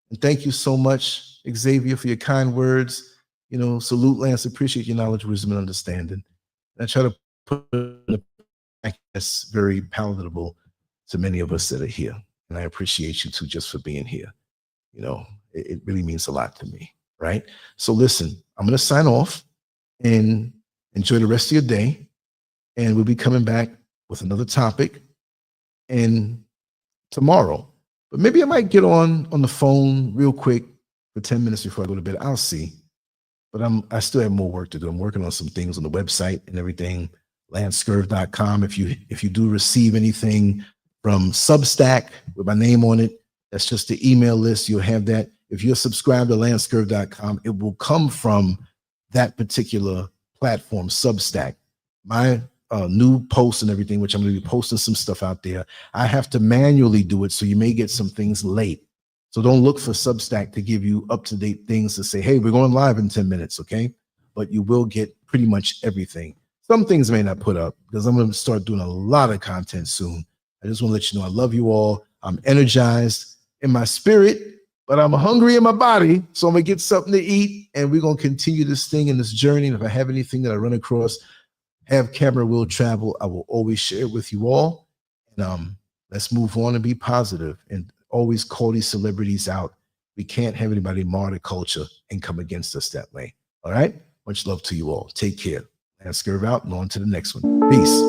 And thank you so much, Xavier, for your kind words. You know, salute, Lance. Appreciate your knowledge, wisdom, and understanding. And I try to put it that's very palatable to many of us that are here. And I appreciate you too, just for being here. You know, it really means a lot to me, right? So listen, I'm going to sign off and enjoy the rest of your day. And we'll be coming back with another topic and tomorrow. But maybe I might get on the phone real quick for 10 minutes before I go to bed. I'll see. But I still have more work to do. I'm working on some things on the website and everything. LANCESCURV.com. If you do receive anything from Substack with my name on it, that's just the email list. You'll have that. If you're subscribed to LANCESCURV.com, it will come from that particular platform, Substack. My new posts and everything, which I'm going to be posting some stuff out there. I have to manually do it, so you may get some things late. So don't look for Substack to give you up-to-date things to say, hey, we're going live in 10 minutes, okay? But you will get pretty much everything. Some things may not put up because I'm going to start doing a lot of content soon. I just want to let you know I love you all. I'm energized in my spirit, but I'm hungry in my body. So I'm going to get something to eat, and we're going to continue this thing in this journey. And if I have anything that I run across, have camera will travel, I will always share it with you all. And let's move on and be positive and always call these celebrities out. We can't have anybody mar the culture and come against us that way. All right? Much love to you all. Take care. LANCESCURV out and on to the next one. Peace.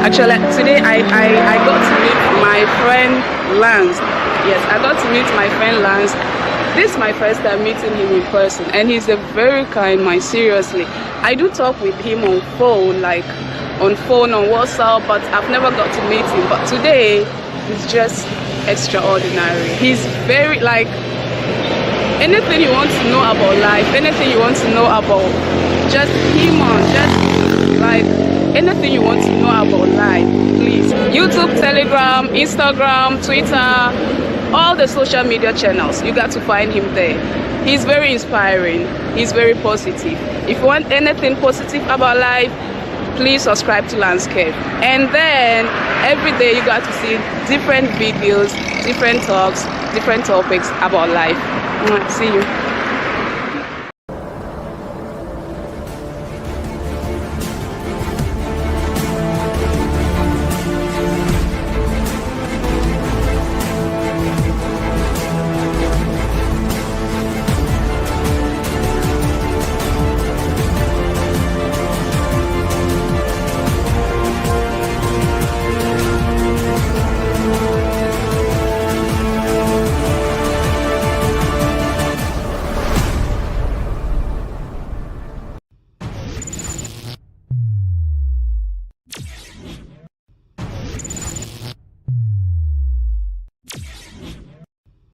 Actually, today I got to meet my friend Lance. Yes, I got to meet my friend Lance. This is my first time meeting him in person, and he's a very kind man, seriously. I do talk with him on phone, on WhatsApp, but I've never got to meet him. But today, it's just extraordinary. He's very, anything you want to know about life, anything you want to know about just him, anything you want to know about life, please. YouTube, Telegram, Instagram, Twitter, all the social media channels, you got to find him there. He's very inspiring. He's very positive. If you want anything positive about life, please subscribe to LANCESCURV. And then every day you got to see different videos, different talks, different topics about life. See you.